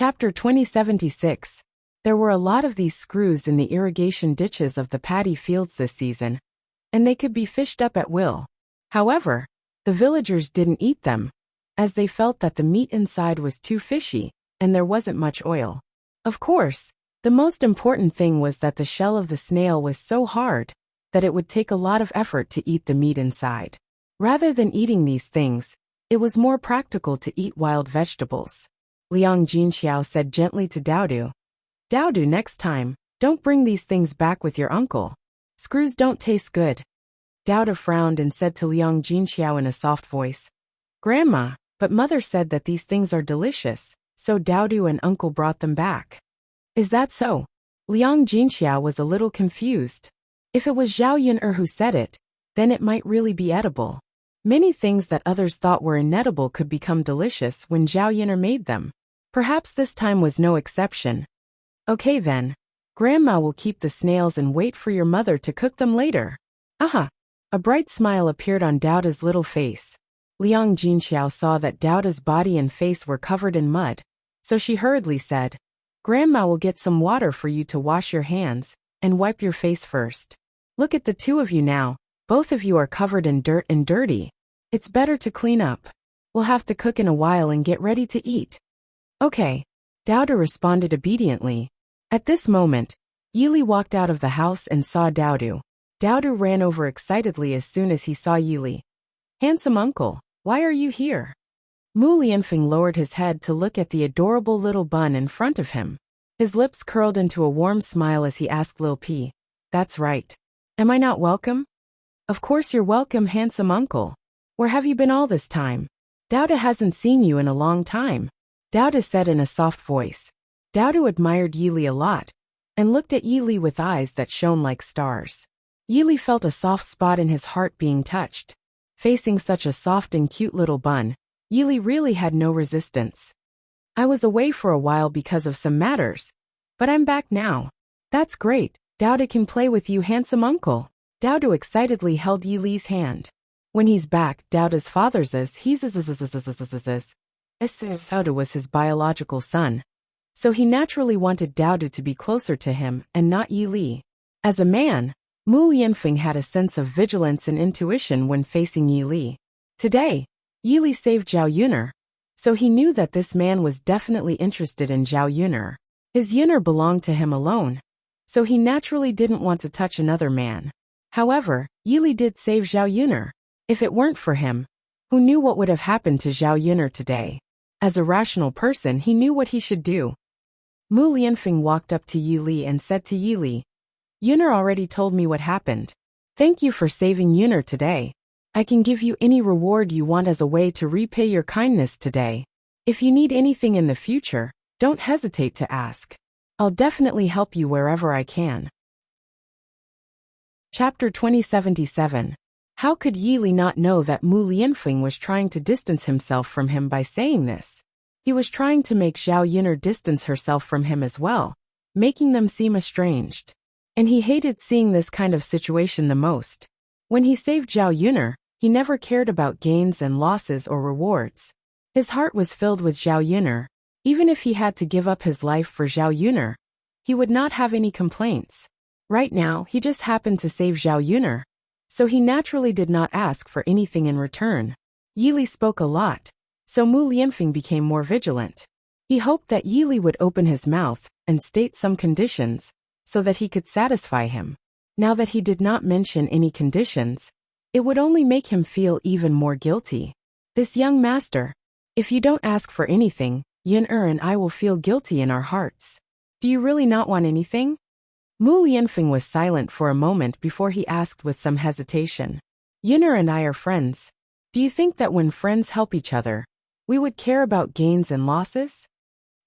Chapter 2076. There were a lot of these screws in the irrigation ditches of the paddy fields this season, and they could be fished up at will. However, the villagers didn't eat them, as they felt that the meat inside was too fishy, and there wasn't much oil. Of course, the most important thing was that the shell of the snail was so hard that it would take a lot of effort to eat the meat inside. Rather than eating these things, it was more practical to eat wild vegetables. Liang Jinxiao said gently to Daodu. Daodu, next time, don't bring these things back with your uncle. Screws don't taste good. Daodu frowned and said to Liang Jinxiao in a soft voice, Grandma, but mother said that these things are delicious, so Daodu and uncle brought them back. Is that so? Liang Jinxiao was a little confused. If it was Zhao Yun'er who said it, then it might really be edible. Many things that others thought were inedible could become delicious when Zhao Yun'er made them. Perhaps this time was no exception. Okay then. Grandma will keep the snails and wait for your mother to cook them later. Aha! A bright smile appeared on Daoda's little face. Liang Jinxiao saw that Daoda's body and face were covered in mud, so she hurriedly said, Grandma will get some water for you to wash your hands, and wipe your face first. Look at the two of you now, both of you are covered in dirt and dirty. It's better to clean up. We'll have to cook in a while and get ready to eat. Okay. Daoda responded obediently. At this moment, Yili walked out of the house and saw Daodu. Daodu ran over excitedly as soon as he saw Yili. Handsome uncle, why are you here? Mu Lianfeng lowered his head to look at the adorable little bun in front of him. His lips curled into a warm smile as he asked Lil P. That's right. Am I not welcome? Of course you're welcome, handsome uncle. Where have you been all this time? Daoda hasn't seen you in a long time. Daoda said in a soft voice. Daoda admired Yili a lot, and looked at Yili with eyes that shone like stars. Yili felt a soft spot in his heart being touched. Facing such a soft and cute little bun, Yili really had no resistance. I was away for a while because of some matters, but I'm back now. That's great, Daoda can play with you, handsome uncle. Daoda excitedly held Yili's hand. When he's back, Daoda's father's Daoda was his biological son, so he naturally wanted Daoda to be closer to him and not Yili. As a man, Mu Yanfeng had a sense of vigilance and intuition when facing Yili. Today, Yili saved Zhao Yun'er, so he knew that this man was definitely interested in Zhao Yun'er. His Yun'er belonged to him alone, so he naturally didn't want to touch another man. However, Yili did save Zhao Yun'er. If it weren't for him, who knew what would have happened to Zhao Yun'er today? As a rational person, he knew what he should do. Mu Lianfeng walked up to Yili and said to Yili, Yun'er already told me what happened. Thank you for saving Yun'er today. I can give you any reward you want as a way to repay your kindness today. If you need anything in the future, don't hesitate to ask. I'll definitely help you wherever I can. Chapter 2077. How could Yili not know that Mu Lianfeng was trying to distance himself from him by saying this? He was trying to make Zhao Yun'er distance herself from him as well, making them seem estranged. And he hated seeing this kind of situation the most. When he saved Zhao Yun'er, he never cared about gains and losses or rewards. His heart was filled with Zhao Yun'er. Even if he had to give up his life for Zhao Yun'er, he would not have any complaints. Right now, he just happened to save Zhao Yun'er, so he naturally did not ask for anything in return. Yili spoke a lot, so Mu Lianfeng became more vigilant. He hoped that Yili would open his mouth and state some conditions, so that he could satisfy him. Now that he did not mention any conditions, it would only make him feel even more guilty. This young master, if you don't ask for anything, Yun'er and I will feel guilty in our hearts. Do you really not want anything? Mu Lianfeng was silent for a moment before he asked with some hesitation. Yun'er and I are friends. Do you think that when friends help each other, we would care about gains and losses?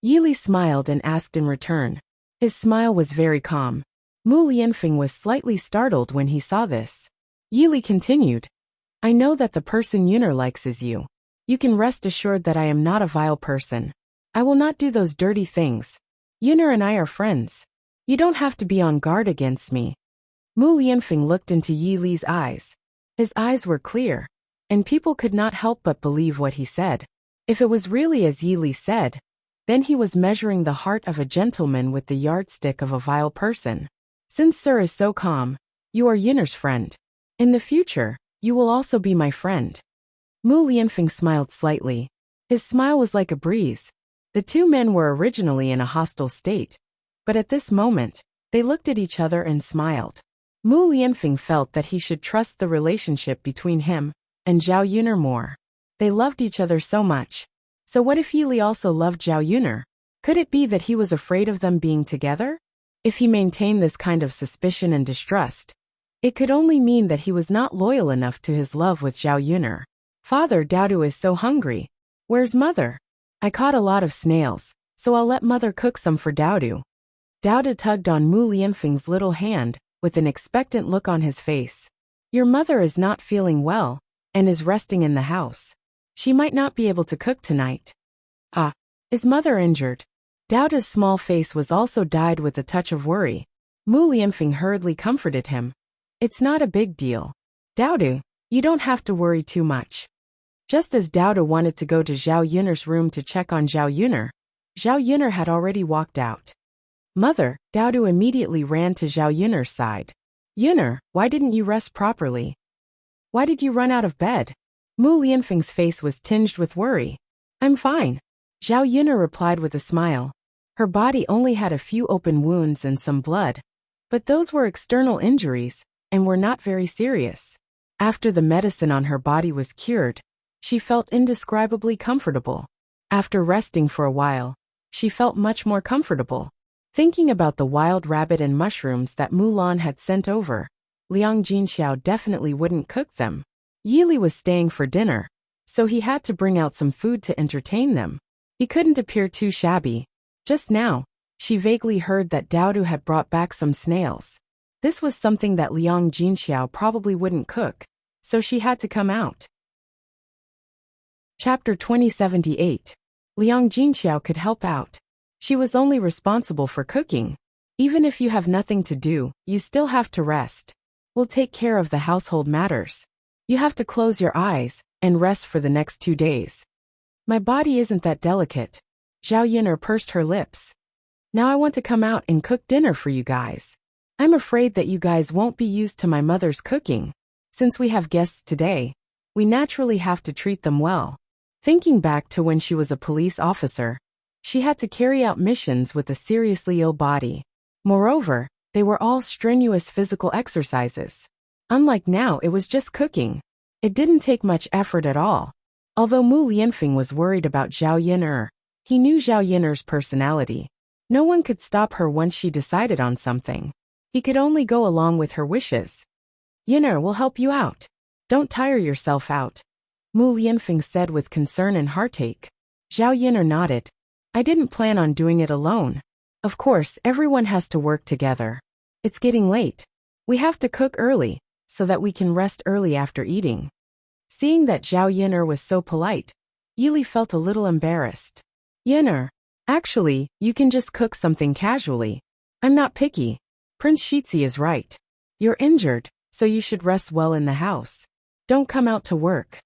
Yili smiled and asked in return. His smile was very calm. Mu Lianfeng was slightly startled when he saw this. Yili continued. I know that the person Yun'er likes is you. You can rest assured that I am not a vile person. I will not do those dirty things. Yun'er and I are friends. You don't have to be on guard against me. Mu Lianfeng looked into Yili's eyes. His eyes were clear, and people could not help but believe what he said. If it was really as Yili said, Then he was measuring the heart of a gentleman with the yardstick of a vile person. Since Sir is so calm, you are Yunner's friend. In the future, you will also be my friend. Mu Lianfeng smiled slightly. His smile was like a breeze. The two men were originally in a hostile state, but at this moment, they looked at each other and smiled. Mu Lianfeng felt that he should trust the relationship between him and Zhao Yunner more. They loved each other so much. So what if Yili also loved Zhao Yunner? Could it be that he was afraid of them being together? If he maintained this kind of suspicion and distrust, it could only mean that he was not loyal enough to his love with Zhao Yunner. Father, Daodu is so hungry. Where's mother? I caught a lot of snails, so I'll let mother cook some for Daodu. Daodu tugged on Mu Lianfeng's little hand, with an expectant look on his face. Your mother is not feeling well, and is resting in the house. She might not be able to cook tonight. Ah, is mother injured? Daoda's small face was also dyed with a touch of worry. Mu Lianfeng hurriedly comforted him. It's not a big deal. Daodu, you don't have to worry too much. Just as Daoda wanted to go to Zhao Yunner's room to check on Zhao Yunner had already walked out. Mother, Daodu immediately ran to Zhao Yunner's side. Yunner, why didn't you rest properly? Why did you run out of bed? Mu Lianfeng's face was tinged with worry. I'm fine. Zhao Yunner replied with a smile. Her body only had a few open wounds and some blood, but those were external injuries, and were not very serious. After the medicine on her body was cured, she felt indescribably comfortable. After resting for a while, she felt much more comfortable. Thinking about the wild rabbit and mushrooms that Mulan had sent over, Liang Jinxiao definitely wouldn't cook them. Yili was staying for dinner, so he had to bring out some food to entertain them. He couldn't appear too shabby. Just now, she vaguely heard that Daodu had brought back some snails. This was something that Liang Jinxiao probably wouldn't cook, so she had to come out. Chapter 2078. Liang Jinxiao could help out. She was only responsible for cooking. Even if you have nothing to do, you still have to rest. We'll take care of the household matters. You have to close your eyes and rest for the next 2 days. My body isn't that delicate. Zhao Yunner pursed her lips. Now I want to come out and cook dinner for you guys. I'm afraid that you guys won't be used to my mother's cooking. Since we have guests today, we naturally have to treat them well. Thinking back to when she was a police officer, she had to carry out missions with a seriously ill body. Moreover, they were all strenuous physical exercises. Unlike now, it was just cooking. It didn't take much effort at all. Although Mu Lianfeng was worried about Zhao Yunner, he knew Zhao Yunner's personality. No one could stop her once she decided on something. He could only go along with her wishes. Yunner will help you out. Don't tire yourself out, Mu Lianfeng said with concern and heartache. Zhao Yunner nodded. I didn't plan on doing it alone. Of course, everyone has to work together. It's getting late. We have to cook early, so that we can rest early after eating. Seeing that Zhao Yunner was so polite, Yili felt a little embarrassed. Yunner, actually, you can just cook something casually. I'm not picky. Prince Shitzi is right. You're injured, so you should rest well in the house. Don't come out to work.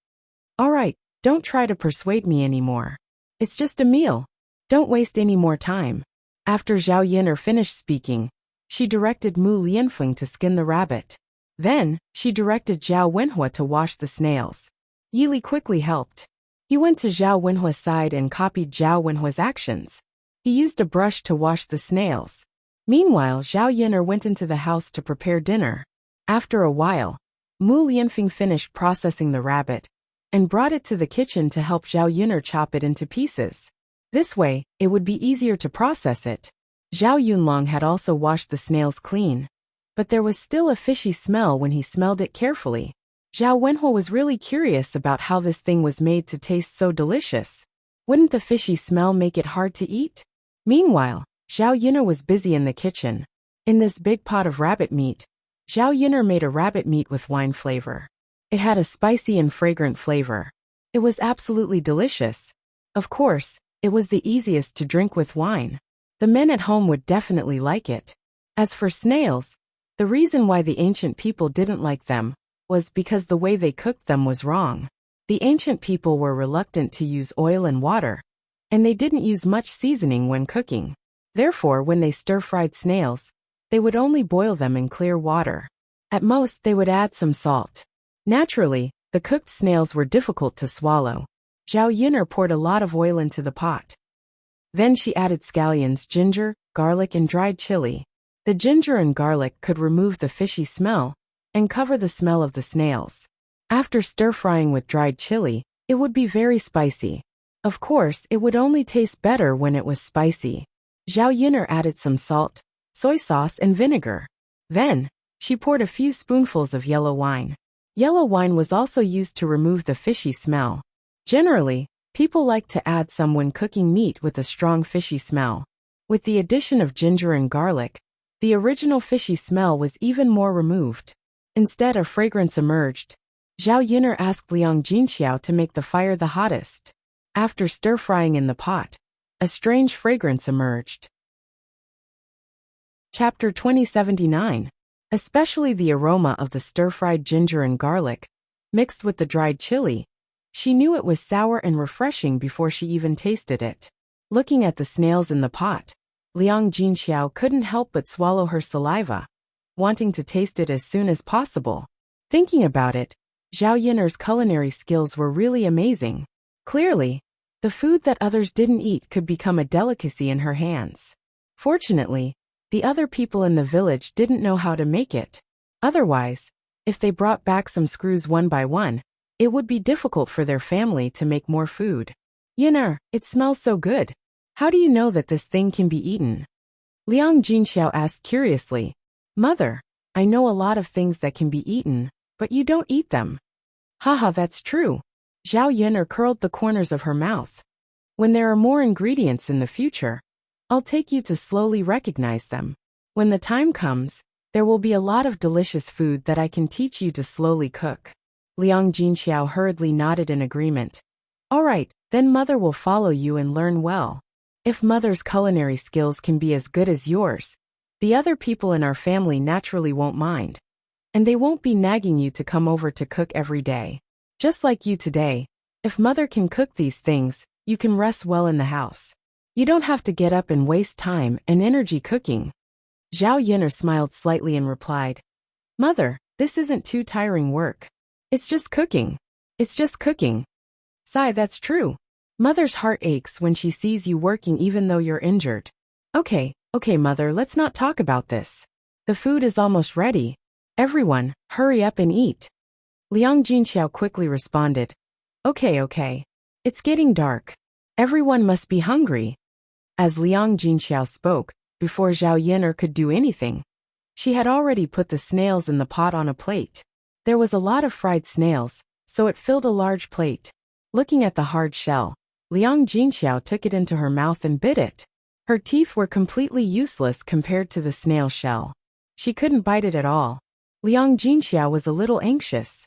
All right, don't try to persuade me anymore. It's just a meal. Don't waste any more time. After Zhao Yunner finished speaking, she directed Mu Lianfeng to skin the rabbit. Then, she directed Zhao Wenhua to wash the snails. Yili quickly helped. He went to Zhao Wenhua's side and copied Zhao Wenhua's actions. He used a brush to wash the snails. Meanwhile, Zhao Yunner went into the house to prepare dinner. After a while, Mu Lianfeng finished processing the rabbit and brought it to the kitchen to help Zhao Yunner chop it into pieces. This way, it would be easier to process it. Zhao Yunlong had also washed the snails clean, but there was still a fishy smell when he smelled it carefully. Zhao Wenhua was really curious about how this thing was made to taste so delicious. Wouldn't the fishy smell make it hard to eat? Meanwhile, Zhao Yunner was busy in the kitchen. In this big pot of rabbit meat, Zhao Yunner made a rabbit meat with wine flavor. It had a spicy and fragrant flavor. It was absolutely delicious. Of course, it was the easiest to drink with wine. The men at home would definitely like it. As for snails, the reason why the ancient people didn't like them was because the way they cooked them was wrong. The ancient people were reluctant to use oil and water, and they didn't use much seasoning when cooking. Therefore, when they stir-fried snails, they would only boil them in clear water. At most, they would add some salt. Naturally, the cooked snails were difficult to swallow. Zhao Yun'er poured a lot of oil into the pot. Then she added scallions, ginger, garlic, and dried chili. The ginger and garlic could remove the fishy smell and cover the smell of the snails. After stir-frying with dried chili, it would be very spicy. Of course, it would only taste better when it was spicy. Zhao Yun'er added some salt, soy sauce, and vinegar. Then, she poured a few spoonfuls of yellow wine. Yellow wine was also used to remove the fishy smell. Generally, people like to add some when cooking meat with a strong fishy smell. With the addition of ginger and garlic, the original fishy smell was even more removed. Instead, a fragrance emerged. Zhao Yun'er asked Liang Jinxiao to make the fire the hottest. After stir-frying in the pot, a strange fragrance emerged. Chapter 2079. Especially the aroma of the stir-fried ginger and garlic, mixed with the dried chili. She knew it was sour and refreshing before she even tasted it. Looking at the snails in the pot, Liang Jinxiao couldn't help but swallow her saliva, wanting to taste it as soon as possible. Thinking about it, Zhao Yun'er's culinary skills were really amazing. Clearly, the food that others didn't eat could become a delicacy in her hands. Fortunately, the other people in the village didn't know how to make it. Otherwise, if they brought back some screws one by one, it would be difficult for their family to make more food. Yun'er, it smells so good. How do you know that this thing can be eaten? Liang Jinxiao asked curiously. Mother, I know a lot of things that can be eaten, but you don't eat them. Haha, that's true. Zhao Yun'er curled the corners of her mouth. When there are more ingredients in the future, I'll take you to slowly recognize them. When the time comes, there will be a lot of delicious food that I can teach you to slowly cook. Liang Jinxiao hurriedly nodded in agreement. All right, then Mother will follow you and learn well. If Mother's culinary skills can be as good as yours, the other people in our family naturally won't mind. And they won't be nagging you to come over to cook every day. Just like you today, if Mother can cook these things, you can rest well in the house. You don't have to get up and waste time and energy cooking. Zhao Yun'er smiled slightly and replied, Mother, this isn't too tiring work. It's just cooking. It's just cooking. Sigh, that's true. Mother's heart aches when she sees you working even though you're injured. Okay, Mother, let's not talk about this. The food is almost ready. Everyone, hurry up and eat. Liang Jinxiao quickly responded. Okay. It's getting dark. Everyone must be hungry. As Liang Jinxiao spoke, before Zhao Yun'er could do anything, she had already put the snails in the pot on a plate. There was a lot of fried snails, so it filled a large plate. Looking at the hard shell, Liang Jinxiao took it into her mouth and bit it. Her teeth were completely useless compared to the snail shell. She couldn't bite it at all. Liang Jinxiao was a little anxious.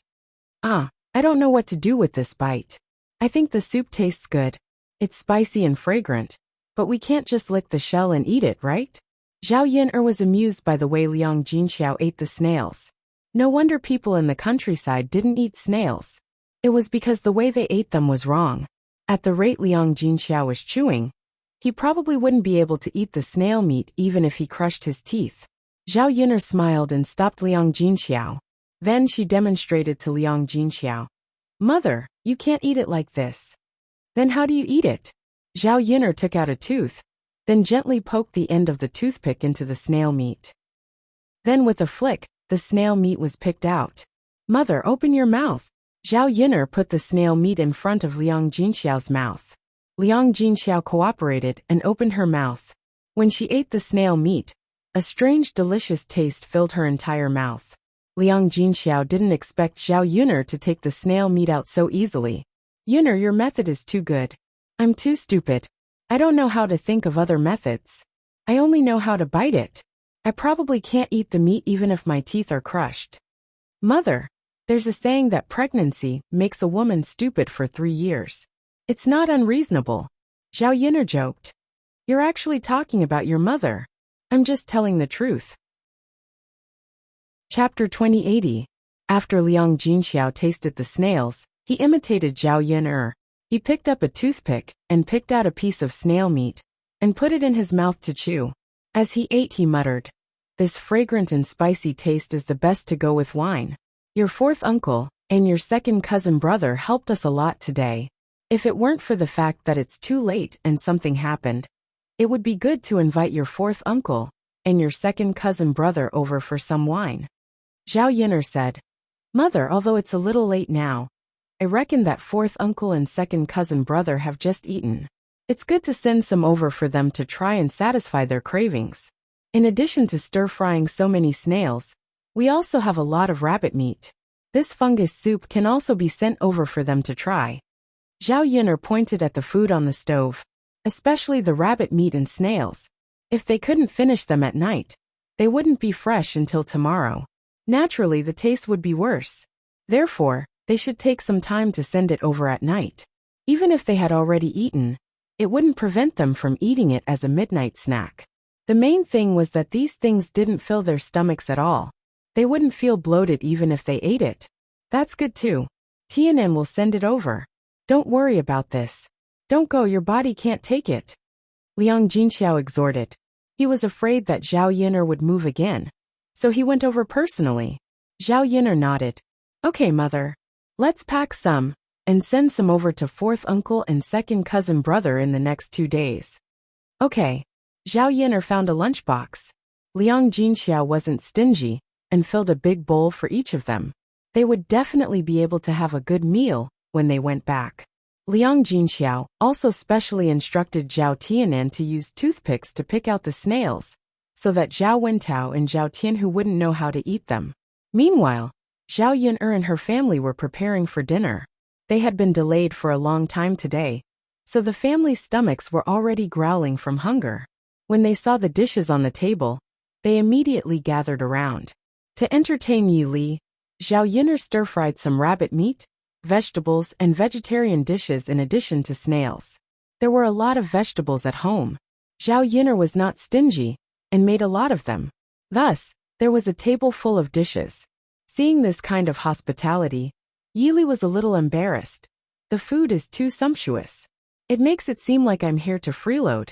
I don't know what to do with this bite. I think the soup tastes good. It's spicy and fragrant. But we can't just lick the shell and eat it, right? Zhao Yun'er was amused by the way Liang Jinxiao ate the snails. No wonder people in the countryside didn't eat snails. It was because the way they ate them was wrong. At the rate Liang Jinxiao was chewing, he probably wouldn't be able to eat the snail meat even if he crushed his teeth. Zhao Yun'er smiled and stopped Liang Jinxiao. Then she demonstrated to Liang Jinxiao. Mother, you can't eat it like this. Then how do you eat it? Zhao Yun'er took out a tooth, then gently poked the end of the toothpick into the snail meat. Then with a flick, the snail meat was picked out. Mother, open your mouth. Zhao Yun'er put the snail meat in front of Liang Jinxiao's mouth. Liang Jinxiao cooperated and opened her mouth. When she ate the snail meat, a strange delicious taste filled her entire mouth. Liang Jinxiao didn't expect Zhao Yun'er to take the snail meat out so easily. Yun'er, your method is too good. I'm too stupid. I don't know how to think of other methods. I only know how to bite it. I probably can't eat the meat even if my teeth are crushed. Mother, there's a saying that pregnancy makes a woman stupid for 3 years. It's not unreasonable. Zhao Yun'er joked. You're actually talking about your mother. I'm just telling the truth. Chapter 2080. After Liang Jinxiao tasted the snails, he imitated Zhao Yun'er. He picked up a toothpick and picked out a piece of snail meat and put it in his mouth to chew. As he ate, he muttered, "This fragrant and spicy taste is the best to go with wine. Your fourth uncle and your second cousin brother helped us a lot today. If it weren't for the fact that it's too late and something happened, it would be good to invite your fourth uncle and your second cousin brother over for some wine." Zhao Yin'er said, "Mother, although it's a little late now, I reckon that fourth uncle and second cousin brother have just eaten. It's good to send some over for them to try and satisfy their cravings. In addition to stir-frying so many snails, we also have a lot of rabbit meat. This fungus soup can also be sent over for them to try." Zhao Yin'er pointed at the food on the stove, especially the rabbit meat and snails. If they couldn't finish them at night, they wouldn't be fresh until tomorrow. Naturally, the taste would be worse. Therefore, they should take some time to send it over at night. Even if they had already eaten, it wouldn't prevent them from eating it as a midnight snack. The main thing was that these things didn't fill their stomachs at all. They wouldn't feel bloated even if they ate it. That's good too. Tianan will send it over. Don't worry about this. Don't go, your body can't take it. Liang Jinxiao exhorted. He was afraid that Zhao Yin'er would move again, so he went over personally. Zhao Yin'er nodded. Okay, mother. Let's pack some and send some over to fourth uncle and second cousin brother in the next 2 days. Okay. Zhao Yin'er found a lunchbox. Liang Jinxiao wasn't stingy and filled a big bowl for each of them. They would definitely be able to have a good meal when they went back. Liang Jinxiao also specially instructed Zhao Tianan to use toothpicks to pick out the snails, so that Zhao Wentao and Zhao Tianhu wouldn't know how to eat them. Meanwhile, Zhao Yin'er and her family were preparing for dinner. They had been delayed for a long time today, so the family's stomachs were already growling from hunger. When they saw the dishes on the table, they immediately gathered around. To entertain Yi Li, Zhao Yin'er stir-fried some rabbit meat, vegetables, and vegetarian dishes in addition to snails. There were a lot of vegetables at home. Zhao Yin'er was not stingy and made a lot of them. Thus, there was a table full of dishes. Seeing this kind of hospitality, Yi Li was a little embarrassed. The food is too sumptuous. It makes it seem like I'm here to freeload.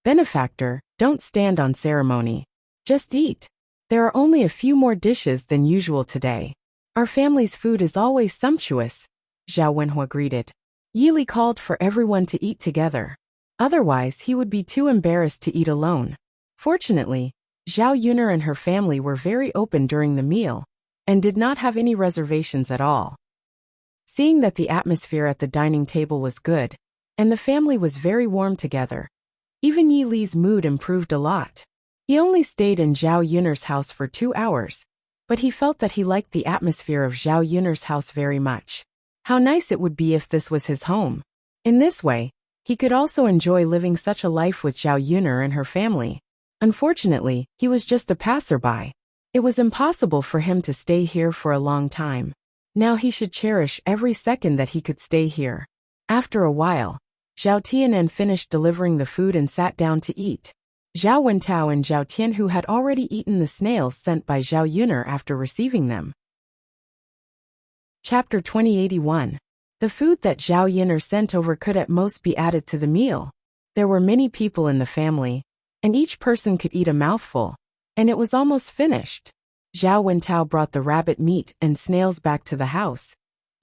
Benefactor, don't stand on ceremony. Just eat. There are only a few more dishes than usual today. Our family's food is always sumptuous, Zhao Wenhua greeted. Yi Li called for everyone to eat together. Otherwise, he would be too embarrassed to eat alone. Fortunately, Zhao Yin'er and her family were very open during the meal and did not have any reservations at all. Seeing that the atmosphere at the dining table was good and the family was very warm together, even Yi Li's mood improved a lot. He only stayed in Zhao Yin'er's house for 2 hours, but he felt that he liked the atmosphere of Zhao Yin'er's house very much. How nice it would be if this was his home. In this way, he could also enjoy living such a life with Zhao Yin'er and her family. Unfortunately, he was just a passerby. It was impossible for him to stay here for a long time. Now he should cherish every second that he could stay here. After a while, Zhao Tianan finished delivering the food and sat down to eat. Zhao Wentao and Zhao Tianhu had already eaten the snails sent by Zhao Yin'er after receiving them. Chapter 2081. The food that Zhao Yin'er sent over could at most be added to the meal. There were many people in the family, and each person could eat a mouthful, and it was almost finished. Zhao Wentao brought the rabbit meat and snails back to the house,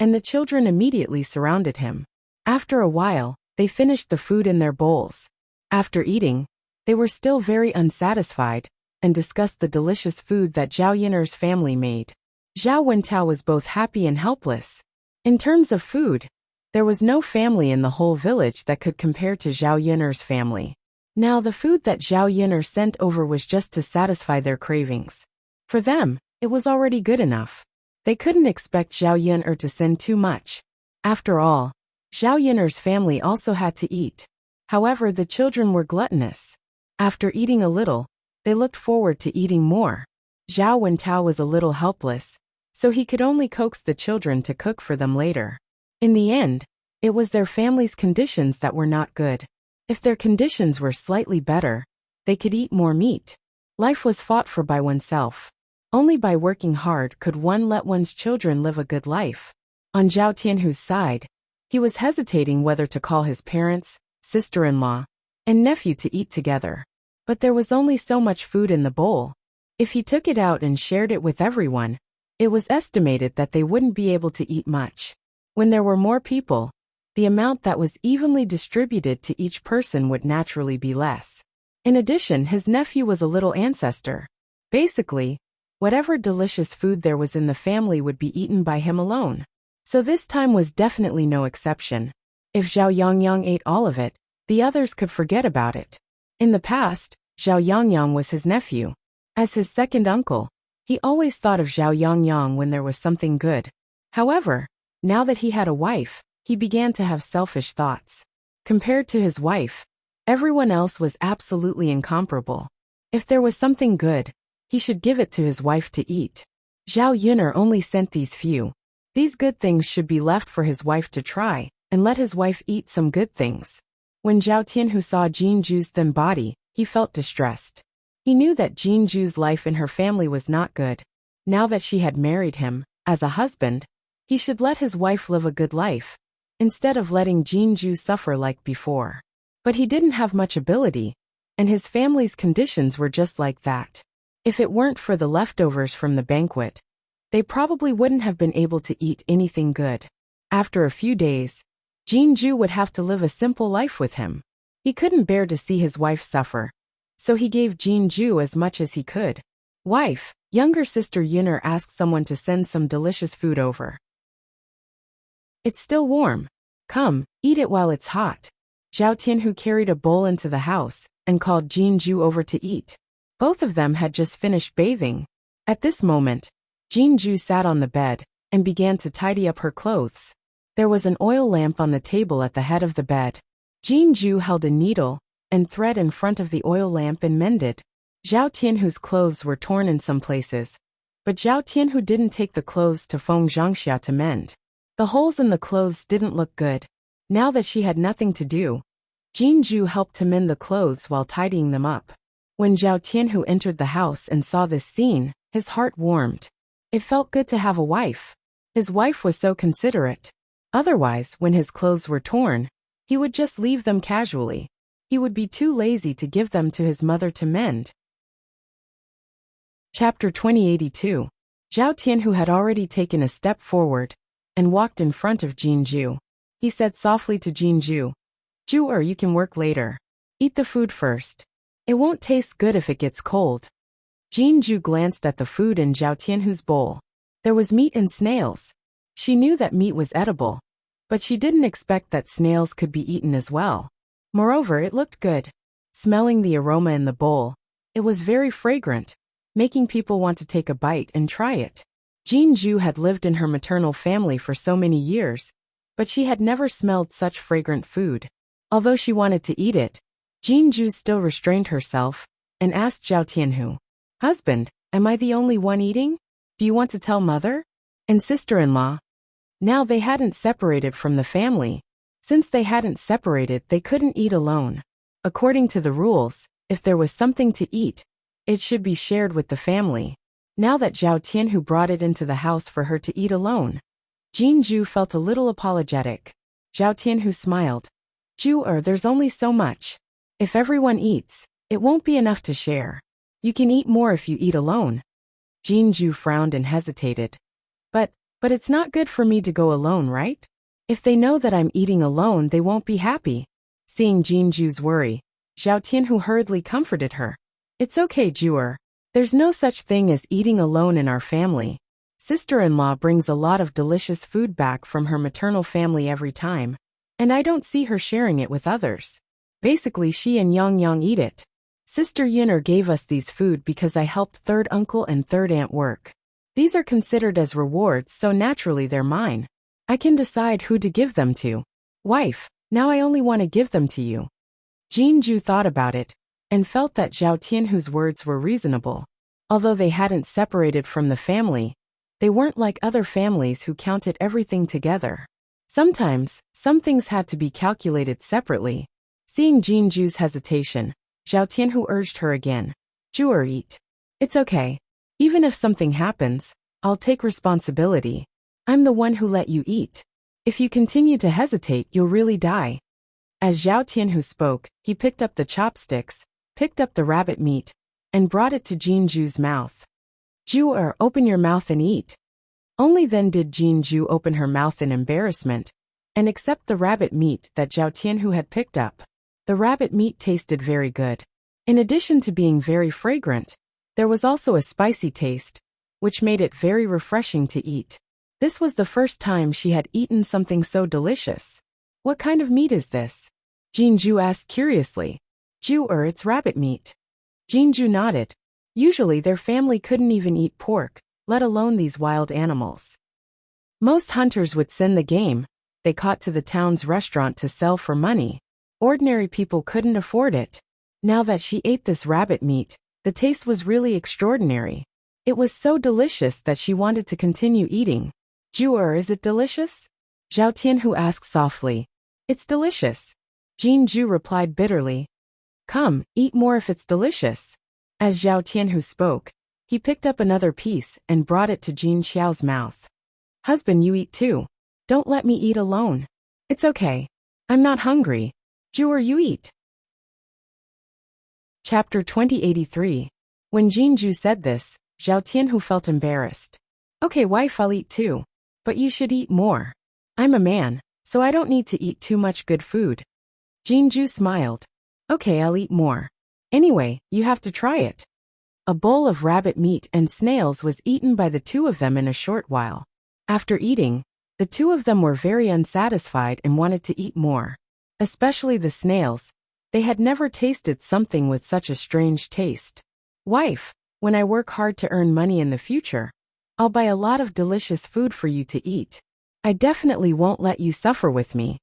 and the children immediately surrounded him. After a while, they finished the food in their bowls. After eating, they were still very unsatisfied and discussed the delicious food that Zhao Yin'er's family made. Zhao Wentao was both happy and helpless. In terms of food, there was no family in the whole village that could compare to Zhao Yin'er's family. Now the food that Zhao Yin'er sent over was just to satisfy their cravings. For them, it was already good enough. They couldn't expect Zhao Yin'er to send too much. After all, Zhao Yin'er's family also had to eat. However, the children were gluttonous. After eating a little, they looked forward to eating more. Zhao Wentao was a little helpless, so he could only coax the children to cook for them later. In the end, it was their family's conditions that were not good. If their conditions were slightly better, they could eat more meat. Life was fought for by oneself. Only by working hard could one let one's children live a good life. On Zhao Tianhu's side, He was hesitating whether to call his parents, sister-in-law, and nephew to eat together. But there was only so much food in the bowl. If he took it out and shared it with everyone, it was estimated that they wouldn't be able to eat much. When there were more people, the amount that was evenly distributed to each person would naturally be less. In addition, his nephew was a little ancestor. Basically, whatever delicious food there was in the family would be eaten by him alone. So this time was definitely no exception. If Zhao Yangyang ate all of it, the others could forget about it. In the past, Zhao Yangyang was his nephew. As his second uncle, he always thought of Zhao Yangyang when there was something good. However, now that he had a wife, he began to have selfish thoughts. Compared to his wife, everyone else was absolutely incomparable. If there was something good, he should give it to his wife to eat. Zhao Yuner only sent these few. These good things should be left for his wife to try, and let his wife eat some good things. When Zhao Tianhu saw Jinju's thin body, he felt distressed. He knew that Jinju's life in her family was not good. Now that she had married him, as a husband, he should let his wife live a good life, instead of letting Jinju suffer like before. But he didn't have much ability, and his family's conditions were just like that. If it weren't for the leftovers from the banquet, they probably wouldn't have been able to eat anything good. After a few days, Jinju would have to live a simple life with him. He couldn't bear to see his wife suffer, so he gave Jinju as much as he could. Wife, younger sister Yuner asked someone to send some delicious food over. It's still warm. Come, eat it while it's hot. Zhao Tianhu carried a bowl into the house and called Jinju over to eat. Both of them had just finished bathing. At this moment, Jinju sat on the bed and began to tidy up her clothes. There was an oil lamp on the table at the head of the bed. Jinju held a needle and thread in front of the oil lamp and mended. Zhao Tianhu's clothes were torn in some places, but Zhao Tianhu didn't take the clothes to Feng Zhangxia to mend. The holes in the clothes didn't look good. Now that she had nothing to do, Jinju helped to mend the clothes while tidying them up. When Zhao Tianhu entered the house and saw this scene, his heart warmed. It felt good to have a wife. His wife was so considerate. Otherwise, when his clothes were torn, he would just leave them casually. He would be too lazy to give them to his mother to mend. Chapter 2082. Zhao Tianhu had already taken a step forward and walked in front of Jinju. He said softly to Jinju, "Ju, you can work later. Eat the food first. It won't taste good if it gets cold." Jinju glanced at the food in Zhao Tianhu's bowl. There was meat and snails. She knew that meat was edible, but she didn't expect that snails could be eaten as well. Moreover, it looked good. Smelling the aroma in the bowl, it was very fragrant, making people want to take a bite and try it. Jinju had lived in her maternal family for so many years, but she had never smelled such fragrant food. Although she wanted to eat it, Jinju still restrained herself and asked Zhao Tianhu, "Husband, am I the only one eating? Do you want to tell mother and sister-in-law?" Now they hadn't separated from the family. Since they hadn't separated, they couldn't eat alone. According to the rules, if there was something to eat, it should be shared with the family. Now that Zhao Tianhu brought it into the house for her to eat alone, Jinju felt a little apologetic. Zhao Tianhu smiled. "Ju, there's only so much. If everyone eats, it won't be enough to share. You can eat more if you eat alone." Jinju frowned and hesitated. But it's not good for me to go alone, right? If they know that I'm eating alone, they won't be happy. Seeing Jinju's worry, Zhao Tianhu hurriedly comforted her. "It's okay, Ju. There's no such thing as eating alone in our family. Sister-in-law brings a lot of delicious food back from her maternal family every time, and I don't see her sharing it with others. Basically, she and Yang eat it. Sister Yuner gave us these food because I helped third uncle and third aunt work. These are considered as rewards, so naturally they're mine. I can decide who to give them to. Wife, now I only want to give them to you." Jinju thought about it and felt that Zhao Tianhu's words were reasonable. Although they hadn't separated from the family, they weren't like other families who counted everything together. Sometimes, some things had to be calculated separately. Seeing Jinju's hesitation, Zhao Tianhu urged her again. "Ju, eat. It's okay. Even if something happens, I'll take responsibility. I'm the one who let you eat." If you continue to hesitate, you'll really die. As Zhao Tianhu spoke, he picked up the chopsticks, picked up the rabbit meat, and brought it to Jinju's mouth. Ju open your mouth and eat. Only then did Jinju open her mouth in embarrassment and accept the rabbit meat that Zhao Tianhu had picked up. The rabbit meat tasted very good. In addition to being very fragrant, there was also a spicy taste, which made it very refreshing to eat. This was the first time she had eaten something so delicious. What kind of meat is this? Jinju asked curiously. Ju it's rabbit meat. Jinju nodded. Usually their family couldn't even eat pork, let alone these wild animals. Most hunters would send the game they caught to the town's restaurant to sell for money. Ordinary people couldn't afford it. Now that she ate this rabbit meat, the taste was really extraordinary. It was so delicious that she wanted to continue eating. Ju is it delicious? Zhao Tianhu asked softly. It's delicious. Jinju replied bitterly. Come, eat more if it's delicious. As Zhao Tianhu spoke, he picked up another piece and brought it to Jin Xiao's mouth. Husband, you eat too. Don't let me eat alone. It's okay. I'm not hungry. Ju you eat. Chapter 2083. When Jinju said this, Zhao Tianhu felt embarrassed. Okay, wife, I'll eat too. But you should eat more. I'm a man, so I don't need to eat too much good food. Jinju smiled. Okay, I'll eat more. Anyway, you have to try it. A bowl of rabbit meat and snails was eaten by the two of them in a short while. After eating, the two of them were very unsatisfied and wanted to eat more. Especially the snails. They had never tasted something with such a strange taste. Wife, when I work hard to earn money in the future, I'll buy a lot of delicious food for you to eat. I definitely won't let you suffer with me.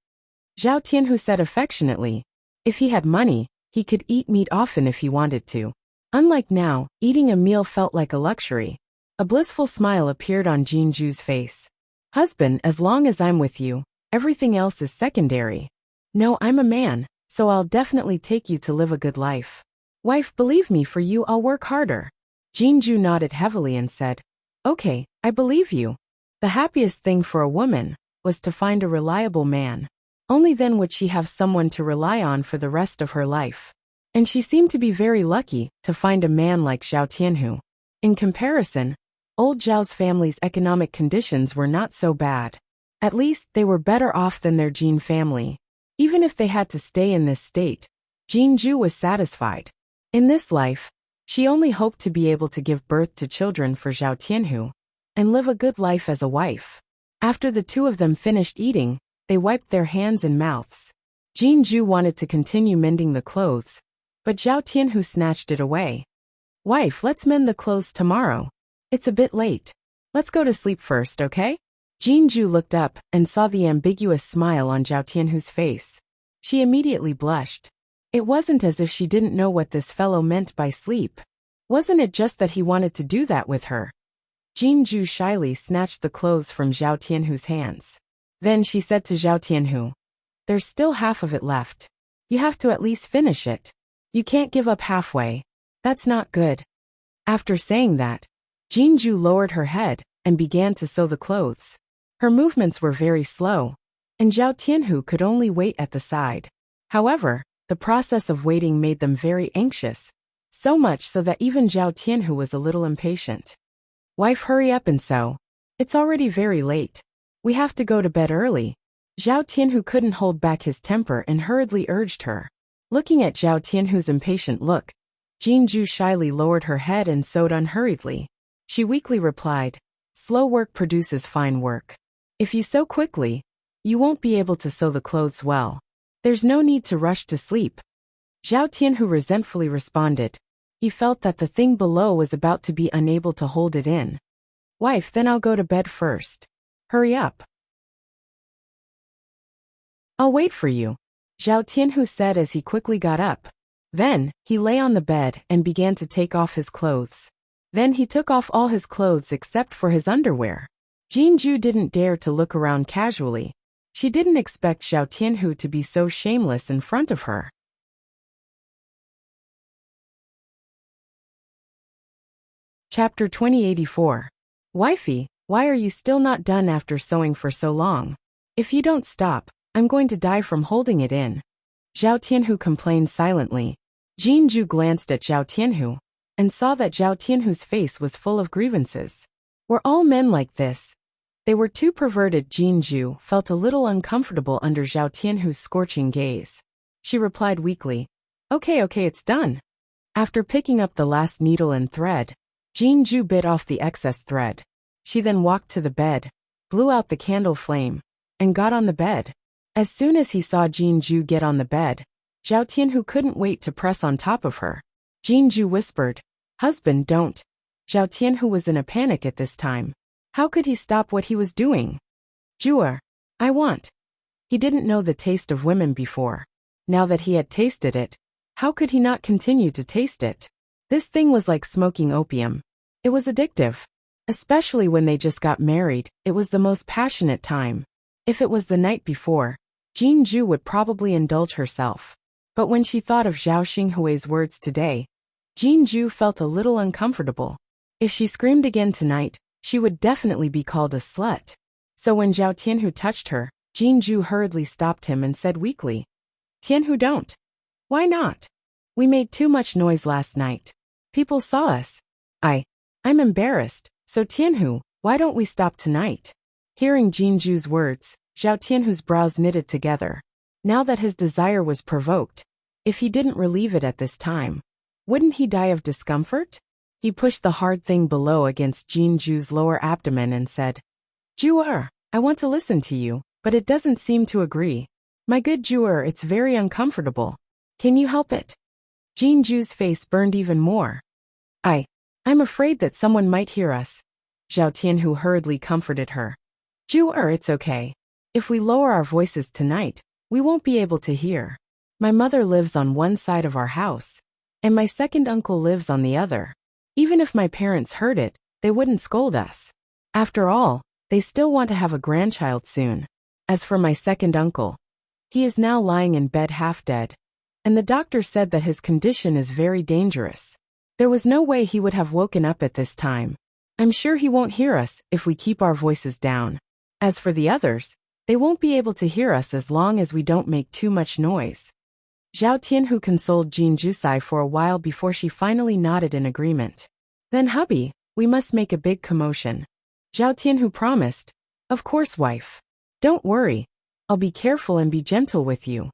Zhao Tianhu said affectionately. If he had money, he could eat meat often if he wanted to. Unlike now, eating a meal felt like a luxury. A blissful smile appeared on Jinju's face. Husband, as long as I'm with you, everything else is secondary. No, I'm a man, so I'll definitely take you to live a good life. Wife, believe me, for you I'll work harder. Jinju nodded heavily and said, Okay, I believe you. The happiest thing for a woman was to find a reliable man. Only then would she have someone to rely on for the rest of her life. And she seemed to be very lucky to find a man like Zhao Tianhu. In comparison, old Zhao's family's economic conditions were not so bad. At least they were better off than their Jin family. Even if they had to stay in this state, Jinju was satisfied. In this life, she only hoped to be able to give birth to children for Zhao Tianhu and live a good life as a wife. After the two of them finished eating, they wiped their hands and mouths. Jinju wanted to continue mending the clothes, but Zhao Tianhu snatched it away. Wife, let's mend the clothes tomorrow. It's a bit late. Let's go to sleep first, okay? Jinju looked up and saw the ambiguous smile on Zhao Tianhu's face. She immediately blushed. It wasn't as if she didn't know what this fellow meant by sleep. Wasn't it just that he wanted to do that with her? Jinju shyly snatched the clothes from Zhao Tianhu's hands. Then she said to Zhao Tianhu, There's still half of it left. You have to at least finish it. You can't give up halfway. That's not good. After saying that, Jinju lowered her head and began to sew the clothes. Her movements were very slow, and Zhao Tianhu could only wait at the side. However, the process of waiting made them very anxious, so much so that even Zhao Tianhu was a little impatient. Wife, hurry up and sew. It's already very late. We have to go to bed early. Zhao Tianhu couldn't hold back his temper and hurriedly urged her. Looking at Zhao Tianhu's impatient look, Jinju shyly lowered her head and sewed unhurriedly. She weakly replied, Slow work produces fine work. If you sew quickly, you won't be able to sew the clothes well. There's no need to rush to sleep. Zhao Tianhu resentfully responded. He felt that the thing below was about to be unable to hold it in. Wife, then I'll go to bed first. Hurry up. I'll wait for you, Zhao Tianhu said as he quickly got up. Then, he lay on the bed and began to take off his clothes. Then he took off all his clothes except for his underwear. Jinju didn't dare to look around casually. She didn't expect Zhao Tianhu to be so shameless in front of her. Chapter 2084. Wifey, why are you still not done after sewing for so long? If you don't stop, I'm going to die from holding it in. Zhao Tianhu complained silently. Jinju glanced at Zhao Tianhu and saw that Zhao Tianhu's face was full of grievances. Were all men like this? They were too perverted. Jinju felt a little uncomfortable under Zhao Tianhu's scorching gaze. She replied weakly, Okay, it's done. After picking up the last needle and thread, Jinju bit off the excess thread. She then walked to the bed, blew out the candle flame, and got on the bed. As soon as he saw Jinju get on the bed, Zhao Tianhu couldn't wait to press on top of her. Jinju whispered, Husband, don't. Zhao Tianhu was in a panic at this time. How could he stop what he was doing? Jua, I want. He didn't know the taste of women before. Now that he had tasted it, how could he not continue to taste it? This thing was like smoking opium. It was addictive. Especially when they just got married, it was the most passionate time. If it was the night before, Jinju would probably indulge herself. But when she thought of Zhao Xinghui's words today, Jinju felt a little uncomfortable. If she screamed again tonight, she would definitely be called a slut. So when Zhao Tianhu touched her, Jinju hurriedly stopped him and said weakly, Tianhu, don't. Why not? We made too much noise last night. People saw us. I'm embarrassed, so Tianhu, why don't we stop tonight? Hearing Jinju's words, Zhao Tianhu's brows knitted together. Now that his desire was provoked, if he didn't relieve it at this time, wouldn't he die of discomfort? He pushed the hard thing below against Jinju's lower abdomen and said, Juer, I want to listen to you, but it doesn't seem to agree. My good Juer, it's very uncomfortable. Can you help it? Jinju's face burned even more. I'm afraid that someone might hear us. Zhao Tianhu hurriedly comforted her. Juer, it's okay. If we lower our voices tonight, we won't be able to hear. My mother lives on one side of our house, and my second uncle lives on the other. Even if my parents heard it, they wouldn't scold us. After all, they still want to have a grandchild soon. As for my second uncle, he is now lying in bed half dead, and the doctor said that his condition is very dangerous. There was no way he would have woken up at this time. I'm sure he won't hear us if we keep our voices down. As for the others, they won't be able to hear us as long as we don't make too much noise. Zhao Tianhu consoled Jinju for a while before she finally nodded in agreement. Then hubby, we must make a big commotion. Zhao Tianhu promised. Of course, wife. Don't worry. I'll be careful and be gentle with you.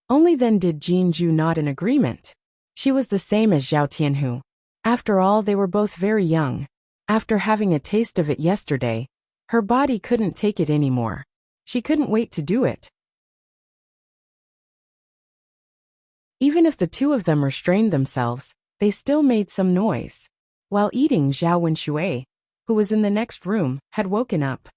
Only then did Jinju nod in agreement. She was the same as Zhao Tianhu. After all, they were both very young. After having a taste of it yesterday, her body couldn't take it anymore. She couldn't wait to do it. Even if the two of them restrained themselves, they still made some noise. While eating, Zhao Wenshui, who was in the next room, had woken up.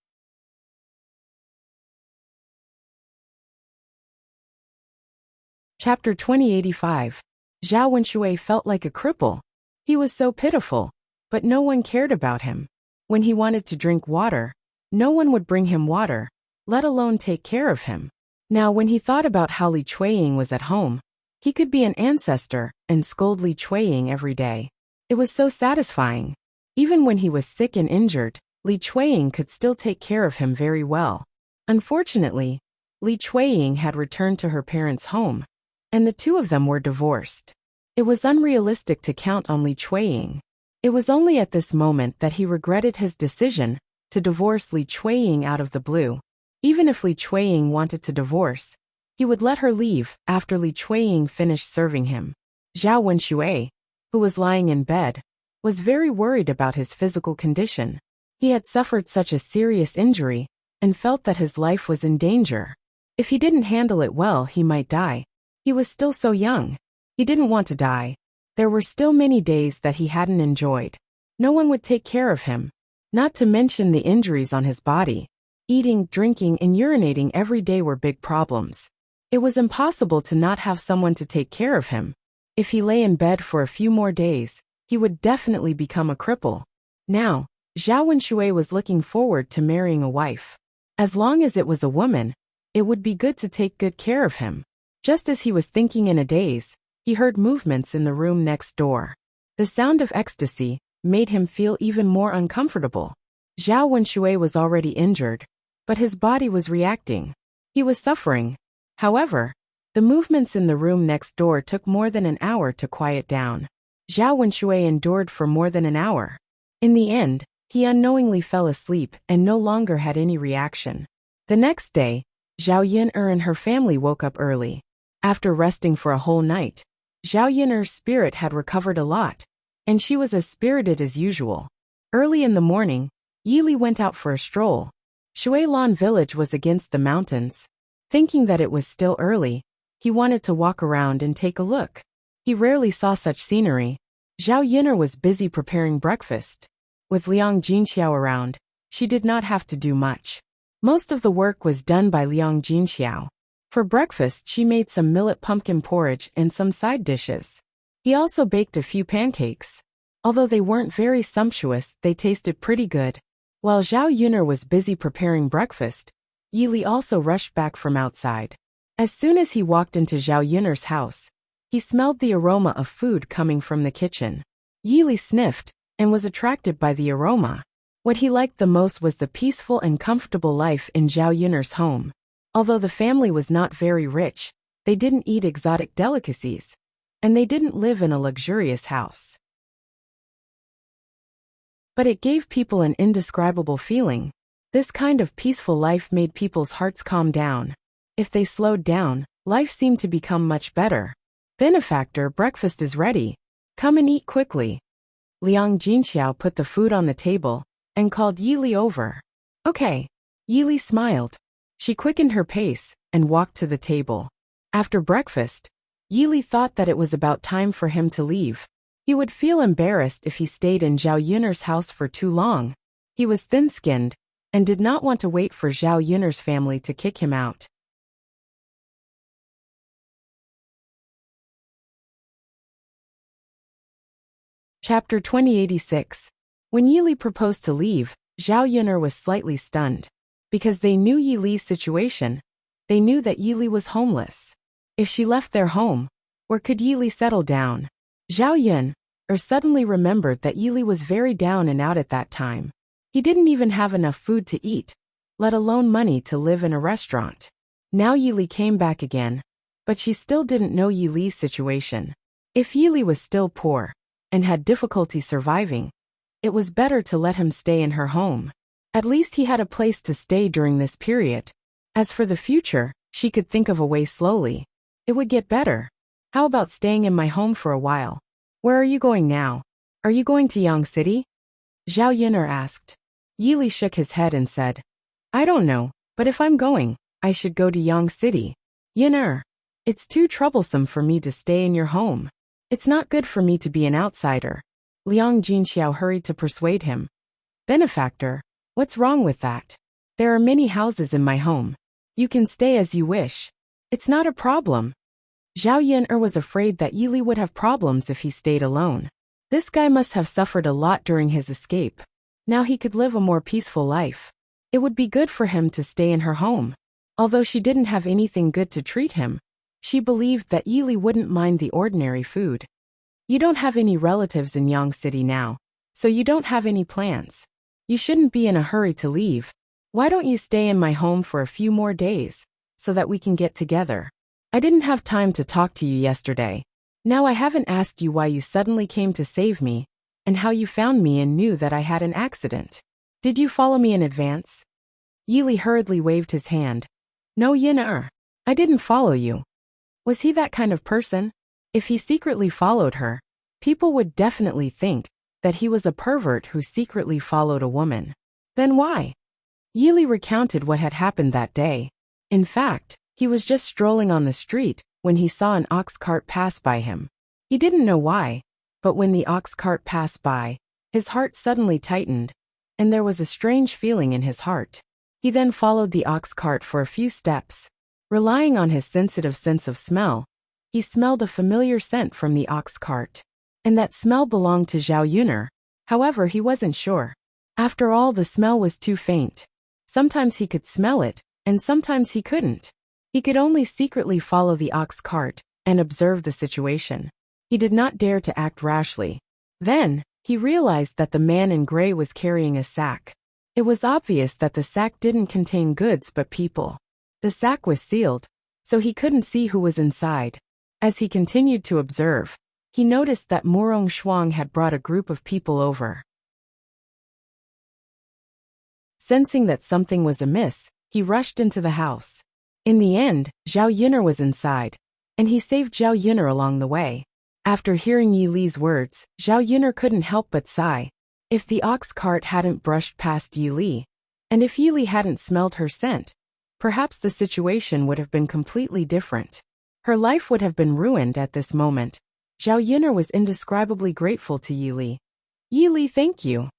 Chapter 2085. Zhao Wenshui felt like a cripple. He was so pitiful, but no one cared about him. When he wanted to drink water, no one would bring him water, let alone take care of him. Now when he thought about how Li Chuiying was at home, he could be an ancestor and scold Li Chuiying every day. It was so satisfying. Even when he was sick and injured, Li Chuiying could still take care of him very well. Unfortunately, Li Chuiying had returned to her parents' home, and the two of them were divorced. It was unrealistic to count on Li Chuiying. It was only at this moment that he regretted his decision to divorce Li Chuiying out of the blue. Even if Li Chuiying wanted to divorce, he would let her leave after Li Chuiying finished serving him. Zhao Wenshui, who was lying in bed, was very worried about his physical condition. He had suffered such a serious injury and felt that his life was in danger. If he didn't handle it well, he might die. He was still so young. He didn't want to die. There were still many days that he hadn't enjoyed. No one would take care of him. Not to mention the injuries on his body. Eating, drinking, and urinating every day were big problems. It was impossible to not have someone to take care of him. If he lay in bed for a few more days, he would definitely become a cripple. Now, Zhao Wenshui was looking forward to marrying a wife. As long as it was a woman, it would be good to take good care of him. Just as he was thinking in a daze, he heard movements in the room next door. The sound of ecstasy made him feel even more uncomfortable. Zhao Wenshui was already injured, but his body was reacting. He was suffering. However, the movements in the room next door took more than an hour to quiet down. Zhao Wenshui endured for more than an hour. In the end, he unknowingly fell asleep and no longer had any reaction. The next day, Zhao Yin'er and her family woke up early. After resting for a whole night, Zhao Yin'er's spirit had recovered a lot, and she was as spirited as usual. Early in the morning, Yili went out for a stroll. Shuilan village was against the mountains. Thinking that it was still early, he wanted to walk around and take a look. He rarely saw such scenery. Zhao Yin'er was busy preparing breakfast. With Liang Jinxiao around, she did not have to do much. Most of the work was done by Liang Jinxiao. For breakfast, she made some millet pumpkin porridge and some side dishes. He also baked a few pancakes. Although they weren't very sumptuous, they tasted pretty good. While Zhao Yin'er was busy preparing breakfast, Yili also rushed back from outside. As soon as he walked into Zhao Yin'er's house, he smelled the aroma of food coming from the kitchen. Yili sniffed and was attracted by the aroma. What he liked the most was the peaceful and comfortable life in Zhao Yin'er's home. Although the family was not very rich, they didn't eat exotic delicacies, and they didn't live in a luxurious house. But it gave people an indescribable feeling. This kind of peaceful life made people's hearts calm down. If they slowed down, life seemed to become much better. Benefactor, breakfast is ready. Come and eat quickly. Liang Jinxiao put the food on the table and called Yili over. Okay. Yili smiled. She quickened her pace and walked to the table. After breakfast, Yili thought that it was about time for him to leave. He would feel embarrassed if he stayed in Zhao Yin'er's house for too long. He was thin-skinned and did not want to wait for Zhao Yin'er's family to kick him out. Chapter 2086. When Yili proposed to leave, Zhao Yin'er was slightly stunned. Because they knew Yili's situation, they knew that Yili was homeless. If she left their home, where could Yili settle down? Zhao Yin'er suddenly remembered that Yili was very down and out at that time. He didn't even have enough food to eat, let alone money to live in a restaurant. Now Yili came back again, but she still didn't know Yili's situation. If Yili was still poor and had difficulty surviving, it was better to let him stay in her home. At least he had a place to stay during this period. As for the future, she could think of a way slowly. It would get better. How about staying in my home for a while? Where are you going now? Are you going to Yang City? Zhao Yin'er asked. Yili shook his head and said, I don't know, but if I'm going, I should go to Yang City. Yin'er, it's too troublesome for me to stay in your home. It's not good for me to be an outsider. Liang Jinxiao hurried to persuade him. Benefactor, what's wrong with that? There are many houses in my home. You can stay as you wish. It's not a problem. Zhao Yin'er was afraid that Yili would have problems if he stayed alone. This guy must have suffered a lot during his escape. Now he could live a more peaceful life. It would be good for him to stay in her home. Although she didn't have anything good to treat him, she believed that Yili wouldn't mind the ordinary food. You don't have any relatives in Yang City now, so you don't have any plans. You shouldn't be in a hurry to leave. Why don't you stay in my home for a few more days, so that we can get together? I didn't have time to talk to you yesterday. Now I haven't asked you why you suddenly came to save me, and how you found me and knew that I had an accident. Did you follow me in advance? Yili hurriedly waved his hand. No, Yin'er. I didn't follow you. Was he that kind of person? If he secretly followed her, people would definitely think that he was a pervert who secretly followed a woman. Then why? Yili recounted what had happened that day. In fact, he was just strolling on the street when he saw an ox cart pass by him. He didn't know why, but when the ox cart passed by, his heart suddenly tightened, and there was a strange feeling in his heart. He then followed the ox cart for a few steps. Relying on his sensitive sense of smell, he smelled a familiar scent from the ox cart. And that smell belonged to Zhao Yin'er. However, he wasn't sure. After all, the smell was too faint. Sometimes he could smell it, and sometimes he couldn't. He could only secretly follow the ox cart and observe the situation. He did not dare to act rashly. Then, he realized that the man in gray was carrying a sack. It was obvious that the sack didn't contain goods but people. The sack was sealed, so he couldn't see who was inside. As he continued to observe, he noticed that Morong Shuang had brought a group of people over. Sensing that something was amiss, he rushed into the house. In the end, Zhao Yun'er was inside, and he saved Zhao Yun'er along the way. After hearing Yi Li's words, Zhao Yun'er couldn't help but sigh. If the ox cart hadn't brushed past Yi Li, and if Yi Li hadn't smelled her scent, perhaps the situation would have been completely different. Her life would have been ruined at this moment. Zhao Yun'er was indescribably grateful to Yi Li. Yi Li, thank you.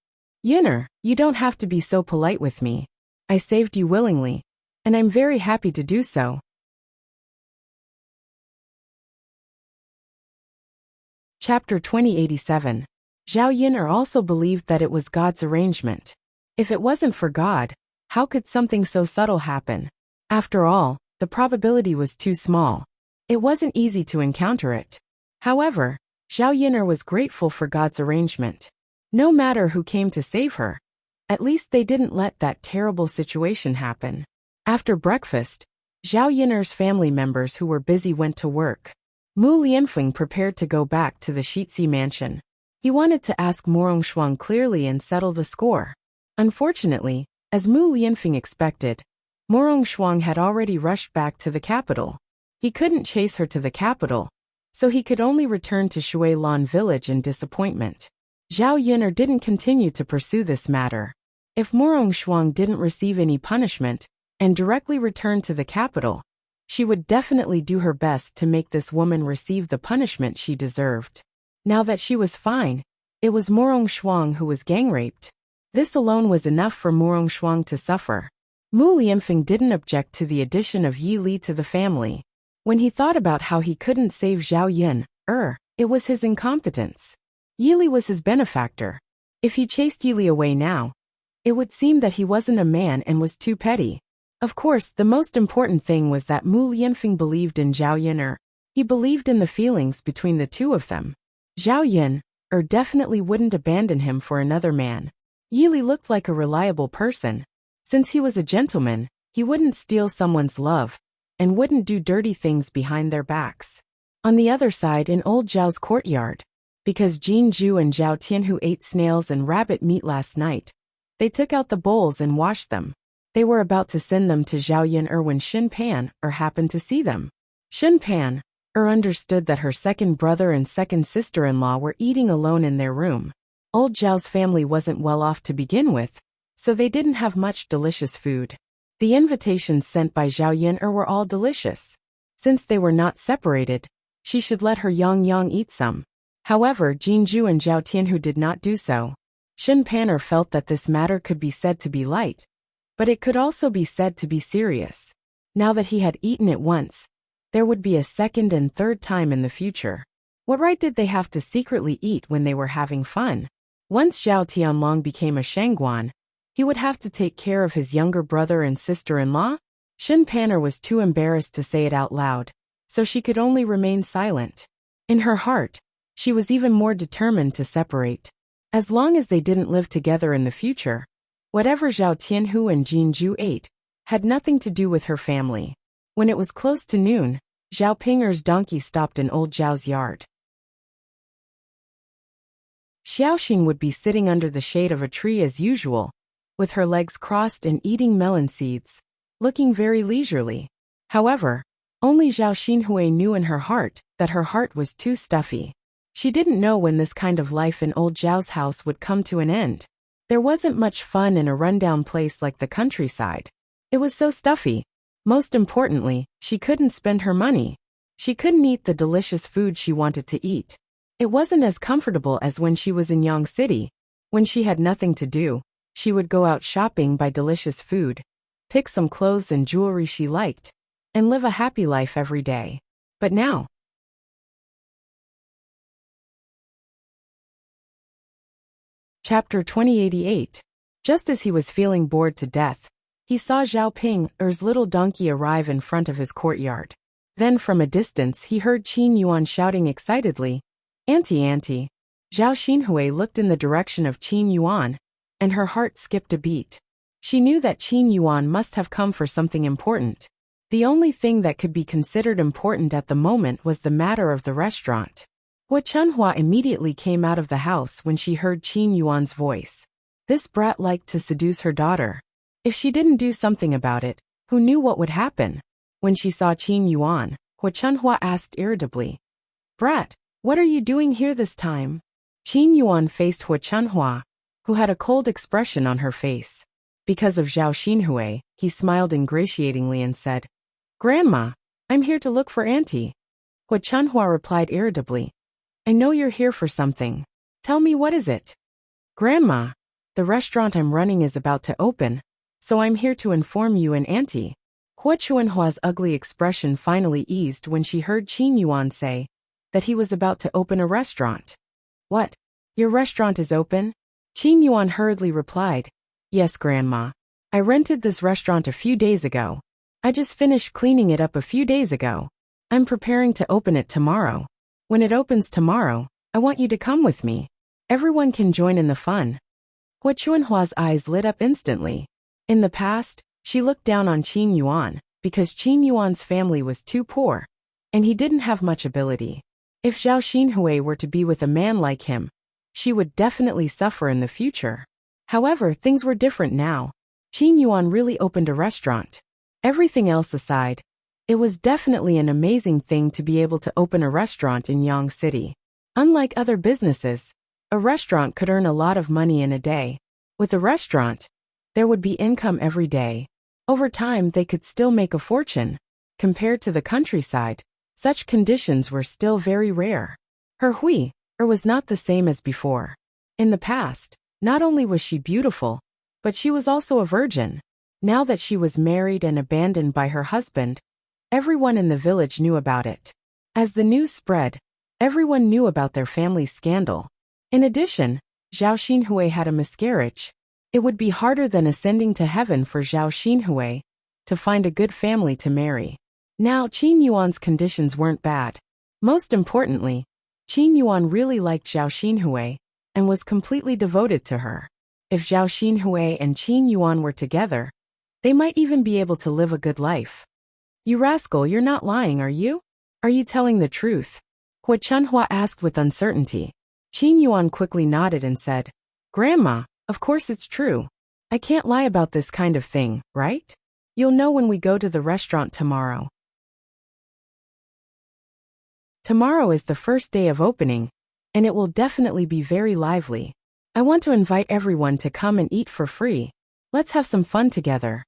Yun'er, you don't have to be so polite with me. I saved you willingly, and I'm very happy to do so. Chapter 2087. Zhao Yun'er also believed that it was God's arrangement. If it wasn't for God, how could something so subtle happen? After all, the probability was too small. It wasn't easy to encounter it. However, Zhao Yun'er was grateful for God's arrangement. No matter who came to save her, at least they didn't let that terrible situation happen. After breakfast, Zhao Yun'er's family members who were busy went to work. Mu Lianfeng prepared to go back to the Shixi mansion. He wanted to ask Morong Shuang clearly and settle the score. Unfortunately, as Mu Lianfeng expected, Morong Shuang had already rushed back to the capital. He couldn't chase her to the capital, so he could only return to Shui Lan village in disappointment. Zhao Yun'er didn't continue to pursue this matter. If Morong Shuang didn't receive any punishment and directly returned to the capital, she would definitely do her best to make this woman receive the punishment she deserved. Now that she was fine, it was Morong Shuang who was gang-raped. This alone was enough for Morong Shuang to suffer. Mu Lianfeng didn't object to the addition of Yi Li to the family. When he thought about how he couldn't save Zhao Yun'er, it was his incompetence. Yi Li was his benefactor. If he chased Yi Li away now, it would seem that he wasn't a man and was too petty. Of course, the most important thing was that Mu Lianfeng believed in Zhao Yun'er. He believed in the feelings between the two of them. Zhao Yun'er definitely wouldn't abandon him for another man. Yi Li looked like a reliable person. Since he was a gentleman, he wouldn't steal someone's love and wouldn't do dirty things behind their backs. On the other side, in old Zhao's courtyard, because Jin Ju and Zhao Tianhu ate snails and rabbit meat last night, they took out the bowls and washed them. They were about to send them to Zhao Yun'er when Xin Pan happened to see them. Xin Pan understood that her second brother and second sister-in-law were eating alone in their room. Old Zhao's family wasn't well off to begin with, so they didn't have much delicious food. The invitations sent by Zhao Yun'er were all delicious. Since they were not separated, she should let her Yang eat some. However, Jinju and Zhao Tianhu did not do so. Xin Pan felt that this matter could be said to be light, but it could also be said to be serious. Now that he had eaten it once, there would be a second and third time in the future. What right did they have to secretly eat when they were having fun? Once Zhao Tianlong became a Shangguan, he would have to take care of his younger brother and sister-in-law? Xin Pan was too embarrassed to say it out loud, so she could only remain silent. In her heart, she was even more determined to separate. As long as they didn't live together in the future, whatever Zhao Tianhu and Jinju ate had nothing to do with her family. When it was close to noon, Zhao Pinger's donkey stopped in old Zhao's yard. Xiaoxing would be sitting under the shade of a tree as usual, with her legs crossed and eating melon seeds, looking very leisurely. However, only Zhao Xinhui knew in her heart that her heart was too stuffy. She didn't know when this kind of life in old Zhao's house would come to an end. There wasn't much fun in a rundown place like the countryside. It was so stuffy. Most importantly, she couldn't spend her money. She couldn't eat the delicious food she wanted to eat. It wasn't as comfortable as when she was in Yang City. When she had nothing to do, she would go out shopping, buy delicious food, pick some clothes and jewelry she liked, and live a happy life every day. But now, Chapter 2088. Just as he was feeling bored to death, he saw Zhao Pinger's little donkey arrive in front of his courtyard. Then from a distance he heard Qin Yuan shouting excitedly, "Auntie, auntie." Zhao Xinhui looked in the direction of Qin Yuan, and her heart skipped a beat. She knew that Qin Yuan must have come for something important. The only thing that could be considered important at the moment was the matter of the restaurant. Hua Chunhua immediately came out of the house when she heard Qin Yuan's voice. This brat liked to seduce her daughter. If she didn't do something about it, who knew what would happen? When she saw Qin Yuan, Hua Chunhua asked irritably, "Brat, what are you doing here this time?" Qin Yuan faced Hua Chunhua, who had a cold expression on her face. Because of Zhao Xinhui, he smiled ingratiatingly and said, "Grandma, I'm here to look for Auntie." Hua Chunhua replied irritably, "I know you're here for something. Tell me, what is it?" "Grandma, the restaurant I'm running is about to open, so I'm here to inform you and Auntie." Hua Chunhua's ugly expression finally eased when she heard Qin Yuan say that he was about to open a restaurant. "What? Your restaurant is open?" Qin Yuan hurriedly replied, "Yes, Grandma. I rented this restaurant a few days ago. I just finished cleaning it up a few days ago. I'm preparing to open it tomorrow. When it opens tomorrow, I want you to come with me. Everyone can join in the fun." Hua Chunhua's eyes lit up instantly. In the past, she looked down on Qin Yuan because Qin Yuan's family was too poor, and he didn't have much ability. If Zhao Xinhui were to be with a man like him, she would definitely suffer in the future. However, things were different now. Qin Yuan really opened a restaurant. Everything else aside, it was definitely an amazing thing to be able to open a restaurant in Yang City. Unlike other businesses, a restaurant could earn a lot of money in a day. With a restaurant, there would be income every day. Over time, they could still make a fortune. Compared to the countryside, such conditions were still very rare. Her hui was not the same as before. In the past, not only was she beautiful, but she was also a virgin. Now that she was married and abandoned by her husband, everyone in the village knew about it. As the news spread, everyone knew about their family's scandal. In addition, Zhao Xinhui had a miscarriage. It would be harder than ascending to heaven for Zhao Xinhui to find a good family to marry. Now, Qin Yuan's conditions weren't bad. Most importantly, Qin Yuan really liked Zhao Xinhui and was completely devoted to her. If Zhao Xinhui and Qin Yuan were together, they might even be able to live a good life. "You rascal, you're not lying, are you? Are you telling the truth?" Hua Chunhua asked with uncertainty. Qin Yuan quickly nodded and said, "Grandma, of course it's true. I can't lie about this kind of thing, right? You'll know when we go to the restaurant tomorrow." Tomorrow is the first day of opening, and it will definitely be very lively. I want to invite everyone to come and eat for free. Let's have some fun together.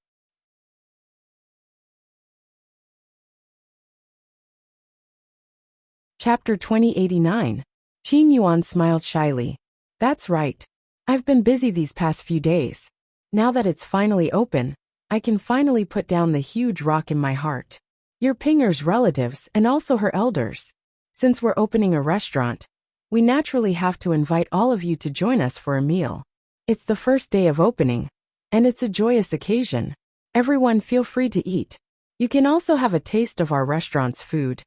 Chapter 2089. Qin Yuan smiled shyly. "That's right. I've been busy these past few days. Now that it's finally open, I can finally put down the huge rock in my heart. You're Pinger's relatives and also her elders. Since we're opening a restaurant, we naturally have to invite all of you to join us for a meal. It's the first day of opening, and it's a joyous occasion. Everyone feel free to eat. You can also have a taste of our restaurant's food."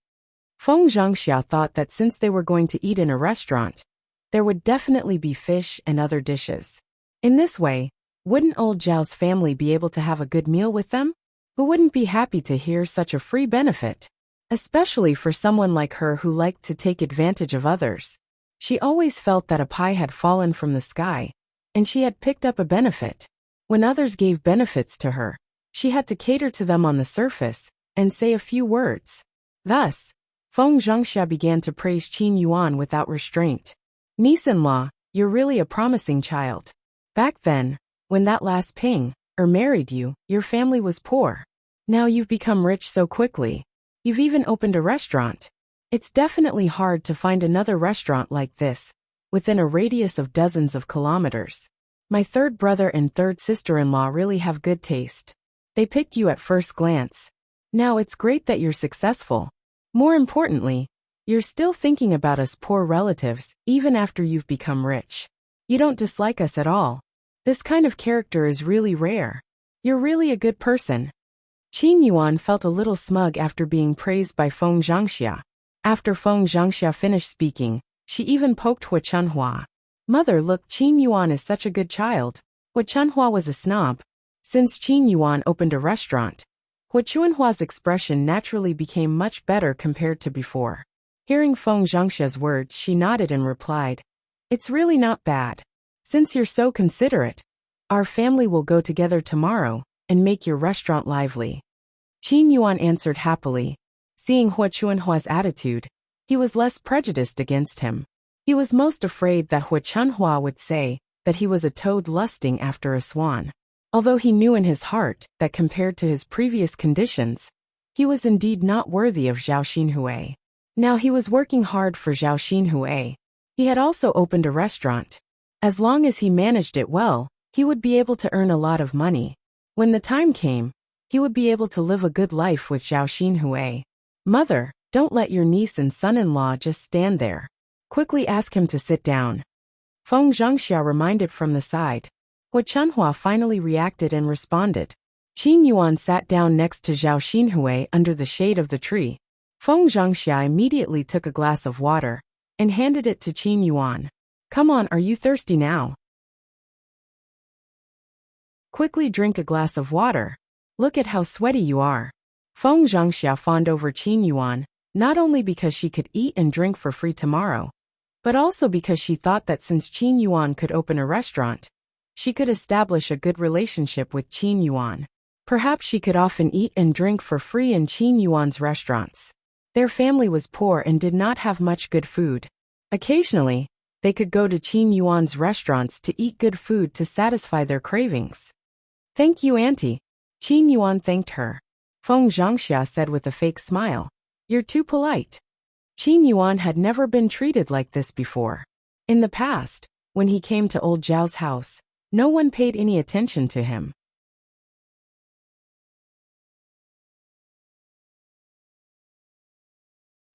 Feng Zhangxia thought that since they were going to eat in a restaurant, there would definitely be fish and other dishes. In this way, wouldn't old Zhao's family be able to have a good meal with them? Who wouldn't be happy to hear such a free benefit? Especially for someone like her who liked to take advantage of others. She always felt that a pie had fallen from the sky, and she had picked up a benefit. When others gave benefits to her, she had to cater to them on the surface and say a few words. Thus, Feng Zhangxia began to praise Qin Yuan without restraint. "Niece-in-law, you're really a promising child. Back then, when that last Ping married you, your family was poor. Now you've become rich so quickly. You've even opened a restaurant. It's definitely hard to find another restaurant like this, within a radius of dozens of kilometers. My third brother and third sister-in-law really have good taste. They picked you at first glance. Now it's great that you're successful. More importantly, you're still thinking about us poor relatives, even after you've become rich. You don't dislike us at all. This kind of character is really rare. You're really a good person." Qin Yuan felt a little smug after being praised by Feng Zhangxia. After Feng Zhangxia finished speaking, she even poked Hua Chunhua. "Mother, look, Qin Yuan is such a good child. Hua Chunhua was a snob. Since Qin Yuan opened a restaurant, Hua Chunhua's expression naturally became much better compared to before. Hearing Feng Zhengxia's words, she nodded and replied, "It's really not bad. Since you're so considerate, our family will go together tomorrow and make your restaurant lively." Qin Yuan answered happily. Seeing Hua Chunhua's attitude, he was less prejudiced against him. He was most afraid that Hua Chunhua would say that he was a toad lusting after a swan. Although he knew in his heart that compared to his previous conditions, he was indeed not worthy of Zhao Xinhui. Now he was working hard for Zhao Xinhui. He had also opened a restaurant. As long as he managed it well, he would be able to earn a lot of money. When the time came, he would be able to live a good life with Zhao Xinhui. "Mother, don't let your niece and son-in-law just stand there. Quickly ask him to sit down." Feng Zhengxia reminded from the side. Hua Chunhua finally reacted and responded. Qin Yuan sat down next to Zhao Xinhui under the shade of the tree. Feng Zhengxia immediately took a glass of water and handed it to Qin Yuan. "Come on, are you thirsty now? Quickly drink a glass of water. Look at how sweaty you are." Feng Zhengxia fawned over Qin Yuan, not only because she could eat and drink for free tomorrow, but also because she thought that since Qin Yuan could open a restaurant, she could establish a good relationship with Qin Yuan. Perhaps she could often eat and drink for free in Qin Yuan's restaurants. Their family was poor and did not have much good food. Occasionally, they could go to Qin Yuan's restaurants to eat good food to satisfy their cravings. "Thank you, Auntie." Qin Yuan thanked her. Feng Zhengxia said with a fake smile, "You're too polite." Qin Yuan had never been treated like this before. In the past, when he came to old Zhao's house, no one paid any attention to him.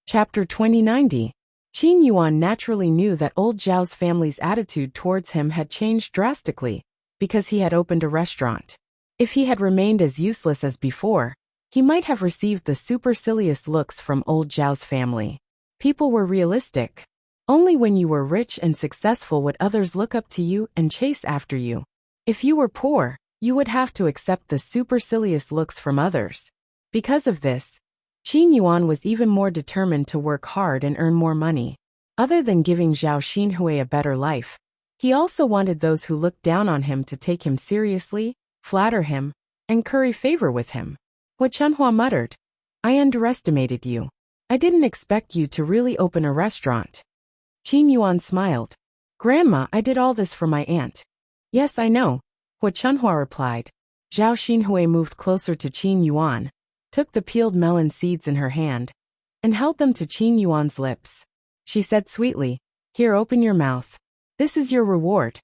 Chapter 2090. Qin Yuan naturally knew that old Zhao's family's attitude towards him had changed drastically, because he had opened a restaurant. If he had remained as useless as before, he might have received the supercilious looks from old Zhao's family. People were realistic. Only when you were rich and successful would others look up to you and chase after you. If you were poor, you would have to accept the supercilious looks from others. Because of this, Qin Yuan was even more determined to work hard and earn more money. Other than giving Zhao Xinhui a better life, he also wanted those who looked down on him to take him seriously, flatter him, and curry favor with him. Hua Chunhua muttered, "I underestimated you. I didn't expect you to really open a restaurant." Qin Yuan smiled. "Grandma, I did all this for my aunt." "Yes, I know," Hua Chunhua replied. Zhao Xinhui moved closer to Qin Yuan, took the peeled melon seeds in her hand, and held them to Qin Yuan's lips. She said sweetly, "Here, open your mouth. This is your reward."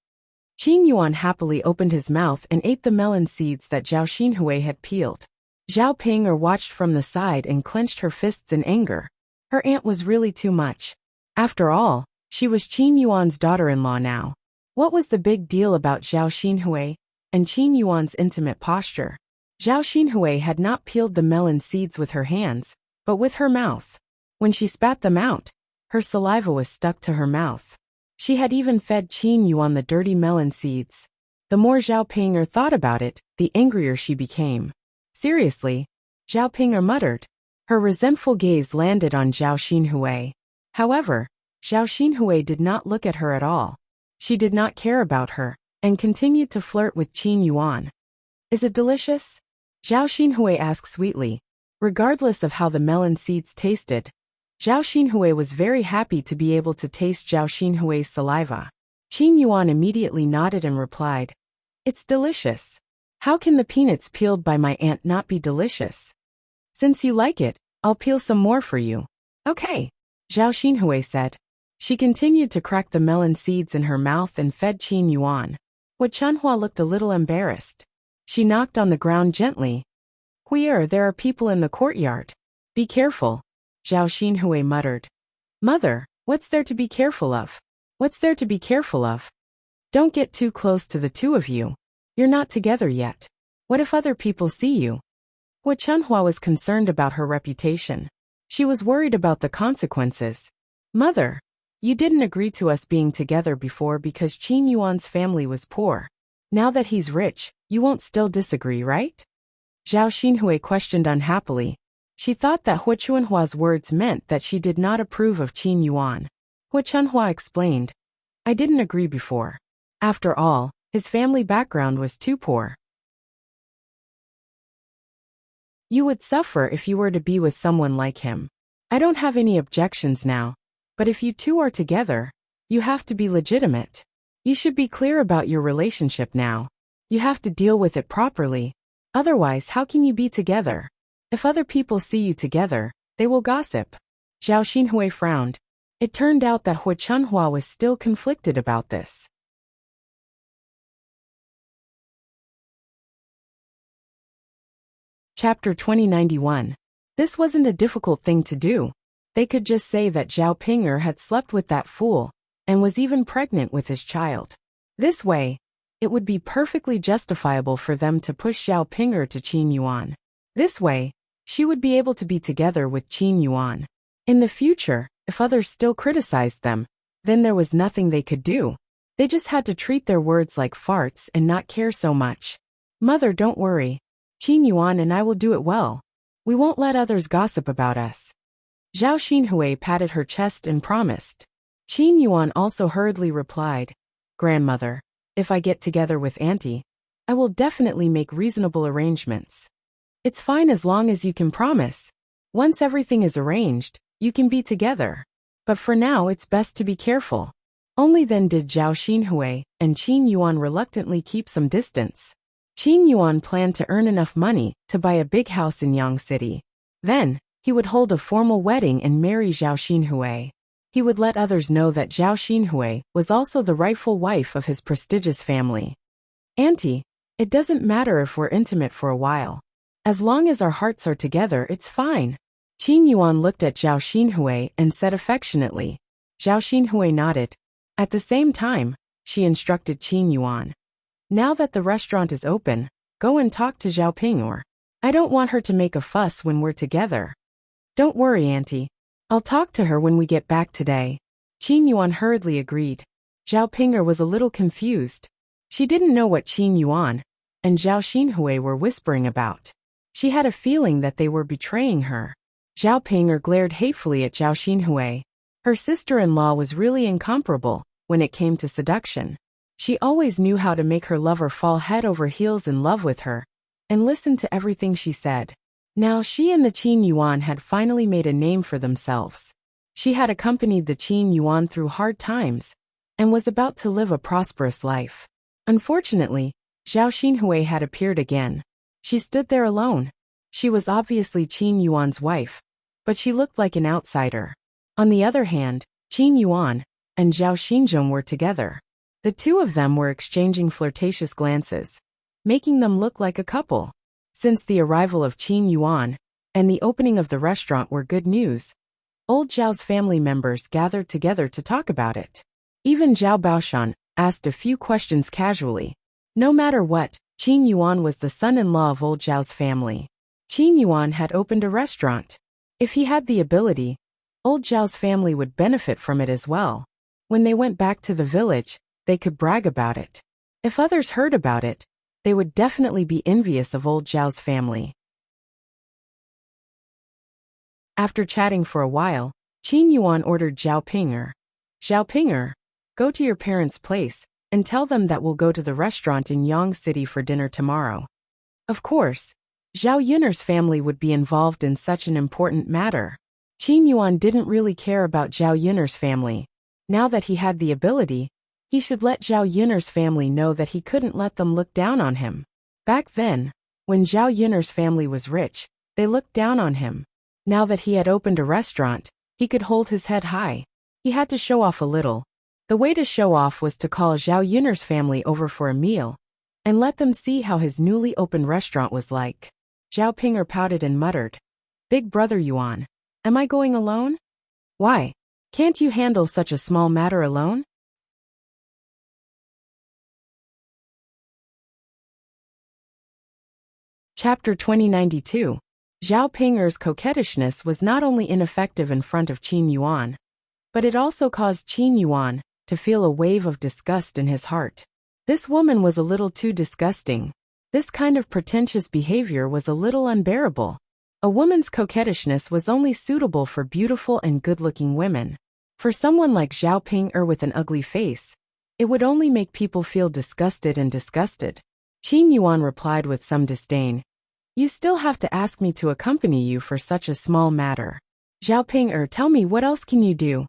Qin Yuan happily opened his mouth and ate the melon seeds that Zhao Xinhui had peeled. Zhao Ping'er watched from the side and clenched her fists in anger. Her aunt was really too much. After all, she was Qin Yuan's daughter-in-law now. What was the big deal about Zhao Xinhui and Qin Yuan's intimate posture? Zhao Xinhui had not peeled the melon seeds with her hands, but with her mouth. When she spat them out, her saliva was stuck to her mouth. She had even fed Qin Yuan the dirty melon seeds. The more Zhao Ping'er thought about it, the angrier she became. "Seriously?" Zhao Ping'er muttered. Her resentful gaze landed on Zhao Xinhui. However, Zhao Xinhui did not look at her at all. She did not care about her, and continued to flirt with Qin Yuan. "Is it delicious?" Zhao Xinhui asked sweetly. Regardless of how the melon seeds tasted, Zhao Xinhui was very happy to be able to taste Zhao Xinhui's saliva. Qin Yuan immediately nodded and replied, "It's delicious. How can the peanuts peeled by my aunt not be delicious? Since you like it, I'll peel some more for you." "Okay," Zhao Xinhui said. She continued to crack the melon seeds in her mouth and fed Qin Yuan. Hua Chunhua looked a little embarrassed. She knocked on the ground gently. "Hui'er, there are people in the courtyard. Be careful," Zhao Xinhui muttered. "Mother, what's there to be careful of? What's there to be careful of? Don't get too close to the two of you. You're not together yet. What if other people see you?" Hua Chunhua was concerned about her reputation. She was worried about the consequences. "Mother, you didn't agree to us being together before because Qin Yuan's family was poor. Now that he's rich, you won't still disagree, right? Zhao Xinhui questioned unhappily. She thought that Hu Chunhua's words meant that she did not approve of Qin Yuan. Hu Chunhua explained, I didn't agree before. After all, his family background was too poor. You would suffer if you were to be with someone like him. I don't have any objections now, but if you two are together, you have to be legitimate. You should be clear about your relationship now. You have to deal with it properly. Otherwise, how can you be together? If other people see you together, they will gossip. Zhao Xinhui frowned. It turned out that Hu Chunhua was still conflicted about this. Chapter 2091. This wasn't a difficult thing to do. They could just say that Zhao Ping'er had slept with that fool, and was even pregnant with his child. This way, it would be perfectly justifiable for them to push Zhao Ping'er to Qin Yuan. This way, she would be able to be together with Qin Yuan. In the future, if others still criticized them, then there was nothing they could do. They just had to treat their words like farts and not care so much. Mother, don't worry. Qin Yuan and I will do it well. We won't let others gossip about us. Zhao Xinhui patted her chest and promised. Qin Yuan also hurriedly replied, Grandmother, if I get together with Auntie, I will definitely make reasonable arrangements. It's fine as long as you can promise. Once everything is arranged, you can be together. But for now it's best to be careful. Only then did Zhao Xinhui and Qin Yuan reluctantly keep some distance. Qin Yuan planned to earn enough money to buy a big house in Yang City. Then, he would hold a formal wedding and marry Zhao Xinhui. He would let others know that Zhao Xinhui was also the rightful wife of his prestigious family. Auntie, it doesn't matter if we're intimate for a while. As long as our hearts are together, it's fine. Qin Yuan looked at Zhao Xinhui and said affectionately. Zhao Xinhui nodded. At the same time, she instructed Qin Yuan. Now that the restaurant is open, go and talk to Zhao Ping'er. I don't want her to make a fuss when we're together. Don't worry, Auntie. I'll talk to her when we get back today. Qin Yuan hurriedly agreed. Zhao Ping'er was a little confused. She didn't know what Qin Yuan and Zhao Xinhui were whispering about. She had a feeling that they were betraying her. Zhao Ping'er glared hatefully at Zhao Xinhui. Her sister-in-law was really incomparable when it came to seduction. She always knew how to make her lover fall head over heels in love with her, and listen to everything she said. Now she and the Qin Yuan had finally made a name for themselves. She had accompanied the Qin Yuan through hard times, and was about to live a prosperous life. Unfortunately, Zhao Xinhui had appeared again. She stood there alone. She was obviously Qin Yuan's wife, but she looked like an outsider. On the other hand, Qin Yuan and Zhao Xinzhong were together. The two of them were exchanging flirtatious glances, making them look like a couple. Since the arrival of Qin Yuan and the opening of the restaurant were good news, old Zhao's family members gathered together to talk about it. Even Zhao Baoshan asked a few questions casually. No matter what, Qin Yuan was the son-in-law of old Zhao's family. Qin Yuan had opened a restaurant. If he had the ability, old Zhao's family would benefit from it as well. When they went back to the village, they could brag about it. If others heard about it, they would definitely be envious of old Zhao's family. After chatting for a while, Qin Yuan ordered Zhao Ping'er. Zhao Ping'er, go to your parents' place, and tell them that we'll go to the restaurant in Yang City for dinner tomorrow. Of course, Zhao Yun'er's family would be involved in such an important matter. Qin Yuan didn't really care about Zhao Yun'er's family. Now that he had the ability, he should let Zhao Yun'er's family know that he couldn't let them look down on him. Back then, when Zhao Yun'er's family was rich, they looked down on him. Now that he had opened a restaurant, he could hold his head high. He had to show off a little. The way to show off was to call Zhao Yun'er's family over for a meal, and let them see how his newly opened restaurant was like. Zhao Ping'er pouted and muttered, Big brother Yuan, am I going alone? Why? Can't you handle such a small matter alone? Chapter 2092. Zhao Ping'er's coquettishness was not only ineffective in front of Qin Yuan, but it also caused Qin Yuan to feel a wave of disgust in his heart. This woman was a little too disgusting. This kind of pretentious behavior was a little unbearable. A woman's coquettishness was only suitable for beautiful and good-looking women. For someone like Zhao Ping with an ugly face, it would only make people feel disgusted and disgusted. Qin Yuan replied with some disdain. You still have to ask me to accompany you for such a small matter. Zhao Ping, tell me, what else can you do?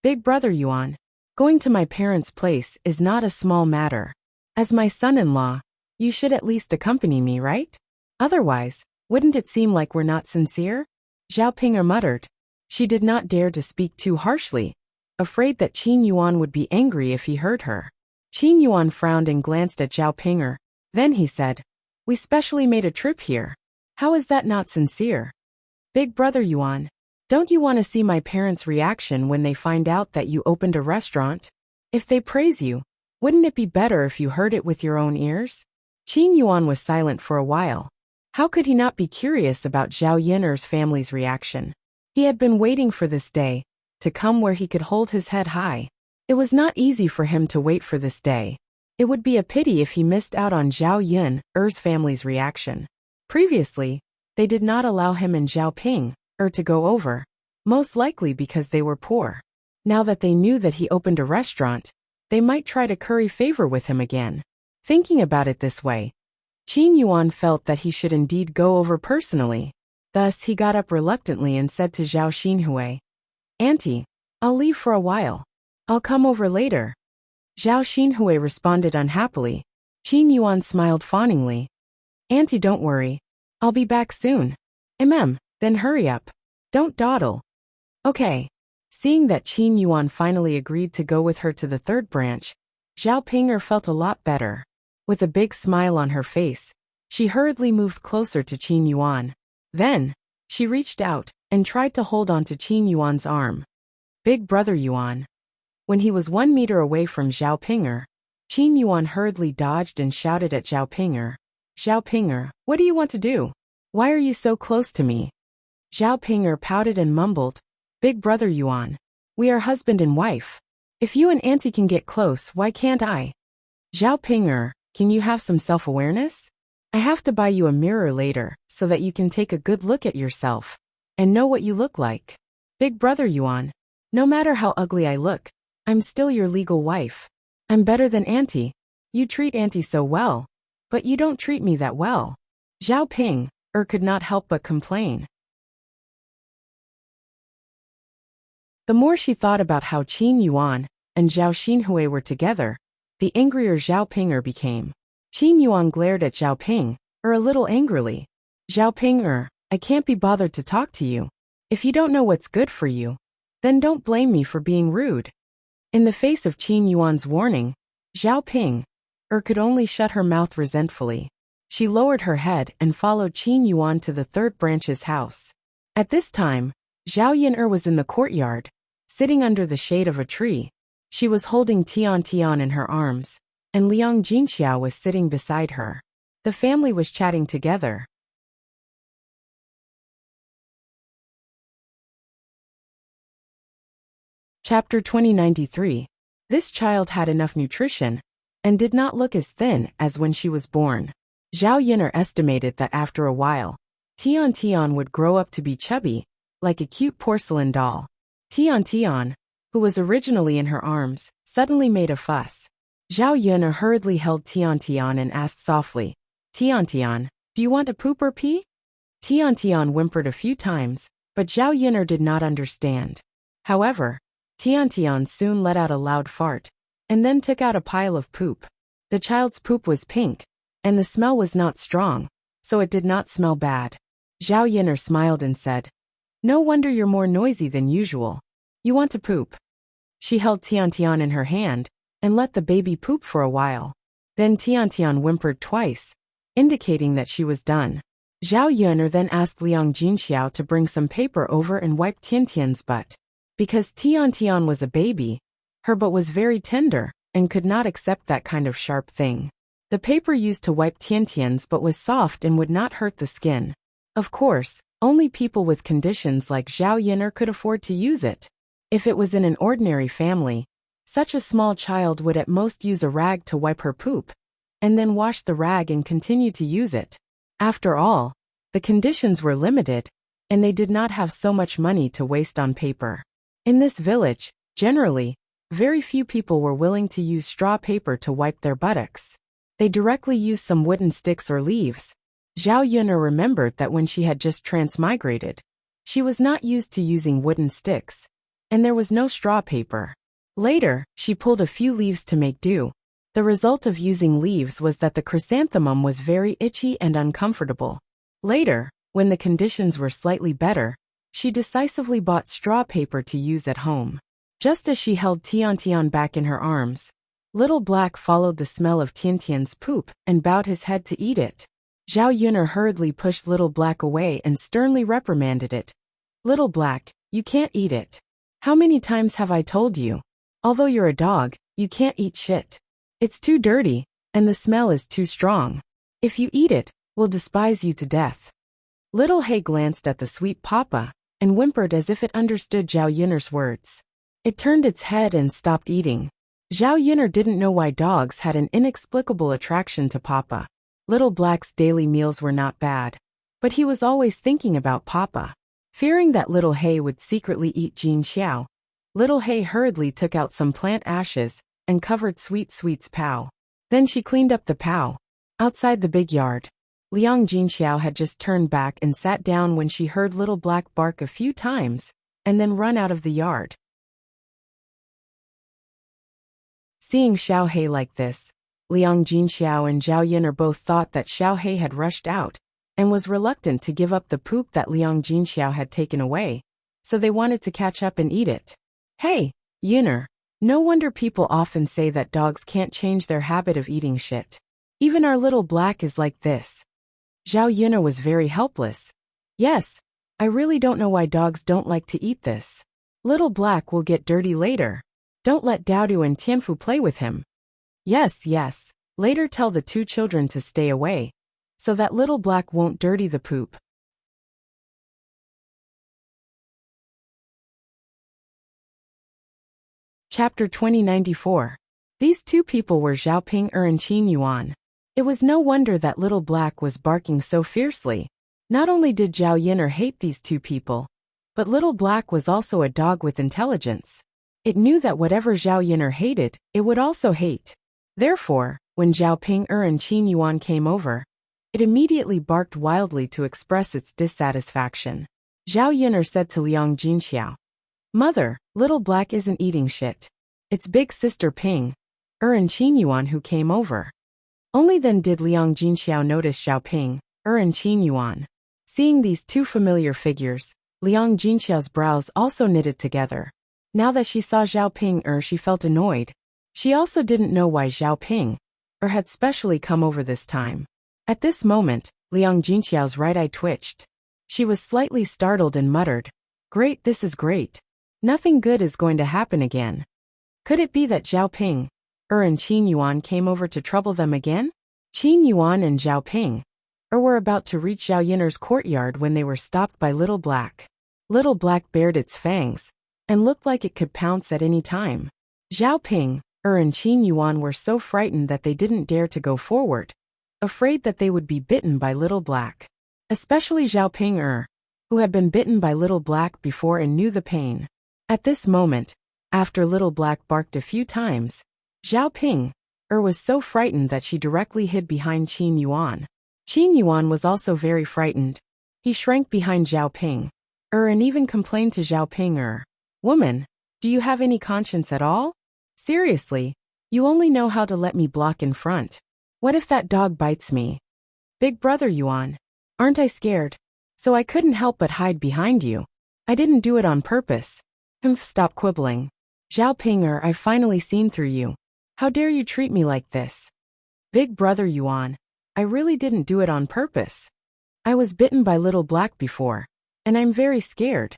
Big brother Yuan, going to my parents' place is not a small matter. As my son-in-law, you should at least accompany me, right? Otherwise, wouldn't it seem like we're not sincere? Zhao Ping muttered. She did not dare to speak too harshly, afraid that Qin Yuan would be angry if he heard her. Qin Yuan frowned and glanced at Zhao Ping. Then he said, we specially made a trip here. How is that not sincere? Big brother Yuan, don't you want to see my parents' reaction when they find out that you opened a restaurant? If they praise you, wouldn't it be better if you heard it with your own ears? Qin Yuan was silent for a while. How could he not be curious about Zhao Yin'er's family's reaction? He had been waiting for this day, to come where he could hold his head high. It was not easy for him to wait for this day. It would be a pity if he missed out on Zhao Yin'er's family's reaction. Previously, they did not allow him and Zhao Ping to go over, most likely because they were poor. Now that they knew that he opened a restaurant, they might try to curry favor with him again. Thinking about it this way, Qin Yuan felt that he should indeed go over personally. Thus he got up reluctantly and said to Zhao Xinhui, Auntie, I'll leave for a while. I'll come over later. Zhao Xinhui responded unhappily. Qin Yuan smiled fawningly. Auntie, don't worry. I'll be back soon. Then hurry up. Don't dawdle. Okay. Seeing that Qin Yuan finally agreed to go with her to the third branch, Zhao Ping felt a lot better. With a big smile on her face, she hurriedly moved closer to Qin Yuan. Then, she reached out and tried to hold on to Qin Yuan's arm. Big brother Yuan. When he was 1 meter away from Zhao Ping, Qin Yuan hurriedly dodged and shouted at Zhao Ping. Zhao Ping, what do you want to do? Why are you so close to me? Zhao Ping pouted and mumbled, Big brother Yuan, we are husband and wife. If you and Auntie can get close, why can't I? Zhao Ping, can you have some self-awareness? I have to buy you a mirror later so that you can take a good look at yourself and know what you look like. Big brother Yuan, no matter how ugly I look, I'm still your legal wife. I'm better than Auntie. You treat Auntie so well, but you don't treat me that well. Zhao Ping could not help but complain. The more she thought about how Qin Yuan and Zhao Xinhui were together, the angrier Zhao Ping became. Qin Yuan glared at Zhao Ping a little angrily. Zhao Ping, I can't be bothered to talk to you. If you don't know what's good for you, then don't blame me for being rude. In the face of Qin Yuan's warning, Zhao Ping could only shut her mouth resentfully. She lowered her head and followed Qin Yuan to the third branch's house. At this time, Zhao Yin'er was in the courtyard, sitting under the shade of a tree. She was holding Tian Tian in her arms, and Liang Jinxiao was sitting beside her. The family was chatting together. Chapter 2093. This child had enough nutrition and did not look as thin as when she was born. Zhao Yin'er estimated that after a while, Tian Tian would grow up to be chubby, like a cute porcelain doll. Tian Tian, who was originally in her arms, suddenly made a fuss. Zhao Yin'er hurriedly held Tian Tian and asked softly, Tian Tian, do you want to poop or pee? Tian Tian whimpered a few times, but Zhao Yin'er did not understand. However, Tian Tian soon let out a loud fart, and then took out a pile of poop. The child's poop was pink, and the smell was not strong, so it did not smell bad. Zhao Yin'er smiled and said, No wonder you're more noisy than usual. You want to poop. She held Tian Tian in her hand, and let the baby poop for a while. Then Tian Tian whimpered twice, indicating that she was done. Zhao Yin'er then asked Liang Jinxiao to bring some paper over and wipe Tian Tian's butt. Because Tian Tian was a baby, her butt was very tender, and could not accept that kind of sharp thing. The paper used to wipe Tian Tian's butt was soft and would not hurt the skin. Of course, only people with conditions like Zhao Yin'er could afford to use it. If it was in an ordinary family, Such a small child would at most use a rag to wipe her poop, and then wash the rag and continue to use it. After all, the conditions were limited, and they did not have so much money to waste on paper. In this village, generally, very few people were willing to use straw paper to wipe their buttocks. They directly used some wooden sticks or leaves. Zhao Yuner remembered that when she had just transmigrated, she was not used to using wooden sticks, and there was no straw paper. Later, she pulled a few leaves to make do. The result of using leaves was that the chrysanthemum was very itchy and uncomfortable. Later, when the conditions were slightly better, she decisively bought straw paper to use at home. Just as she held Tian back in her arms, Little Black followed the smell of Tian's poop and bowed his head to eat it. Zhao Yuner hurriedly pushed Little Black away and sternly reprimanded it. "Little Black, you can't eat it. How many times have I told you? Although you're a dog, you can't eat shit. It's too dirty, and the smell is too strong. If you eat it, we'll despise you to death." Little Hay glanced at the sweet papa and whimpered as if it understood Zhao Yuner's words. It turned its head and stopped eating. Zhao Yuner didn't know why dogs had an inexplicable attraction to Papa. Little Black's daily meals were not bad, but he was always thinking about Papa. Fearing that Little Hay would secretly eat Jin Xiao, Little Hay hurriedly took out some plant ashes and covered Sweet's pow. Then she cleaned up the pow. Outside the big yard, Liang Jinxiao had just turned back and sat down when she heard Little Black bark a few times and then run out of the yard. Seeing Xiao He like this, Liang Jinxiao and Zhao Yuner both thought that Xiao He had rushed out and was reluctant to give up the poop that Liang Jinxiao had taken away, so they wanted to catch up and eat it. "Hey, Yuner, no wonder people often say that dogs can't change their habit of eating shit. Even our Little Black is like this." Zhao Yuner was very helpless. "Yes, I really don't know why dogs don't like to eat this. Little Black will get dirty later. Don't let Daodu and Tianfu play with him." Yes. Later tell the two children to stay away, so that Little Black won't dirty the poop." Chapter 2094. These two people were Xiaoping and Qin Yuan. It was no wonder that Little Black was barking so fiercely. Not only did Zhao Yuner hate these two people, but Little Black was also a dog with intelligence. It knew that whatever Zhao Yuner hated, it would also hate. Therefore, when Xiaoping and Qin Yuan came over, it immediately barked wildly to express its dissatisfaction. Zhao Yuner said to Liang Jinxiao, "Mother, Little Black isn't eating shit. It's big sister Ping, and Qin Yuan who came over." Only then did Liang Jinxiao notice Xiaoping, and Qin Yuan. Seeing these two familiar figures, Liang Jinxiao's brows also knitted together. Now that she saw Xiaoping she felt annoyed. She also didn't know why Xiaoping had specially come over this time. At this moment, Liang Jinxiao's right eye twitched. She was slightly startled and muttered, "Great, this is great. Nothing good is going to happen again." Could it be that Xiaoping and Qin Yuan came over to trouble them again? Qin Yuan and Xiaoping were about to reach Zhao Yuner's courtyard when they were stopped by Little Black. Little Black bared its fangs and looked like it could pounce at any time. Xiaoping and Qin Yuan were so frightened that they didn't dare to go forward, afraid that they would be bitten by Little Black. Especially Xiaoping who had been bitten by Little Black before and knew the pain. At this moment, after Little Black barked a few times, Xiaoping was so frightened that she directly hid behind Qin Yuan. Qin Yuan was also very frightened. He shrank behind Xiaoping and even complained to Xiaoping, "Woman, do you have any conscience at all? Seriously, you only know how to let me block in front. What if that dog bites me? Big brother Yuan, aren't I scared? So I couldn't help but hide behind you. I didn't do it on purpose." Stop quibbling. Xiaoping, I've finally seen through you. How dare you treat me like this? Big brother Yuan, I really didn't do it on purpose. I was bitten by Little Black before, and I'm very scared.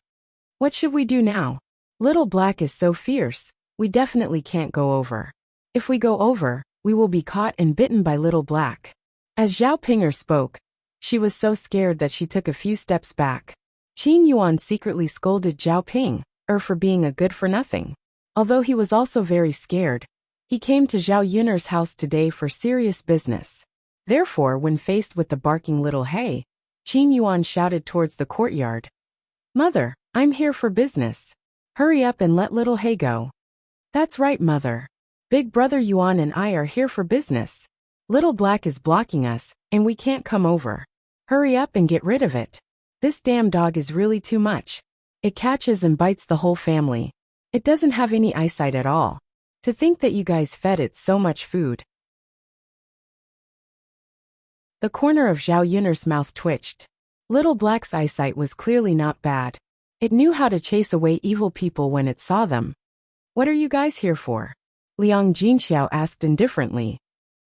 What should we do now? Little Black is so fierce, we definitely can't go over. If we go over, we will be caught and bitten by Little Black. As Xiaoping spoke, she was so scared that she took a few steps back. Qin Yuan secretly scolded Xiaoping for being a good-for-nothing. Although he was also very scared, he came to Zhao Yun'er's house today for serious business. Therefore, when faced with the barking little He, Qin Yuan shouted towards the courtyard. "Mother, I'm here for business. Hurry up and let little He go." "That's right, Mother. Big brother Yuan and I are here for business. Little Black is blocking us, and we can't come over. Hurry up and get rid of it. This damn dog is really too much. It catches and bites the whole family. It doesn't have any eyesight at all. To think that you guys fed it so much food." The corner of Zhao Yun'er's mouth twitched. Little Black's eyesight was clearly not bad. It knew how to chase away evil people when it saw them. "What are you guys here for?" Liang Jinxiao asked indifferently.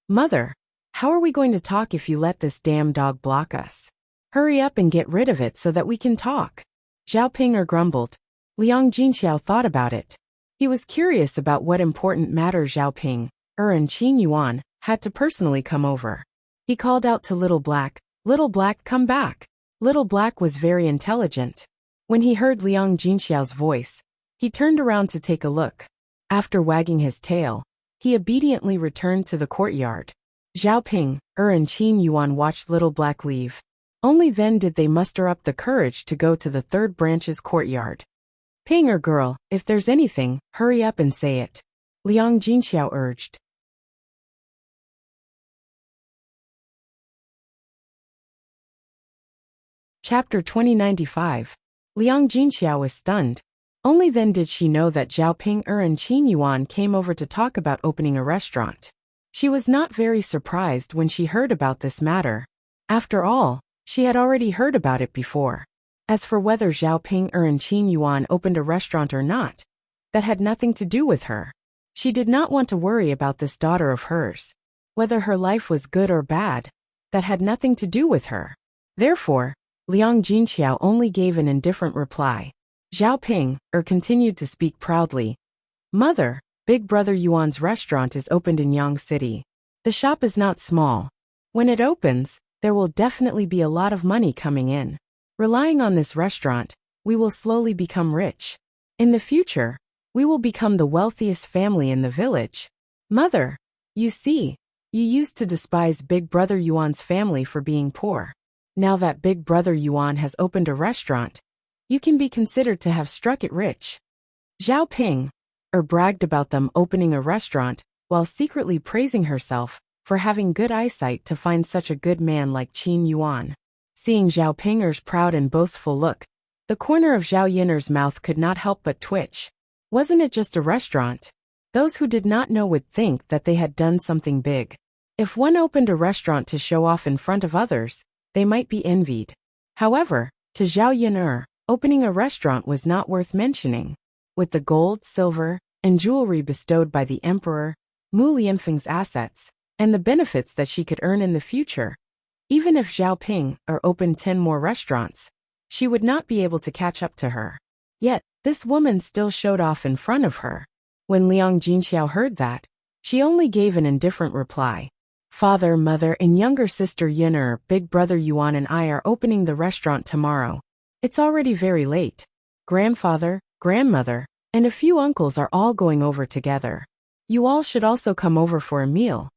"Mother, how are we going to talk if you let this damn dog block us? Hurry up and get rid of it so that we can talk." Zhao Ping'er grumbled. Liang Jinxiao thought about it. He was curious about what important matter Zhao Ping'er and Qin Yuan had to personally come over. He called out to Little Black, "Little Black, come back." Little Black was very intelligent. When he heard Liang Jinxiao's voice, he turned around to take a look. After wagging his tail, he obediently returned to the courtyard. Zhao Ping'er and Qin Yuan watched Little Black leave. Only then did they muster up the courage to go to the third branch's courtyard. "Ping'er girl, if there's anything, hurry up and say it," Liang Jinxiao urged. Chapter 2095. Liang Jinxiao was stunned. Only then did she know that Zhao Ping'er and Qin Yuan came over to talk about opening a restaurant. She was not very surprised when she heard about this matter. After all, she had already heard about it before. As for whether Zhao Ping'er and Qin Yuan opened a restaurant or not, that had nothing to do with her. She did not want to worry about this daughter of hers. Whether her life was good or bad, that had nothing to do with her. Therefore, Liang Jinxiao only gave an indifferent reply. Zhao Ping'er continued to speak proudly. "Mother, Big brother Yuan's restaurant is opened in Yang City. The shop is not small. When it opens, there will definitely be a lot of money coming in. Relying on this restaurant, we will slowly become rich. In the future, we will become the wealthiest family in the village. Mother, you see, you used to despise Big brother Yuan's family for being poor. Now that Big brother Yuan has opened a restaurant, you can be considered to have struck it rich." Zhao Ping'er bragged about them opening a restaurant while secretly praising herself for having good eyesight to find such a good man like Qin Yuan. Seeing Zhao Ping'er's proud and boastful look, the corner of Zhao Yun'er's mouth could not help but twitch. Wasn't it just a restaurant? Those who did not know would think that they had done something big. If one opened a restaurant to show off in front of others, they might be envied. However, to Zhao Yun'er, opening a restaurant was not worth mentioning. With the gold, silver, and jewelry bestowed by the emperor, Mu Lianfeng's assets, and the benefits that she could earn in the future, even if Zhao Ping'er opened 10 more restaurants, she would not be able to catch up to her. Yet, this woman still showed off in front of her. When Liang Jinxiao heard that, she only gave an indifferent reply. "Father, mother, and younger sister Yun'er, Big brother Yuan and I are opening the restaurant tomorrow. It's already very late. Grandfather, grandmother, and a few uncles are all going over together. You all should also come over for a meal,"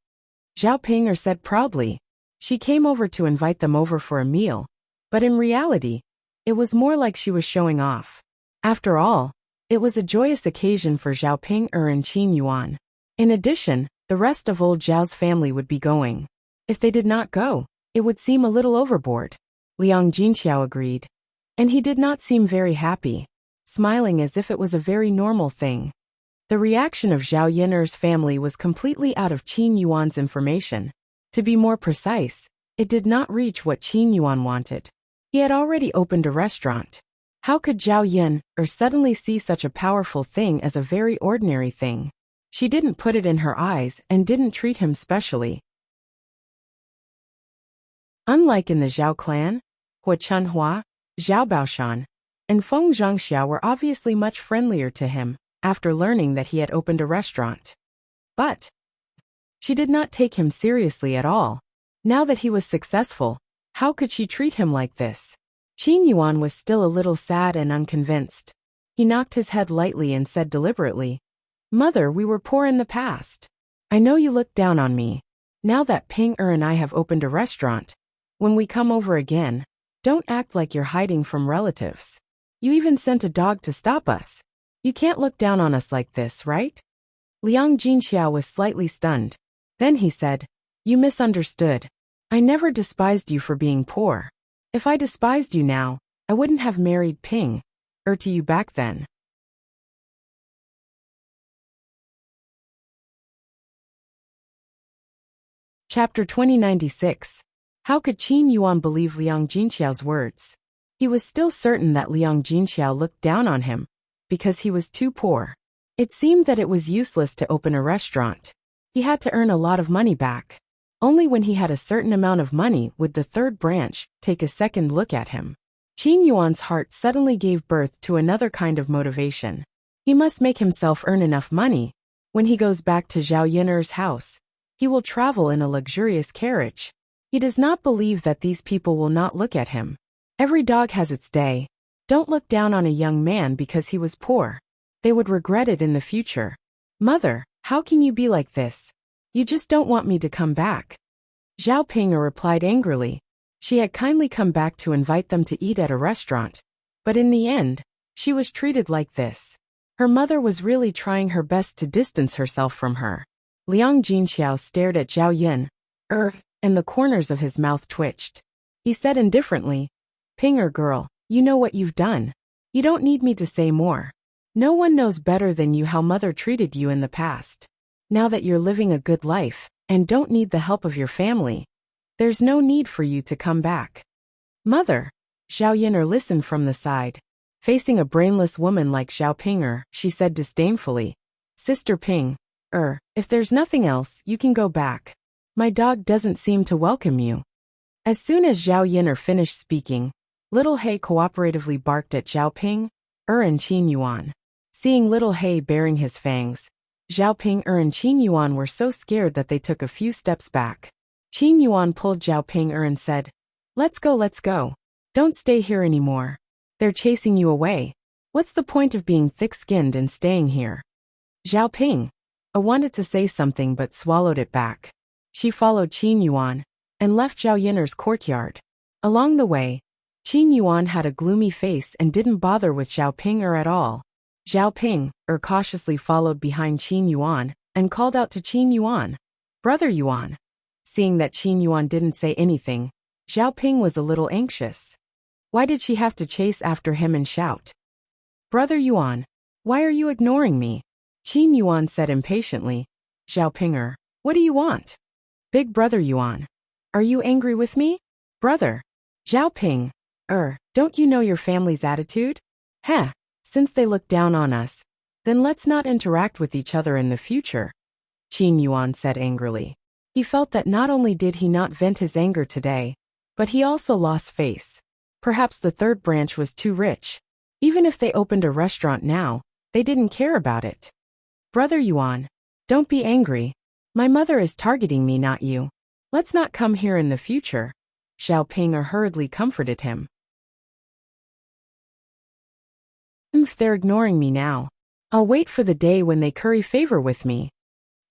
Zhao Ping'er said proudly. She came over to invite them over for a meal, but in reality, it was more like she was showing off. After all, it was a joyous occasion for Zhao Ping'er and Qin Yuan. In addition, the rest of old Zhao's family would be going. If they did not go, it would seem a little overboard. Liang Jinxiao agreed. And he did not seem very happy, smiling as if it was a very normal thing. The reaction of Zhao Yun'er's family was completely out of Qin Yuan's information. To be more precise, it did not reach what Qin Yuan wanted. He had already opened a restaurant. How could Zhao Yun'er suddenly see such a powerful thing as a very ordinary thing? She didn't put it in her eyes and didn't treat him specially. Unlike in the Zhao clan, Hua Chunhua, Zhao Baoshan, and Feng Zhangxiao were obviously much friendlier to him after learning that he had opened a restaurant. But she did not take him seriously at all. Now that he was successful, how could she treat him like this? Qin Yuan was still a little sad and unconvinced. He knocked his head lightly and said deliberately, Mother, we were poor in the past. I know you looked down on me. Now that Ping and I have opened a restaurant, when we come over again, don't act like you're hiding from relatives. You even sent a dog to stop us. You can't look down on us like this, right? Liang Jinxiao was slightly stunned. Then he said, You misunderstood. I never despised you for being poor. If I despised you now, I wouldn't have married Ping to you back then. Chapter 2096. How could Qin Yuan believe Liang Jinxiao's words? He was still certain that Liang Jinxiao looked down on him, because he was too poor. It seemed that it was useless to open a restaurant. He had to earn a lot of money back. Only when he had a certain amount of money would the third branch take a second look at him. Qin Yuan's heart suddenly gave birth to another kind of motivation. He must make himself earn enough money. When he goes back to Zhao Yin'er's house, he will travel in a luxurious carriage. He does not believe that these people will not look at him. Every dog has its day. Don't look down on a young man because he was poor. They would regret it in the future. Mother, how can you be like this? You just don't want me to come back. Zhao Ping replied angrily. She had kindly come back to invite them to eat at a restaurant. But in the end, she was treated like this. Her mother was really trying her best to distance herself from her. Liang Jinxiao stared at Zhao Yin, and the corners of his mouth twitched. He said indifferently, Pinger girl, you know what you've done. You don't need me to say more. No one knows better than you how mother treated you in the past. Now that you're living a good life, and don't need the help of your family, there's no need for you to come back. Mother, Zhao Yin'er listened from the side. Facing a brainless woman like Zhao Pinger, she said disdainfully, Sister Ping, if there's nothing else, you can go back. My dog doesn't seem to welcome you. As soon as Zhao Yin'er finished speaking, Little He cooperatively barked at Zhao Ping, and Qin Yuan. Seeing Little He baring his fangs, Zhao Ping and Qin Yuan were so scared that they took a few steps back. Qin Yuan pulled Zhao Ping and said, Let's go. Don't stay here anymore. They're chasing you away. What's the point of being thick-skinned and staying here? Zhao Ping wanted to say something but swallowed it back. She followed Qin Yuan and left Zhao Yin'er's courtyard. Along the way, Qin Yuan had a gloomy face and didn't bother with Zhao Ping at all. Zhao Ping cautiously followed behind Qin Yuan and called out to Qin Yuan, Brother Yuan. Seeing that Qin Yuan didn't say anything, Zhao Ping was a little anxious. Why did she have to chase after him and shout, Brother Yuan, why are you ignoring me? Qin Yuan said impatiently, Zhao Pinger, what do you want? Big Brother Yuan, are you angry with me? Brother, Zhao Ping, don't you know your family's attitude? Since they look down on us, then let's not interact with each other in the future, Qin Yuan said angrily. He felt that not only did he not vent his anger today, but he also lost face. Perhaps the third branch was too rich. Even if they opened a restaurant now, they didn't care about it. Brother Yuan, don't be angry. My mother is targeting me, not you. Let's not come here in the future. Zhao Ping hurriedly comforted him. They're ignoring me now. I'll wait for the day when they curry favor with me.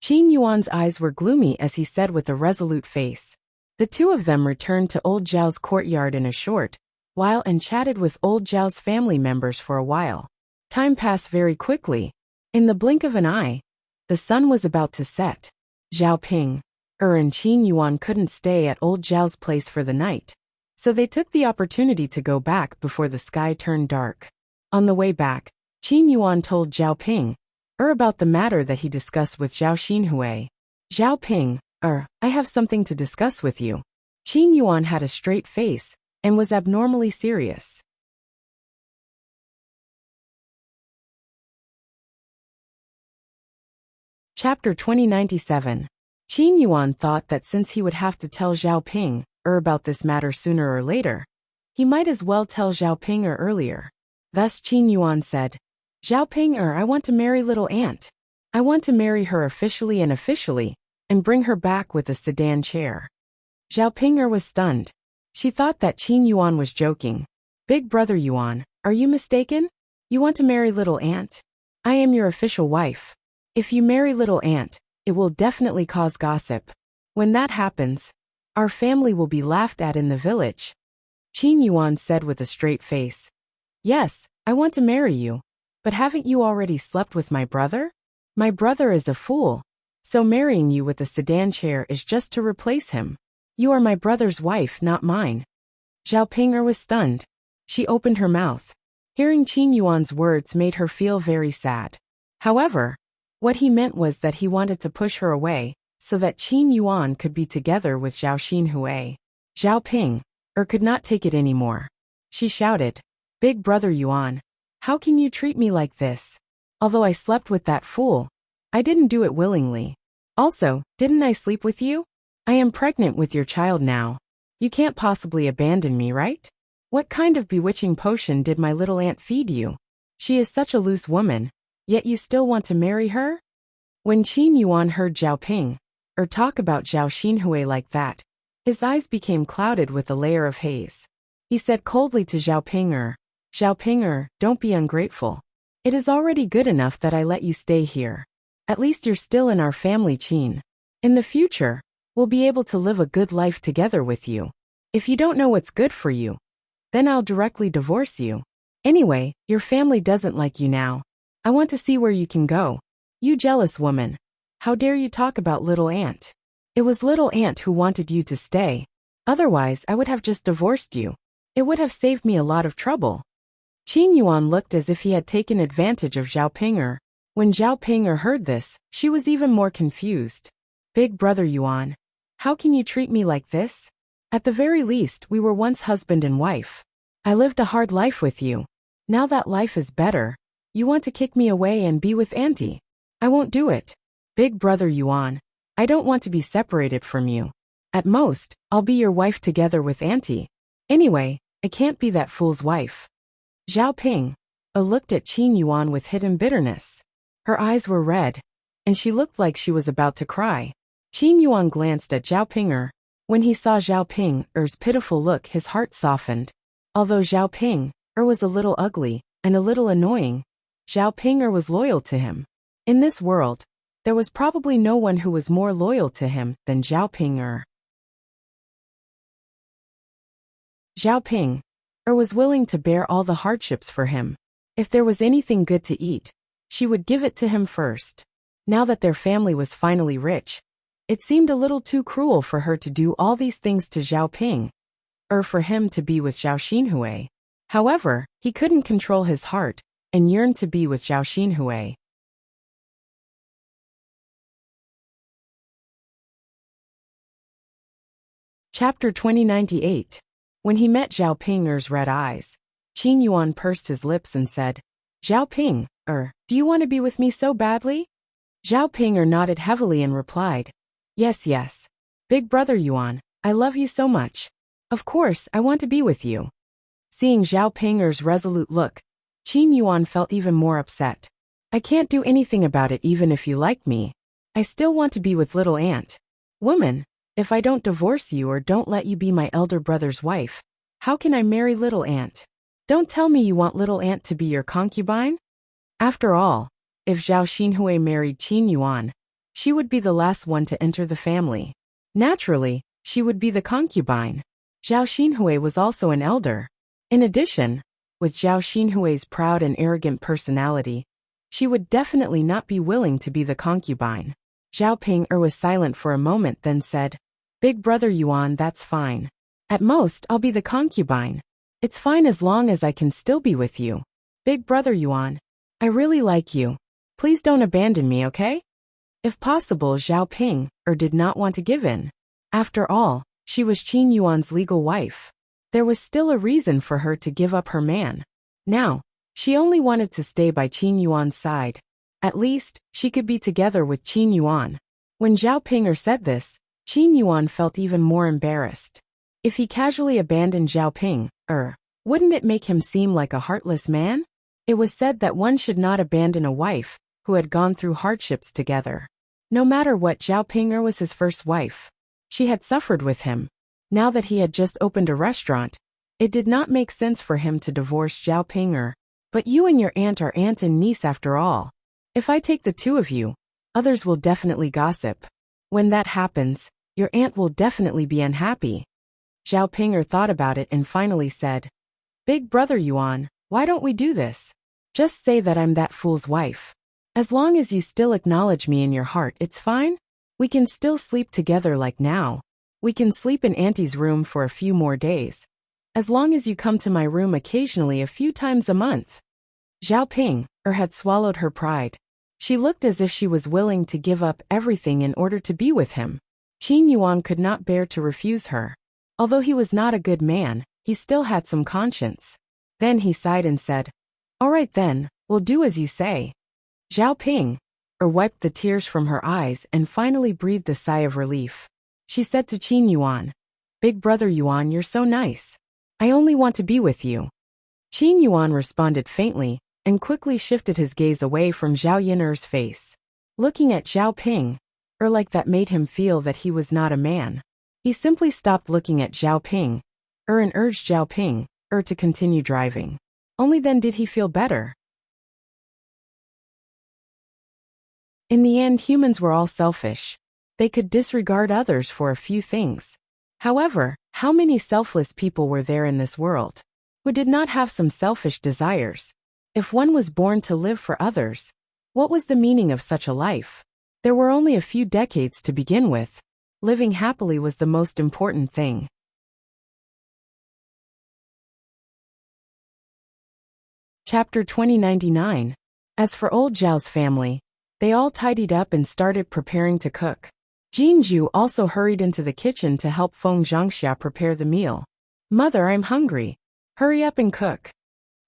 Qin Yuan's eyes were gloomy as he said with a resolute face. The two of them returned to old Zhao's courtyard in a short while and chatted with old Zhao's family members for a while. Time passed very quickly. In the blink of an eye, the sun was about to set. Zhao Ping, and Qin Yuan couldn't stay at old Zhao's place for the night, so they took the opportunity to go back before the sky turned dark. On the way back, Qin Yuan told Zhao Ping, about the matter that he discussed with Zhao Xinhui. Zhao Ping, I have something to discuss with you. Qin Yuan had a straight face and was abnormally serious. Chapter 2097. Qin Yuan thought that since he would have to tell Zhao Ping about this matter sooner or later, he might as well tell Zhao Ping earlier. Thus Qin Yuan said, Zhao Ping, I want to marry little aunt. I want to marry her officially and bring her back with a sedan chair. Zhao Ping was stunned. She thought that Qin Yuan was joking. Big Brother Yuan, are you mistaken? You want to marry little aunt? I am your official wife. If you marry little aunt, it will definitely cause gossip. When that happens, our family will be laughed at in the village. Qin Yuan said with a straight face. Yes, I want to marry you. But haven't you already slept with my brother? My brother is a fool. So marrying you with a sedan chair is just to replace him. You are my brother's wife, not mine. Zhao Ping'er was stunned. She opened her mouth. Hearing Qin Yuan's words made her feel very sad. However, what he meant was that he wanted to push her away, so that Qin Yuan could be together with Zhao Xinhui. Zhao Ping'er could not take it anymore. She shouted, Big brother Yuan, how can you treat me like this? Although I slept with that fool, I didn't do it willingly. Also, didn't I sleep with you? I am pregnant with your child now. You can't possibly abandon me, right? What kind of bewitching potion did my little aunt feed you? She is such a loose woman, yet you still want to marry her? When Qin Yuan heard Zhao Ping'er talk about Zhao Xinhui like that, his eyes became clouded with a layer of haze. He said coldly to Zhao Ping'er, don't be ungrateful. It is already good enough that I let you stay here. At least you're still in our family, Qin. In the future, we'll be able to live a good life together with you. If you don't know what's good for you, then I'll directly divorce you. Anyway, your family doesn't like you now. I want to see where you can go. You jealous woman. How dare you talk about little aunt? It was little aunt who wanted you to stay. Otherwise, I would have just divorced you. It would have saved me a lot of trouble. Qin Yuan looked as if he had taken advantage of Zhao Ping'er. When Zhao Ping'er heard this, she was even more confused. Big brother Yuan, how can you treat me like this? At the very least, we were once husband and wife. I lived a hard life with you. Now that life is better, you want to kick me away and be with auntie. I won't do it. Big brother Yuan, I don't want to be separated from you. At most, I'll be your wife together with auntie. Anyway, I can't be that fool's wife. Zhao Ping'er looked at Qin Yuan with hidden bitterness. Her eyes were red, and she looked like she was about to cry. Qin Yuan glanced at Zhao Ping'er. When he saw Zhao Ping'er's pitiful look, his heart softened. Although Zhao Ping'er was a little ugly and a little annoying, Zhao Ping'er was loyal to him. In this world, there was probably no one who was more loyal to him than Zhao Ping'er. Zhao Ping'er was willing to bear all the hardships for him. If there was anything good to eat, she would give it to him first. Now that their family was finally rich, it seemed a little too cruel for her to do all these things to Zhao Ping'er for him to be with Zhao Xinhui. However, he couldn't control his heart and yearned to be with Zhao Xinhui. Chapter 2098. When he met Zhao Ping'er's red eyes, Qin Yuan pursed his lips and said, Zhao Ping'er, do you want to be with me so badly? Zhao Ping'er nodded heavily and replied, Yes. Big brother Yuan, I love you so much. Of course, I want to be with you. Seeing Zhao Ping'er's resolute look, Qin Yuan felt even more upset. I can't do anything about it even if you like me. I still want to be with little aunt. Woman, if I don't divorce you or don't let you be my elder brother's wife, how can I marry little aunt? Don't tell me you want little aunt to be your concubine? After all, if Zhao Xinhui married Qin Yuan, she would be the last one to enter the family. Naturally, she would be the concubine. Zhao Xinhui was also an elder. In addition, with Zhao Xinhui's proud and arrogant personality, she would definitely not be willing to be the concubine. Zhao Ping'er was silent for a moment, then said, Big brother Yuan, that's fine. At most, I'll be the concubine. It's fine as long as I can still be with you. Big brother Yuan, I really like you. Please don't abandon me, okay? If possible, Zhao Ping'er did not want to give in. After all, she was Qin Yuan's legal wife. There was still a reason for her to give up her man. Now, she only wanted to stay by Qin Yuan's side. At least, she could be together with Qin Yuan. When Zhao Ping'er said this, Qin Yuan felt even more embarrassed. If he casually abandoned Zhao Ping'er, wouldn't it make him seem like a heartless man? It was said that one should not abandon a wife who had gone through hardships together. No matter what, Zhao Ping'er was his first wife. She had suffered with him. Now that he had just opened a restaurant, it did not make sense for him to divorce Zhao Ping'er. But you and your aunt are aunt and niece after all. If I take the two of you, Others will definitely gossip. When that happens, your aunt will definitely be unhappy. Zhao Ping'er thought about it and finally said, Big brother Yuan, why don't we do this? Just say that I'm that fool's wife. As long as you still acknowledge me in your heart, it's fine. We can still sleep together like now. We can sleep in Auntie's room for a few more days. As long as you come to my room occasionally a few times a month. Zhao Ping'er had swallowed her pride. She looked as if she was willing to give up everything in order to be with him. Qin Yuan could not bear to refuse her. Although he was not a good man, he still had some conscience. Then he sighed and said, All right then, we'll do as you say. Zhao Ping'er wiped the tears from her eyes and finally breathed a sigh of relief. She said to Qin Yuan, Big brother Yuan, you're so nice. I only want to be with you. Qin Yuan responded faintly and quickly shifted his gaze away from Zhao Yiner's face. Looking at Zhao Ping'er like that made him feel that he was not a man. He simply stopped looking at Zhao Ping'er and urged Zhao Ping'er to continue driving. Only then did he feel better. In the end, humans were all selfish. They could disregard others for a few things. However, how many selfless people were there in this world who did not have some selfish desires? If one was born to live for others, what was the meaning of such a life? There were only a few decades to begin with. Living happily was the most important thing. Chapter 2099. As for old Zhao's family, they all tidied up and started preparing to cook. Jinju also hurried into the kitchen to help Feng Zhangxia prepare the meal. Mother, I'm hungry. Hurry up and cook.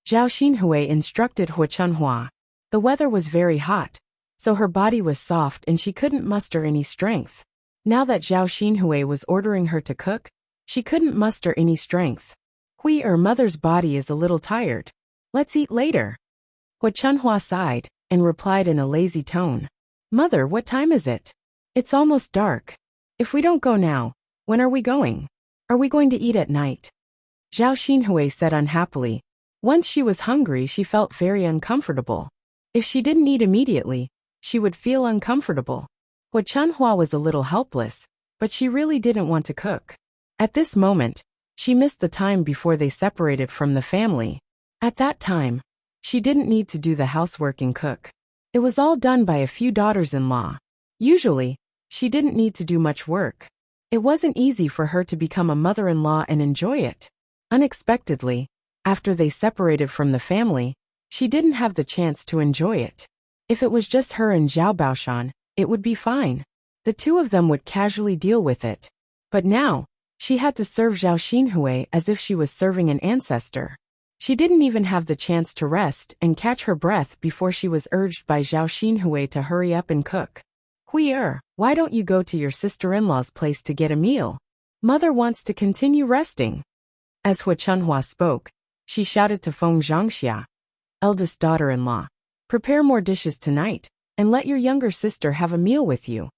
Zhao Xinhui instructed Hu Chunhua. The weather was very hot, so her body was soft and she couldn't muster any strength. Now that Zhao Xinhui was ordering her to cook, she couldn't muster any strength. Hui, mother's body is a little tired. Let's eat later. Hu Chunhua sighed and replied in a lazy tone. Mother, what time is it? It's almost dark. If we don't go now, when are we going? Are we going to eat at night? Zhao Xinhui said unhappily. Once she was hungry, she felt very uncomfortable. If she didn't eat immediately, she would feel uncomfortable. Hu Chunhua was a little helpless, but she really didn't want to cook. At this moment, she missed the time before they separated from the family. At that time, she didn't need to do the housework and cook. It was all done by a few daughters-in-law. Usually, she didn't need to do much work. It wasn't easy for her to become a mother-in-law and enjoy it. Unexpectedly, after they separated from the family, she didn't have the chance to enjoy it. If it was just her and Zhao Baoshan, it would be fine. The two of them would casually deal with it. But now, she had to serve Zhao Xinhui as if she was serving an ancestor. She didn't even have the chance to rest and catch her breath before she was urged by Zhao Xinhui to hurry up and cook. Hui, why don't you go to your sister-in-law's place to get a meal? Mother wants to continue resting. As Hu Chunhua spoke, she shouted to Feng Zhangxia, eldest daughter-in-law, prepare more dishes tonight, and let your younger sister have a meal with you.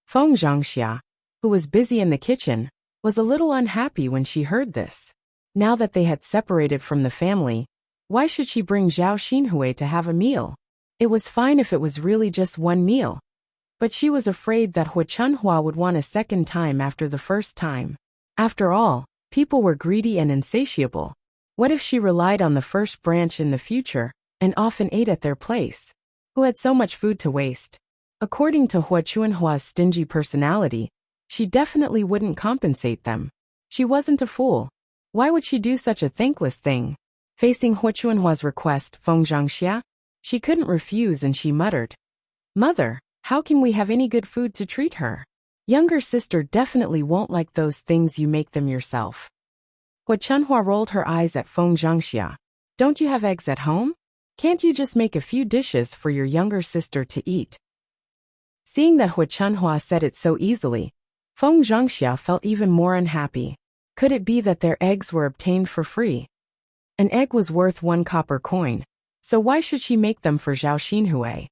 Feng Zhangxia, who was busy in the kitchen, was a little unhappy when she heard this. Now that they had separated from the family, why should she bring Zhao Xinhui to have a meal? It was fine if it was really just one meal. But she was afraid that Hu Chunhua would want a second time after the first time. After all, people were greedy and insatiable. What if she relied on the first branch in the future, and often ate at their place? Who had so much food to waste? According to Hu Chunhua's stingy personality, she definitely wouldn't compensate them. She wasn't a fool. Why would she do such a thankless thing? Facing Hu Chunhua's request, Feng Zhangxia, she couldn't refuse and she muttered, Mother, how can we have any good food to treat her? Younger sister definitely won't like those things you make them yourself. Hu Chunhua rolled her eyes at Feng Zhangxia. Don't you have eggs at home? Can't you just make a few dishes for your younger sister to eat? Seeing that Hu Chunhua said it so easily, Feng Zhangxia felt even more unhappy. Could it be that their eggs were obtained for free? An egg was worth 1 copper coin, so why should she make them for Zhao Xinhui?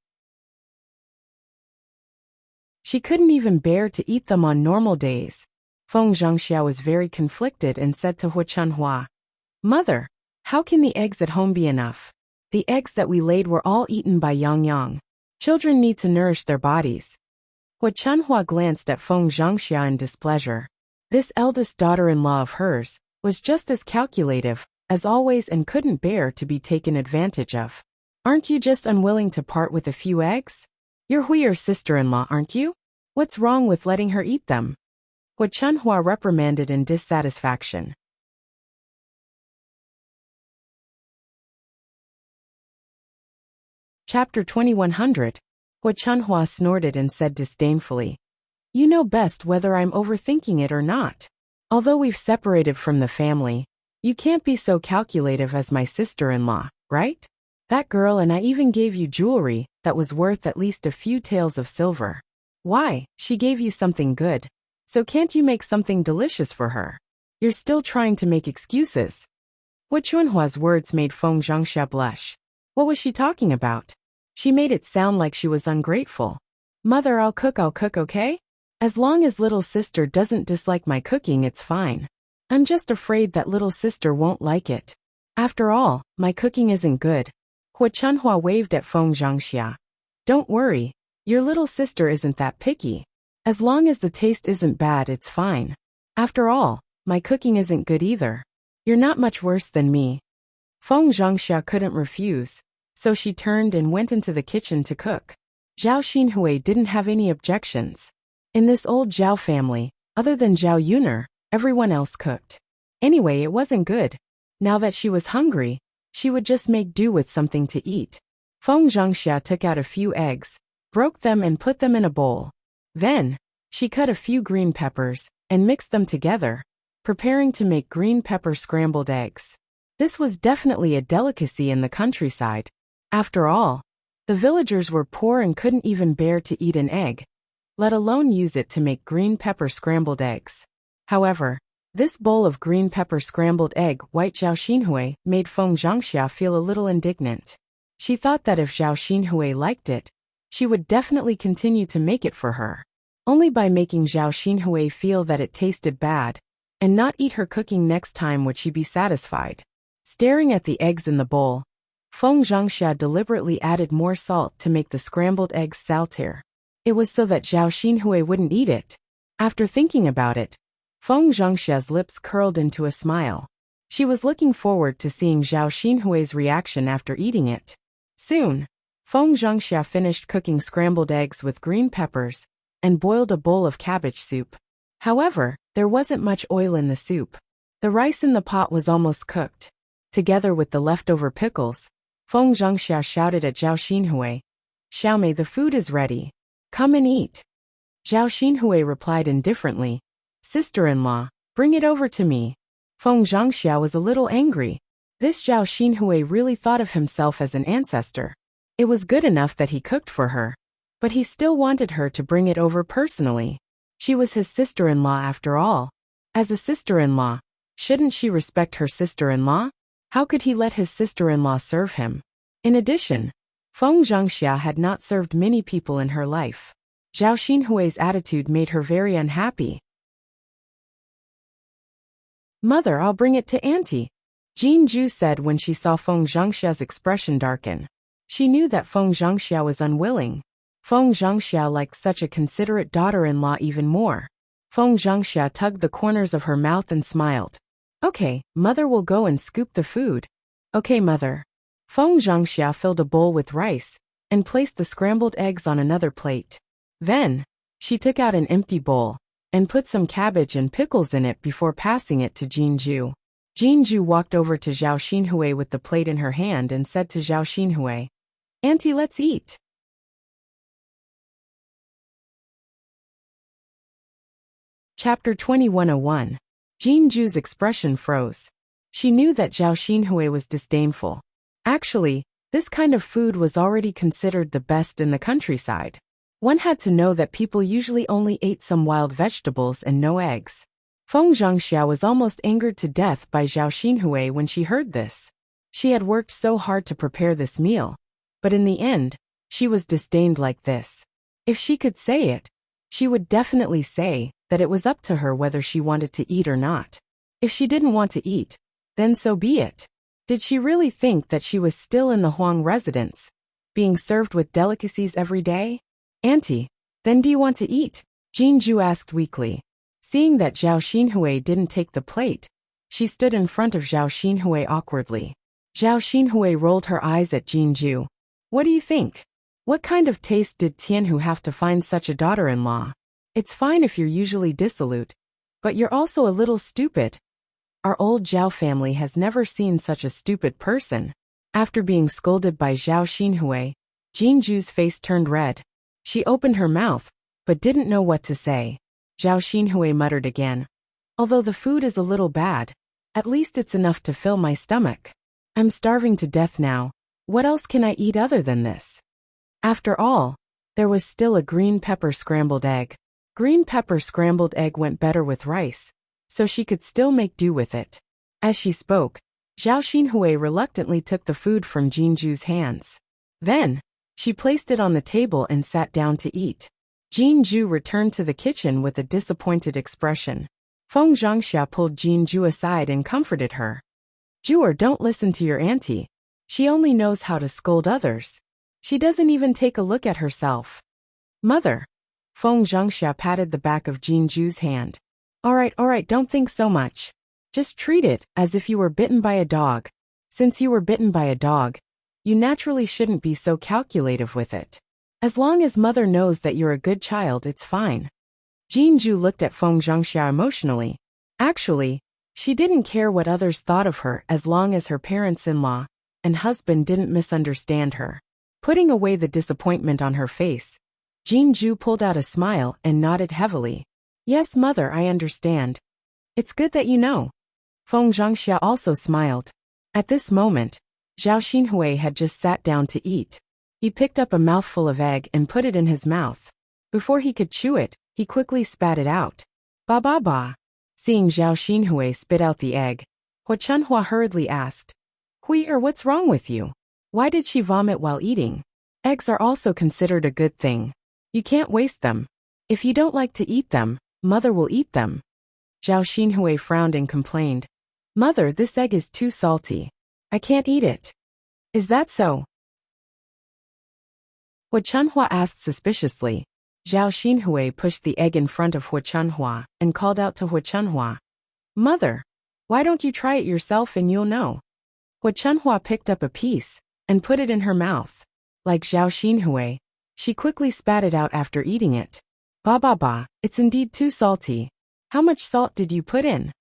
She couldn't even bear to eat them on normal days. Feng Zhangxia was very conflicted and said to Hu Chunhua, Mother, how can the eggs at home be enough? The eggs that we laid were all eaten by Yang Yang. Children need to nourish their bodies. Hua Chunhua glanced at Feng Zhangxia in displeasure. This eldest daughter-in-law of hers was just as calculative as always and couldn't bear to be taken advantage of. Aren't you just unwilling to part with a few eggs? You're Hui's sister-in-law, aren't you? What's wrong with letting her eat them? Hua Chunhua reprimanded in dissatisfaction. Chapter 2100. Hua Chunhua snorted and said disdainfully, "You know best whether I'm overthinking it or not. Although we've separated from the family, you can't be so calculative as my sister-in-law, right? That girl and I even gave you jewelry that was worth at least a few taels of silver. Why, she gave you something good. So can't you make something delicious for her? You're still trying to make excuses." Hua Chunhua's words made Feng Zhangxia blush. What was she talking about? She made it sound like she was ungrateful. "Mother, I'll cook, okay? As long as little sister doesn't dislike my cooking, it's fine. I'm just afraid that little sister won't like it. After all, my cooking isn't good." Hua Chunhua waved at Feng Zhangxia. "Don't worry, your little sister isn't that picky. As long as the taste isn't bad, it's fine. After all, my cooking isn't good either. You're not much worse than me." Feng Zhangxia couldn't refuse, so she turned and went into the kitchen to cook. Zhao Xinhui didn't have any objections. In this old Zhao family, other than Zhao Yuner, everyone else cooked. Anyway, it wasn't good. Now that she was hungry, she would just make do with something to eat. Feng Zhangxia took out a few eggs, broke them and put them in a bowl. Then, she cut a few green peppers and mixed them together, preparing to make green pepper scrambled eggs. This was definitely a delicacy in the countryside. After all, the villagers were poor and couldn't even bear to eat an egg, let alone use it to make green pepper scrambled eggs. However, this bowl of green pepper scrambled egg white Zhao Xinhui made Feng Zhangxia feel a little indignant. She thought that if Zhao Xinhui liked it, she would definitely continue to make it for her. Only by making Zhao Xinhui feel that it tasted bad and not eat her cooking next time would she be satisfied. Staring at the eggs in the bowl, Feng Zhangxia deliberately added more salt to make the scrambled eggs saltier. It was so that Zhao Xinhui wouldn't eat it. After thinking about it, Feng Zhangxia's lips curled into a smile. She was looking forward to seeing Zhao Xinhui's reaction after eating it. Soon, Feng Zhangxia finished cooking scrambled eggs with green peppers and boiled a bowl of cabbage soup. However, there wasn't much oil in the soup. The rice in the pot was almost cooked. Together with the leftover pickles, Feng Zhangxia shouted at Zhao Xinhui, "Xiaomei, the food is ready. Come and eat." Zhao Xinhui replied indifferently, "Sister-in-law, bring it over to me." Feng Zhangxia was a little angry. This Zhao Xinhui really thought of himself as an ancestor. It was good enough that he cooked for her, but he still wanted her to bring it over personally. She was his sister-in-law after all. As a sister-in-law, shouldn't she respect her sister-in-law? How could he let his sister-in-law serve him? In addition, Feng Zhangxia had not served many people in her life. Zhao Xinhui's attitude made her very unhappy. "Mother, I'll bring it to Auntie," Jin Ju said when she saw Feng Zhangxia's expression darken. She knew that Feng Zhangxia was unwilling. Feng Zhangxia liked such a considerate daughter-in-law even more. Feng Zhangxia tugged the corners of her mouth and smiled. "Okay, Mother will go and scoop the food." "Okay, Mother." Feng Zhangxia filled a bowl with rice and placed the scrambled eggs on another plate. Then, she took out an empty bowl and put some cabbage and pickles in it before passing it to Jinju. Jinju walked over to Zhao Xinhui with the plate in her hand and said to Zhao Xinhui, "Auntie, let's eat." Chapter 2101. Jinju's expression froze. She knew that Zhao Xinhui was disdainful. Actually, this kind of food was already considered the best in the countryside. One had to know that people usually only ate some wild vegetables and no eggs. Feng Zhangxia was almost angered to death by Zhao Xinhui when she heard this. She had worked so hard to prepare this meal, but in the end, she was disdained like this. If she could say it, she would definitely say that it was up to her whether she wanted to eat or not. If she didn't want to eat, then so be it. Did she really think that she was still in the Huang residence? Being served with delicacies every day? Auntie, then do you want to eat? Jinju asked weakly. Seeing that Zhao Xinhui didn't take the plate, she stood in front of Zhao Xinhui awkwardly. Zhao Xinhui rolled her eyes at Jinju. What do you think? What kind of taste did Tianhu have to find such a daughter-in-law? It's fine if you're usually dissolute, but you're also a little stupid. Our old Zhao family has never seen such a stupid person. After being scolded by Zhao Xinhui, Jinju's face turned red. She opened her mouth, but didn't know what to say. Zhao Xinhui muttered again. Although the food is a little bad, at least it's enough to fill my stomach. I'm starving to death now. What else can I eat other than this? After all, there was still a green pepper scrambled egg. Green pepper scrambled egg went better with rice, so she could still make do with it. As she spoke, Zhao Xinhui reluctantly took the food from Jinju's hands. Then, she placed it on the table and sat down to eat. Jinju returned to the kitchen with a disappointed expression. Feng Zhangxia pulled Jinju aside and comforted her. Juer, don't listen to your auntie. She only knows how to scold others. She doesn't even take a look at herself. Mother. Feng Zhangxia patted the back of Jinju's hand. All right, don't think so much. Just treat it as if you were bitten by a dog. Since you were bitten by a dog, you naturally shouldn't be so calculative with it. As long as mother knows that you're a good child, it's fine. Jinju looked at Feng Zhangxia emotionally. Actually, she didn't care what others thought of her as long as her parents-in-law and husband didn't misunderstand her. Putting away the disappointment on her face, Jinju pulled out a smile and nodded heavily. Yes, mother, I understand. It's good that you know. Feng Zhangxia also smiled. At this moment, Zhao Xinhui had just sat down to eat. He picked up a mouthful of egg and put it in his mouth. Before he could chew it, he quickly spat it out. Ba ba ba. Seeing Zhao Xinhui spit out the egg, Hua Chunhua hurriedly asked, Hui, what's wrong with you? Why did she vomit while eating? Eggs are also considered a good thing. You can't waste them. If you don't like to eat them, mother will eat them. Zhao Xinhui frowned and complained. Mother, this egg is too salty. I can't eat it. Is that so? Hua Chunhua asked suspiciously. Zhao Xinhui pushed the egg in front of Hua Chunhua and called out to Hua Chunhua. Mother, why don't you try it yourself and you'll know? Hua Chunhua picked up a piece and put it in her mouth. Like Zhao Xinhui, she quickly spat it out after eating it. Ba ba ba, it's indeed too salty. How much salt did you put in?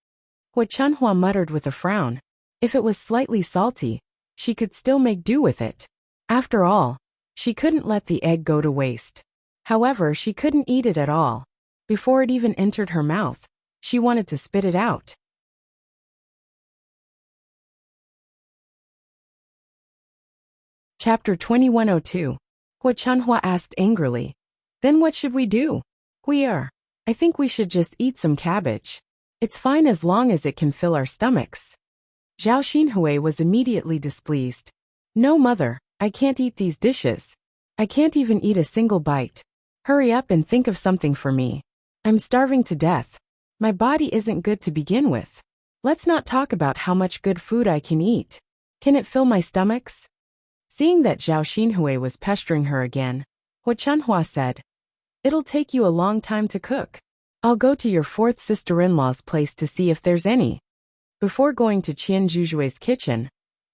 Hua Chunhua muttered with a frown. If it was slightly salty, she could still make do with it. After all, she couldn't let the egg go to waste. However, she couldn't eat it at all. Before it even entered her mouth, she wanted to spit it out. Chapter 2102. Hua Chunhua asked angrily. Then what should we do? I think we should just eat some cabbage. It's fine as long as it can fill our stomachs. Zhao Xinhui was immediately displeased. No, mother, I can't eat these dishes. I can't even eat a single bite. Hurry up and think of something for me. I'm starving to death. My body isn't good to begin with. Let's not talk about how much good food I can eat. Can it fill my stomachs? Seeing that Zhao Xinhui was pestering her again, Hua Chunhua said, It'll take you a long time to cook. I'll go to your fourth sister-in-law's place to see if there's any. Before going to Qian Zhuzhui's kitchen,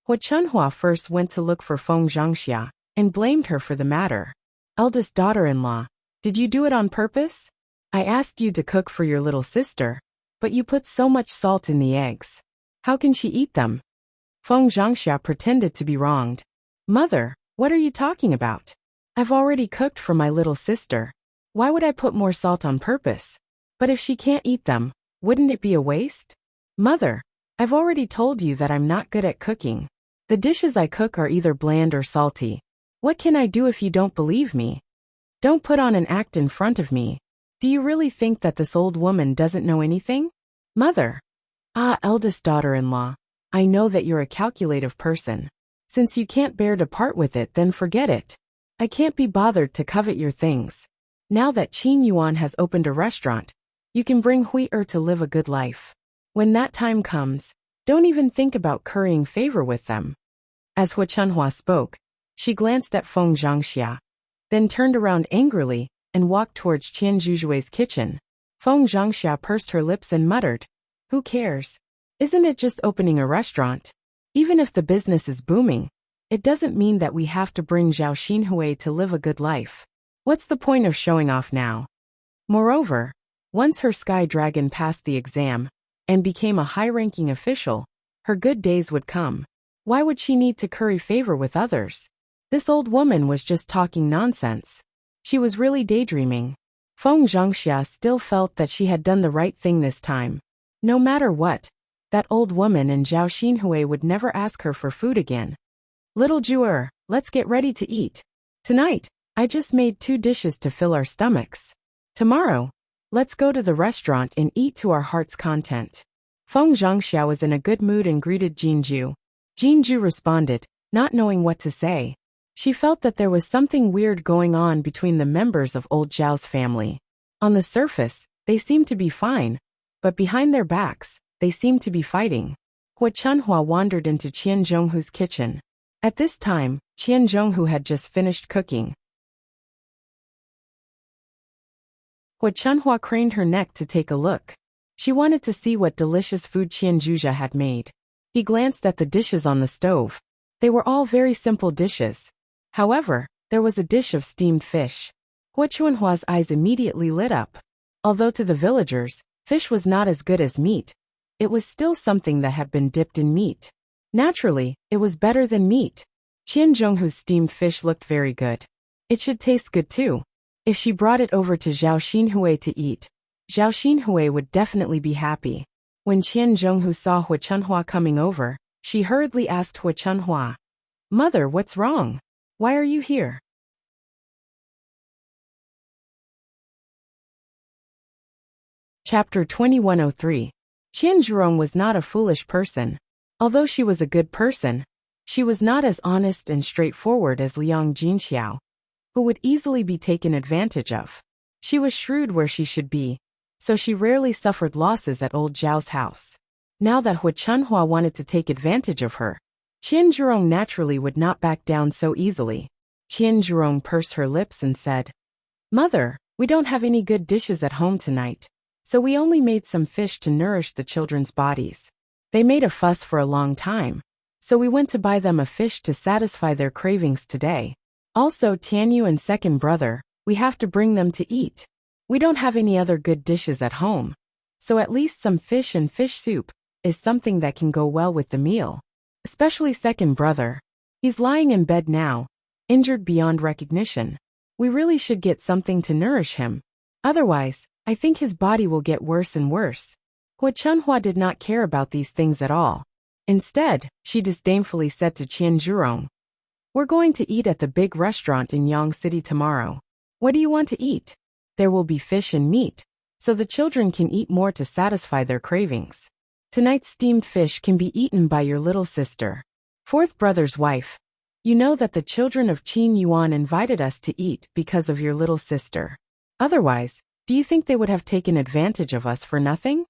Hua Chunhua first went to look for Feng Zhangxia and blamed her for the matter. Eldest daughter-in-law, did you do it on purpose? I asked you to cook for your little sister, but you put so much salt in the eggs. How can she eat them? Feng Zhangxia pretended to be wronged. Mother, what are you talking about? I've already cooked for my little sister. Why would I put more salt on purpose? But if she can't eat them, wouldn't it be a waste? Mother, I've already told you that I'm not good at cooking. The dishes I cook are either bland or salty. What can I do if you don't believe me? Don't put on an act in front of me. Do you really think that this old woman doesn't know anything? Mother. Eldest daughter-in-law, I know that you're a calculative person. Since you can't bear to part with it, then forget it. I can't be bothered to covet your things. Now that Qin Yuan has opened a restaurant, you can bring Hui to live a good life. When that time comes, don't even think about currying favor with them. As Hua Chunhua spoke, She glanced at Feng Zhangxia, then turned around angrily and walked towards Qian Zhuzhui's kitchen. Feng Zhangxia pursed her lips and muttered, "Who cares? Isn't it just opening a restaurant? Even if the business is booming, it doesn't mean that we have to bring Zhao Xinhui to live a good life. What's the point of showing off now?" Moreover, once her sky dragon passed the exam and became a high-ranking official, her good days would come. Why would she need to curry favor with others? This old woman was just talking nonsense. She was really daydreaming. Feng Zhangxia still felt that she had done the right thing this time. No matter what, that old woman and Zhao Xinhui would never ask her for food again. "Little Jewer, let's get ready to eat. Tonight, I just made 2 dishes to fill our stomachs. Tomorrow, let's go to the restaurant and eat to our heart's content." Feng Zhangxia was in a good mood and greeted Jinju. Jinju responded, not knowing what to say. She felt that there was something weird going on between the members of old Zhao's family. On the surface, they seemed to be fine, but behind their backs, they seemed to be fighting. Hua Chunhua wandered into Qian Zhonghu's kitchen. At this time, Qian Zhonghu had just finished cooking. Hua Chunhua craned her neck to take a look. She wanted to see what delicious food Qian Zhuzha had made. He glanced at the dishes on the stove. They were all very simple dishes. However, there was a dish of steamed fish. Hua Chunhua's eyes immediately lit up. Although to the villagers, fish was not as good as meat, it was still something that had been dipped in meat. Naturally, it was better than meat. Qian Zhonghu's steamed fish looked very good. It should taste good too. If she brought it over to Zhao Xinhui to eat, Zhao Xinhui would definitely be happy. When Qian Zhonghu saw Hua Chunhua coming over, she hurriedly asked Hua Chunhua, "Mother, what's wrong? Why are you here?" Chapter 2103. Qian Zhurong was not a foolish person. Although she was a good person, she was not as honest and straightforward as Liang Jinxiao, who would easily be taken advantage of. She was shrewd where she should be, so she rarely suffered losses at old Zhao's house. Now that Hua Chunhua wanted to take advantage of her, Qian Zhurong naturally would not back down so easily. Qian Zhurong pursed her lips and said, "Mother, we don't have any good dishes at home tonight, so we only made some fish to nourish the children's bodies. They made a fuss for a long time, so we went to buy them a fish to satisfy their cravings today. Also, Tianyu and second brother, we have to bring them to eat. We don't have any other good dishes at home, so at least some fish and fish soup is something that can go well with the meal. Especially second brother. He's lying in bed now, injured beyond recognition. We really should get something to nourish him. Otherwise, I think his body will get worse and worse." Hua Chunhua did not care about these things at all. Instead, she disdainfully said to Qian Zhurong, "We're going to eat at the big restaurant in Yang City tomorrow. What do you want to eat? There will be fish and meat, so the children can eat more to satisfy their cravings. Tonight's steamed fish can be eaten by your little sister. Fourth brother's wife. You know that the children of Qin Yuan invited us to eat because of your little sister. Otherwise, do you think they would have taken advantage of us for nothing?"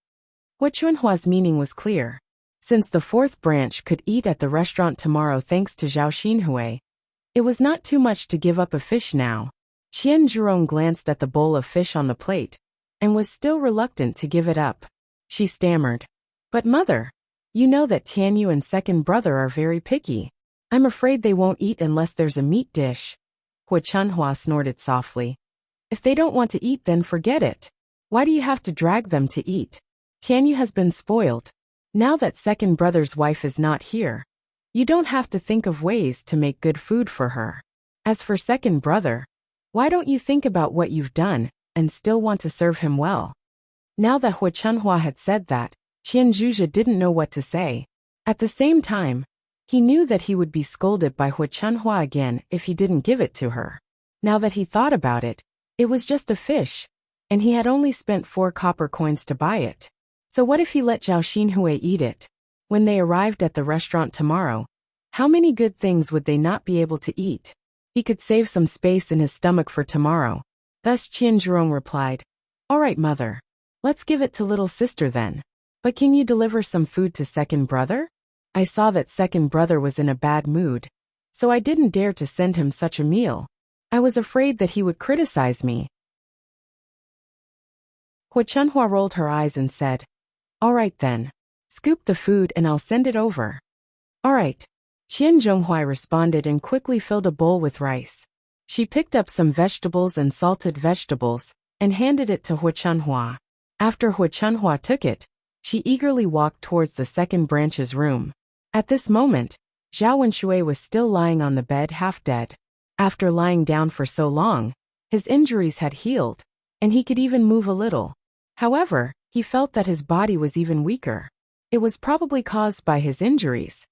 Hua Chunhua's meaning was clear. Since the fourth branch could eat at the restaurant tomorrow thanks to Zhao Xinhui, it was not too much to give up a fish now. Qian Zhurong glanced at the bowl of fish on the plate and was still reluctant to give it up. She stammered, "But mother, you know that Tianyu and second brother are very picky. I'm afraid they won't eat unless there's a meat dish." Hua Chunhua snorted softly. "If they don't want to eat, then forget it. Why do you have to drag them to eat? Tianyu has been spoiled. Now that second brother's wife is not here, you don't have to think of ways to make good food for her. As for second brother, why don't you think about what you've done and still want to serve him well?" Now that Hua Chunhua had said that, Qian Zhuzha didn't know what to say. At the same time, he knew that he would be scolded by Hua Chunhua again if he didn't give it to her. Now that he thought about it, it was just a fish, and he had only spent 4 copper coins to buy it. So what if he let Zhao Xinhui eat it? When they arrived at the restaurant tomorrow, how many good things would they not be able to eat? He could save some space in his stomach for tomorrow. Thus Qian Zhurong replied, "All right, mother. Let's give it to little sister then. But can you deliver some food to second brother? I saw that second brother was in a bad mood, so I didn't dare to send him such a meal. I was afraid that he would criticize me. Hua Chunhua rolled her eyes and said, "All right then. Scoop the food and I'll send it over." "All right." Qian Zhonghuai responded and quickly filled a bowl with rice. She picked up some vegetables and salted vegetables and handed it to Hua Chunhua. After Hua Chunhua took it, she eagerly walked towards the second branch's room. At this moment, Zhao Wenshui was still lying on the bed half dead. After lying down for so long, his injuries had healed, and he could even move a little. However, he felt that his body was even weaker. It was probably caused by his injuries.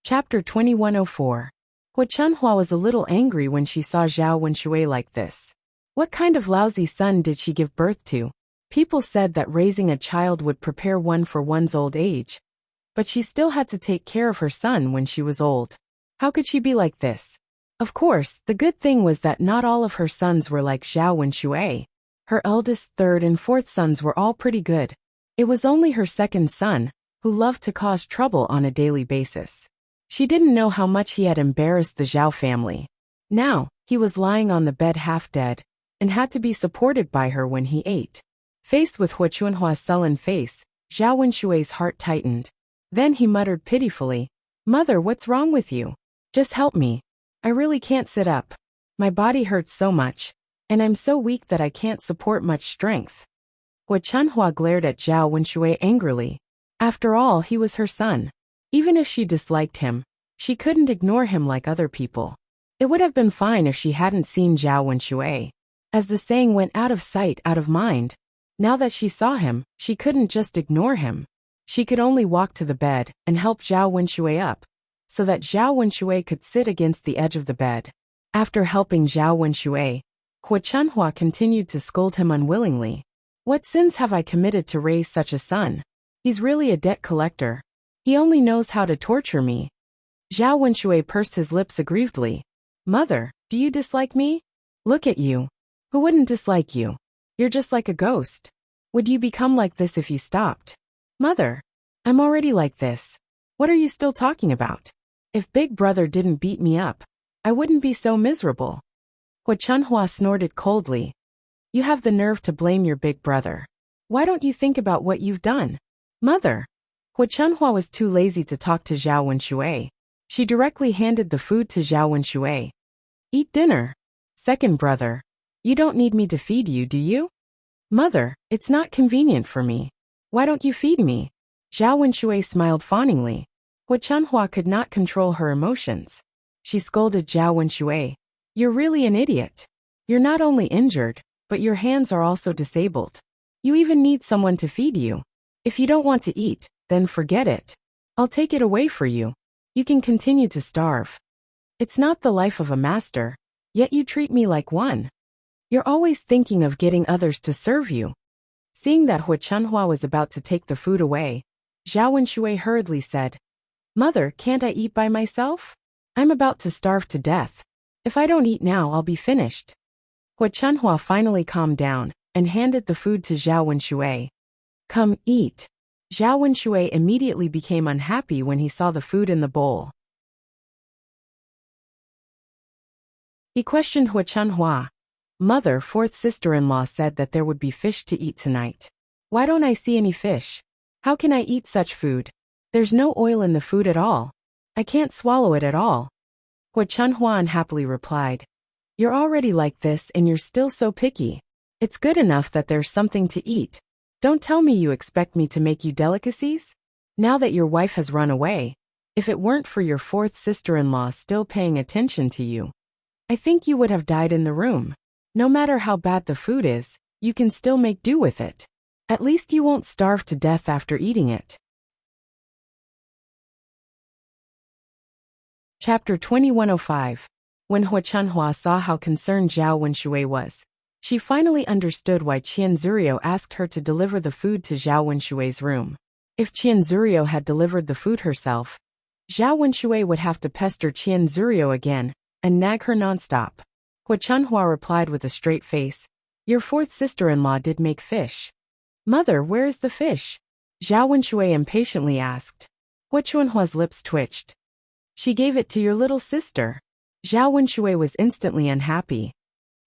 Chapter 2104. Hua Chunhua was a little angry when she saw Zhao Wenshui like this. What kind of lousy son did she give birth to? People said that raising a child would prepare one for one's old age, but she still had to take care of her son when she was old. How could she be like this? Of course, the good thing was that not all of her sons were like Zhao Wenshui. Her eldest, third, and fourth sons were all pretty good. It was only her second son, who loved to cause trouble on a daily basis. She didn't know how much he had embarrassed the Zhao family. Now, he was lying on the bed half dead, and had to be supported by her when he ate. Faced with Hua Chunhua's sullen face, Zhao Wenshui's heart tightened. Then he muttered pitifully, "Mother, what's wrong with you? Just help me. I really can't sit up. My body hurts so much, and I'm so weak that I can't support much strength." Hua Chunhua glared at Zhao Wenshui angrily. After all, he was her son. Even if she disliked him, she couldn't ignore him like other people. It would have been fine if she hadn't seen Zhao Wenshui. As the saying went, out of sight, out of mind. Now that she saw him, she couldn't just ignore him. She could only walk to the bed and help Zhao Wenshui up, so that Zhao Wenshui could sit against the edge of the bed. After helping Zhao Wenshui, Hua Chunhua continued to scold him unwillingly. "What sins have I committed to raise such a son? He's really a debt collector. He only knows how to torture me." Zhao Wenshui pursed his lips aggrievedly. "Mother, do you dislike me? Look at you. Who wouldn't dislike you? You're just like a ghost. Would you become like this if you stopped? Mother, I'm already like this. What are you still talking about? If Big Brother didn't beat me up, I wouldn't be so miserable." Hua Chunhua snorted coldly. "You have the nerve to blame your big brother. Why don't you think about what you've done? Mother." Hua Chunhua was too lazy to talk to Zhao Wenshui. She directly handed the food to Zhao Wenshui. "Eat dinner. Second brother. You don't need me to feed you, do you?" "Mother, it's not convenient for me. Why don't you feed me?" Zhao Wenshui smiled fawningly. Hua Chunhua could not control her emotions. She scolded Zhao Wenshui. "You're really an idiot. You're not only injured, but your hands are also disabled. You even need someone to feed you. If you don't want to eat, then forget it. I'll take it away for you. You can continue to starve. It's not the life of a master, yet you treat me like one. You're always thinking of getting others to serve you." Seeing that Hua Chunhua was about to take the food away, Zhao Wenshui hurriedly said, "Mother, can't I eat by myself? I'm about to starve to death. If I don't eat now, I'll be finished." Hua Chunhua finally calmed down and handed the food to Zhao Wenshui. "Come, eat." Zhao Wenshui immediately became unhappy when he saw the food in the bowl. He questioned Hua Chunhua. "Mother, fourth sister-in-law said that there would be fish to eat tonight. Why don't I see any fish? How can I eat such food? There's no oil in the food at all. I can't swallow it at all." Hua Chunhua unhappily replied, "You're already like this and you're still so picky. It's good enough that there's something to eat. Don't tell me you expect me to make you delicacies? Now that your wife has run away, if it weren't for your fourth sister-in-law still paying attention to you, I think you would have died in the room. No matter how bad the food is, you can still make do with it. At least you won't starve to death after eating it." Chapter 2105. When Hua Chunhua saw how concerned Zhao Wenshui was, she finally understood why Qian Zurio asked her to deliver the food to Zhao Wenshui's room. If Qian Zurio had delivered the food herself, Zhao Wenshui would have to pester Qian Zurio again and nag her nonstop. Hua Chunhua replied with a straight face, "Your fourth sister-in-law did make fish." "Mother, where is the fish? Zhao Wenshui impatiently asked. Hua Chunhua's lips twitched. She gave it to your little sister. Zhao Wenshui was instantly unhappy.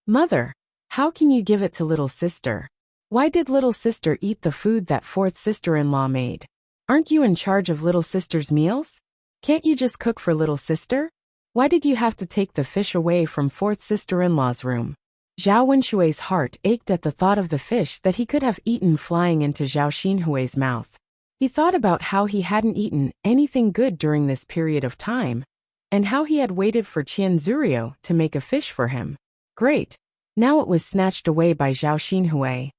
Mother, how can you give it to little sister? Why did little sister eat the food that fourth sister-in-law made? Aren't you in charge of little sister's meals? Can't you just cook for little sister? Why did you have to take the fish away from fourth sister-in-law's room? Zhao Wenshui's heart ached at the thought of the fish that he could have eaten flying into Zhao Xinhui's mouth. He thought about how he hadn't eaten anything good during this period of time, and how he had waited for Qian Zurio to make a fish for him. Great. Now it was snatched away by Zhao Xinhui.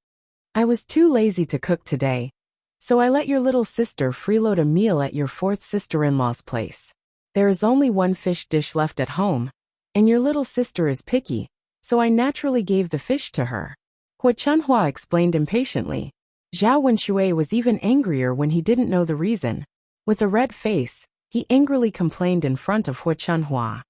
I was too lazy to cook today, so I let your little sister freeload a meal at your fourth sister-in-law's place. There is only one fish dish left at home, and your little sister is picky, so I naturally gave the fish to her. Hua Chunhua explained impatiently. Zhao Wenshui was even angrier when he didn't know the reason. With a red face, he angrily complained in front of Hua Chunhua.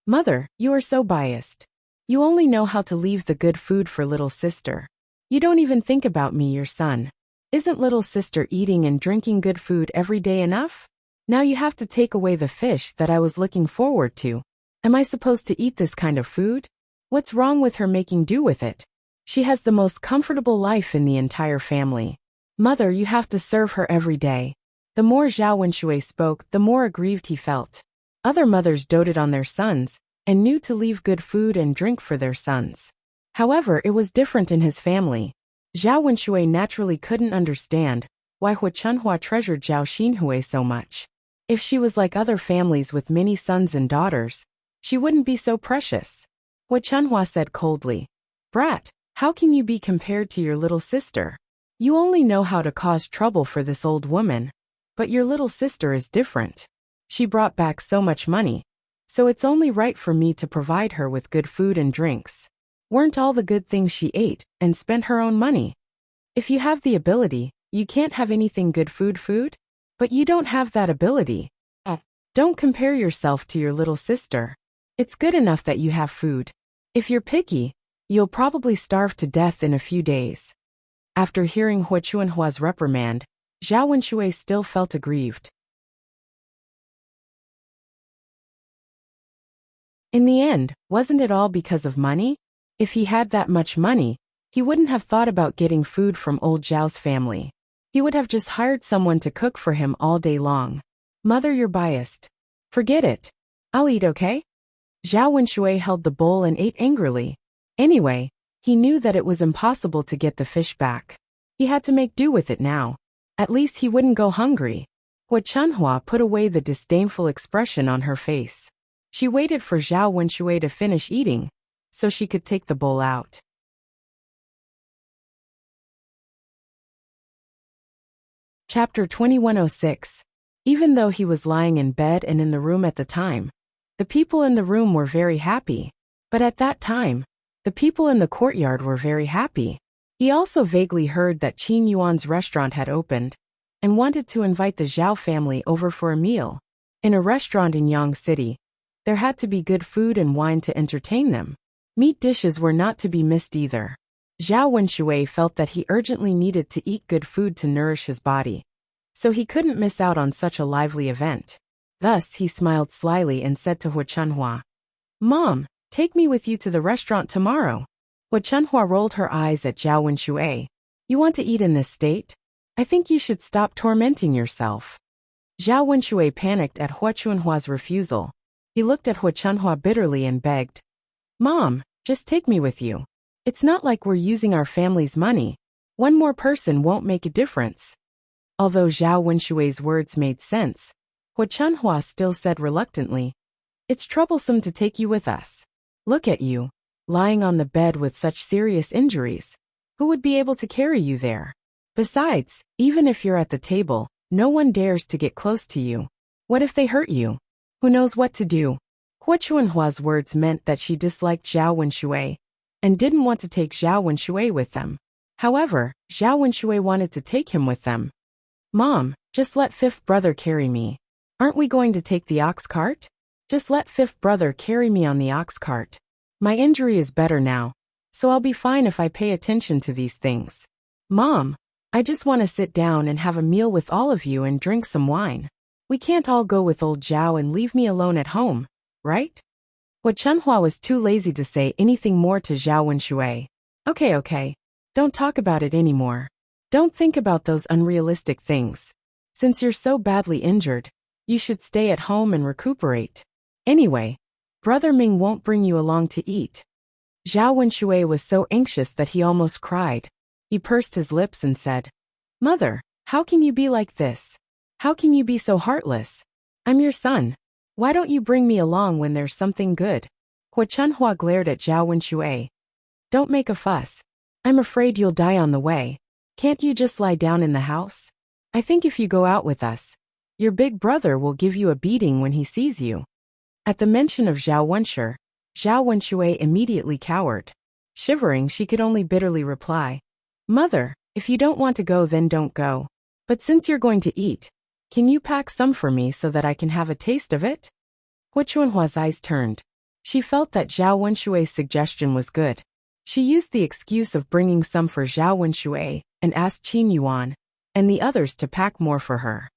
Mother, you are so biased. You only know how to leave the good food for little sister. You don't even think about me, your son. Isn't little sister eating and drinking good food every day enough? Now you have to take away the fish that I was looking forward to. Am I supposed to eat this kind of food? What's wrong with her making do with it? She has the most comfortable life in the entire family. Mother, you have to serve her every day. The more Zhao Wenshui spoke, the more aggrieved he felt. Other mothers doted on their sons, and knew to leave good food and drink for their sons. However, it was different in his family. Zhao Wenshui naturally couldn't understand why Hua Chunhua treasured Zhao Xinhui so much. If she was like other families with many sons and daughters, she wouldn't be so precious. Hua Chunhua said coldly, Brat, how can you be compared to your little sister? You only know how to cause trouble for this old woman, but your little sister is different. She brought back so much money, so it's only right for me to provide her with good food and drinks. Weren't all the good things she ate and spent her own money? If you have the ability, you can't have anything good food? But you don't have that ability. Don't compare yourself to your little sister. It's good enough that you have food. If you're picky, you'll probably starve to death in a few days. After hearing Hua Chunhua's reprimand, Zhao Wenshui still felt aggrieved. In the end, wasn't it all because of money? If he had that much money, he wouldn't have thought about getting food from old Zhao's family. He would have just hired someone to cook for him all day long. Mother, you're biased. Forget it. I'll eat, okay? Zhao Wenshui held the bowl and ate angrily. Anyway, he knew that it was impossible to get the fish back. He had to make do with it now. At least he wouldn't go hungry. Hua Chunhua put away the disdainful expression on her face. She waited for Zhao Wenshui to finish eating, so she could take the bowl out. Chapter 2106. Even though he was lying in bed and in the room at the time, the people in the room were very happy. But at that time, the people in the courtyard were very happy. He also vaguely heard that Qin Yuan's restaurant had opened, and wanted to invite the Zhao family over for a meal. In a restaurant in Yang City, there had to be good food and wine to entertain them. Meat dishes were not to be missed either. Zhao Wenshui felt that he urgently needed to eat good food to nourish his body, so he couldn't miss out on such a lively event. Thus, he smiled slyly and said to Hua Chunhua, Mom, take me with you to the restaurant tomorrow. Hua Chunhua rolled her eyes at Zhao Wenshui. You want to eat in this state? I think you should stop tormenting yourself. Zhao Wenshui panicked at Hua Chunhua's refusal. He looked at Hua Chunhua bitterly and begged, Mom, just take me with you. It's not like we're using our family's money. One more person won't make a difference. Although Zhao Wenshui's words made sense, Hua Chunhua still said reluctantly, It's troublesome to take you with us. Look at you, lying on the bed with such serious injuries. Who would be able to carry you there? Besides, even if you're at the table, no one dares to get close to you. What if they hurt you? Who knows what to do? Hua Chunhua's words meant that she disliked Zhao Wenshui, and didn't want to take Zhao Wenshui with them. However, Zhao Wenshui wanted to take him with them. Mom, just let fifth brother carry me. Aren't we going to take the ox cart? Just let fifth brother carry me on the ox cart. My injury is better now, so I'll be fine if I pay attention to these things. Mom, I just want to sit down and have a meal with all of you and drink some wine. We can't all go with old Zhao and leave me alone at home, right? What Chunhua was too lazy to say anything more to Zhao Wenshui. Okay. Don't talk about it anymore. Don't think about those unrealistic things. Since you're so badly injured, you should stay at home and recuperate. Anyway, Brother Ming won't bring you along to eat. Zhao Wenshui was so anxious that he almost cried. He pursed his lips and said, Mother, how can you be like this? How can you be so heartless? I'm your son. Why don't you bring me along when there's something good? Hua Chunhua glared at Zhao Wenshui. Don't make a fuss. I'm afraid you'll die on the way. Can't you just lie down in the house? I think if you go out with us, your big brother will give you a beating when he sees you. At the mention of Zhao Wenshui, Zhao Wenshui immediately cowered. Shivering, she could only bitterly reply, Mother, if you don't want to go then don't go. But since you're going to eat, can you pack some for me so that I can have a taste of it? Hua Chunhua's eyes turned. She felt that Zhao Wenshui's suggestion was good. She used the excuse of bringing some for Zhao Wenshui and asked Qin Yuan and the others to pack more for her.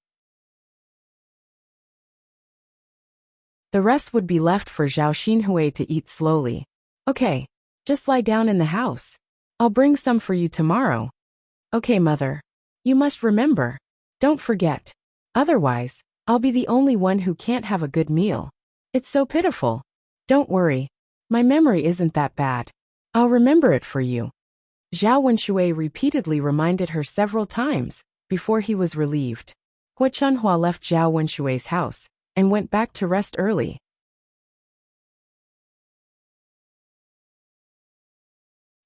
The rest would be left for Zhao Xinhui to eat slowly. Okay, just lie down in the house. I'll bring some for you tomorrow. Okay, Mother. You must remember. Don't forget. Otherwise, I'll be the only one who can't have a good meal. It's so pitiful. Don't worry. My memory isn't that bad. I'll remember it for you. Zhao Wenshui repeatedly reminded her several times before he was relieved. Hua Chunhua left Zhao Wenshui's house and went back to rest early.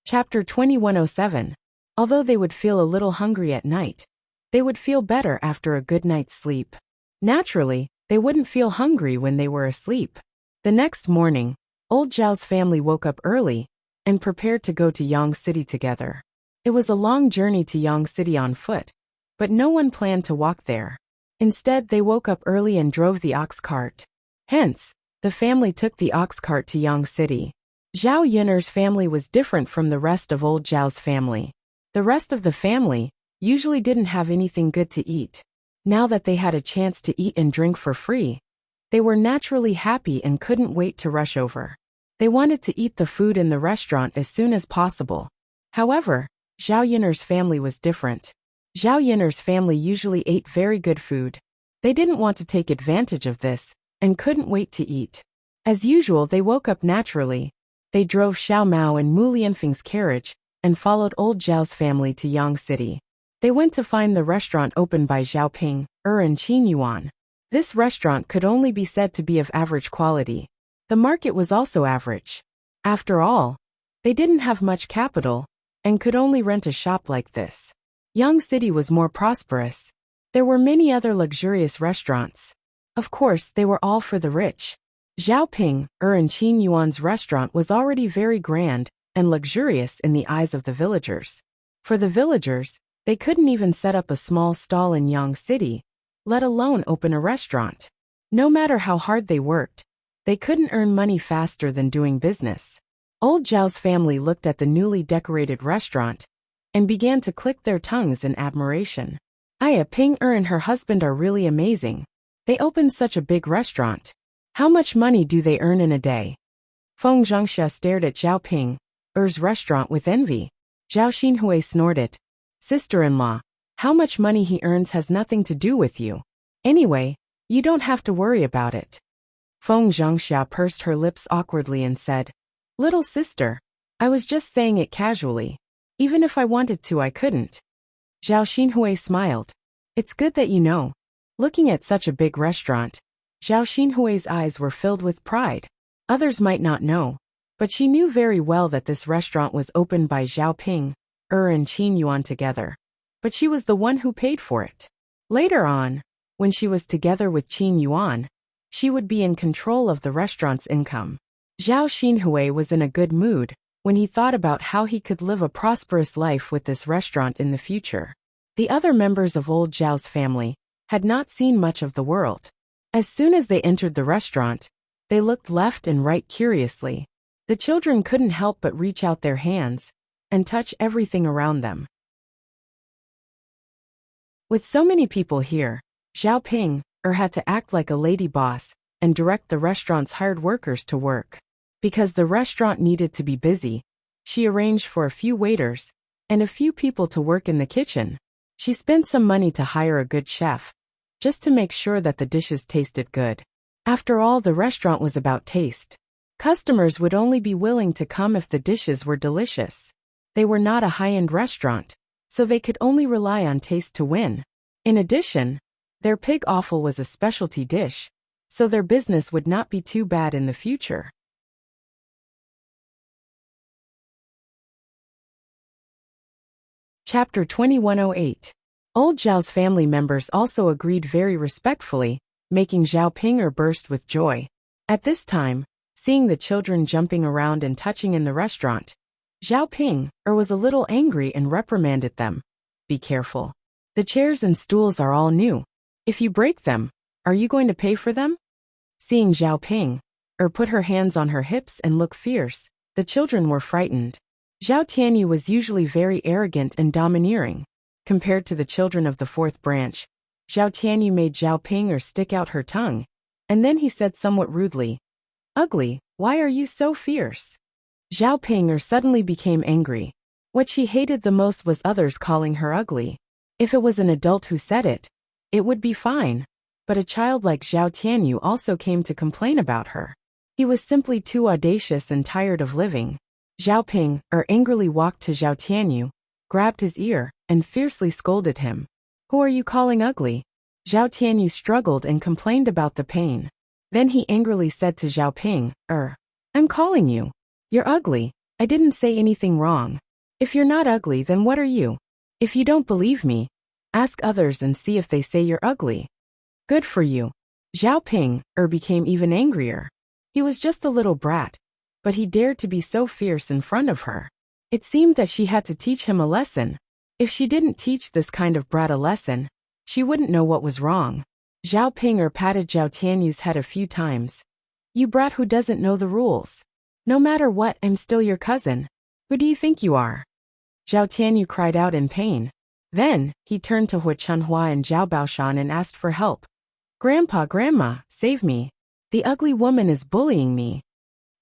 Chapter 2107. Although they would feel a little hungry at night, they would feel better after a good night's sleep. Naturally, they wouldn't feel hungry when they were asleep. The next morning, old Zhao's family woke up early and prepared to go to Yang City together. It was a long journey to Yang City on foot, but no one planned to walk there. Instead, they woke up early and drove the ox cart. Hence, the family took the ox cart to Yang City. Zhao Yun'er's family was different from the rest of old Zhao's family. The rest of the family usually didn't have anything good to eat. Now that they had a chance to eat and drink for free, they were naturally happy and couldn't wait to rush over. They wanted to eat the food in the restaurant as soon as possible. However, Zhao Yun'er's family was different. Zhao Yun'er's family usually ate very good food. They didn't want to take advantage of this and couldn't wait to eat. As usual, they woke up naturally. They drove Xiao Mao and Mu Lianfeng's carriage and followed old Zhao's family to Yang City. They went to find the restaurant opened by Zhao Ping, and Qin Yuan. This restaurant could only be said to be of average quality. The market was also average. After all, they didn't have much capital and could only rent a shop like this. Yang City was more prosperous. There were many other luxurious restaurants. Of course, they were all for the rich. Zhao Ping, and Qin Yuan's restaurant was already very grand and luxurious in the eyes of the villagers. For the villagers, they couldn't even set up a small stall in Yang City, let alone open a restaurant. No matter how hard they worked, they couldn't earn money faster than doing business. Old Zhao's family looked at the newly decorated restaurant and began to click their tongues in admiration. Aya Ping and her husband are really amazing. They opened such a big restaurant. How much money do they earn in a day? Feng Zhangxia stared at Zhao Ping's restaurant with envy. Zhao Xinhui snorted. Sister-in-law, how much money he earns has nothing to do with you. Anyway, you don't have to worry about it. Feng Zhangxia pursed her lips awkwardly and said, Little sister, I was just saying it casually. Even if I wanted to, I couldn't. Zhao Xinhui smiled. It's good that you know. Looking at such a big restaurant, Zhao Xinhui's eyes were filled with pride. Others might not know, but she knew very well that this restaurant was opened by Zhao Ping, and Qin Yuan together. But she was the one who paid for it. Later on, when she was together with Qin Yuan, she would be in control of the restaurant's income. Zhao Xinhui was in a good mood when he thought about how he could live a prosperous life with this restaurant in the future. The other members of old Zhao's family had not seen much of the world. As soon as they entered the restaurant, they looked left and right curiously. The children couldn't help but reach out their hands and touch everything around them. With so many people here, Zhao Ping had to act like a lady boss and direct the restaurant's hired workers to work. Because the restaurant needed to be busy, she arranged for a few waiters and a few people to work in the kitchen. She spent some money to hire a good chef, just to make sure that the dishes tasted good. After all, the restaurant was about taste. Customers would only be willing to come if the dishes were delicious. They were not a high-end restaurant, so they could only rely on taste to win. In addition, their pig offal was a specialty dish, so their business would not be too bad in the future. Chapter 2108. Old Zhao's family members also agreed very respectfully, making Zhao Ping burst with joy. At this time, seeing the children jumping around and touching in the restaurant, Zhao Ping was a little angry and reprimanded them. Be careful. The chairs and stools are all new. If you break them, are you going to pay for them? Seeing Zhao Ping put her hands on her hips and look fierce, the children were frightened. Zhao Tianyu was usually very arrogant and domineering. Compared to the children of the fourth branch, Zhao Tianyu made Zhao Ping stick out her tongue, and then he said somewhat rudely, "Ugly, why are you so fierce?" Zhao Ping suddenly became angry. What she hated the most was others calling her ugly. If it was an adult who said it, it would be fine. But a child like Zhao Tianyu also came to complain about her. He was simply too audacious and tired of living. Zhao Ping angrily walked to Zhao Tianyu, grabbed his ear, and fiercely scolded him. "Who are you calling ugly?" Zhao Tianyu struggled and complained about the pain. Then he angrily said to Zhao Ping, "I'm calling you. You're ugly. I didn't say anything wrong. If you're not ugly, then what are you? If you don't believe me, ask others and see if they say you're ugly." Good for you. Zhao Ping became even angrier. He was just a little brat, but he dared to be so fierce in front of her. It seemed that she had to teach him a lesson. If she didn't teach this kind of brat a lesson, she wouldn't know what was wrong. Zhao Ping patted Zhao Tianyu's head a few times. "You brat who doesn't know the rules. No matter what, I'm still your cousin. Who do you think you are?" Zhao Tianyu cried out in pain. Then, he turned to Hu Chunhua and Zhao Baoshan and asked for help. "Grandpa, Grandma, save me. The ugly woman is bullying me."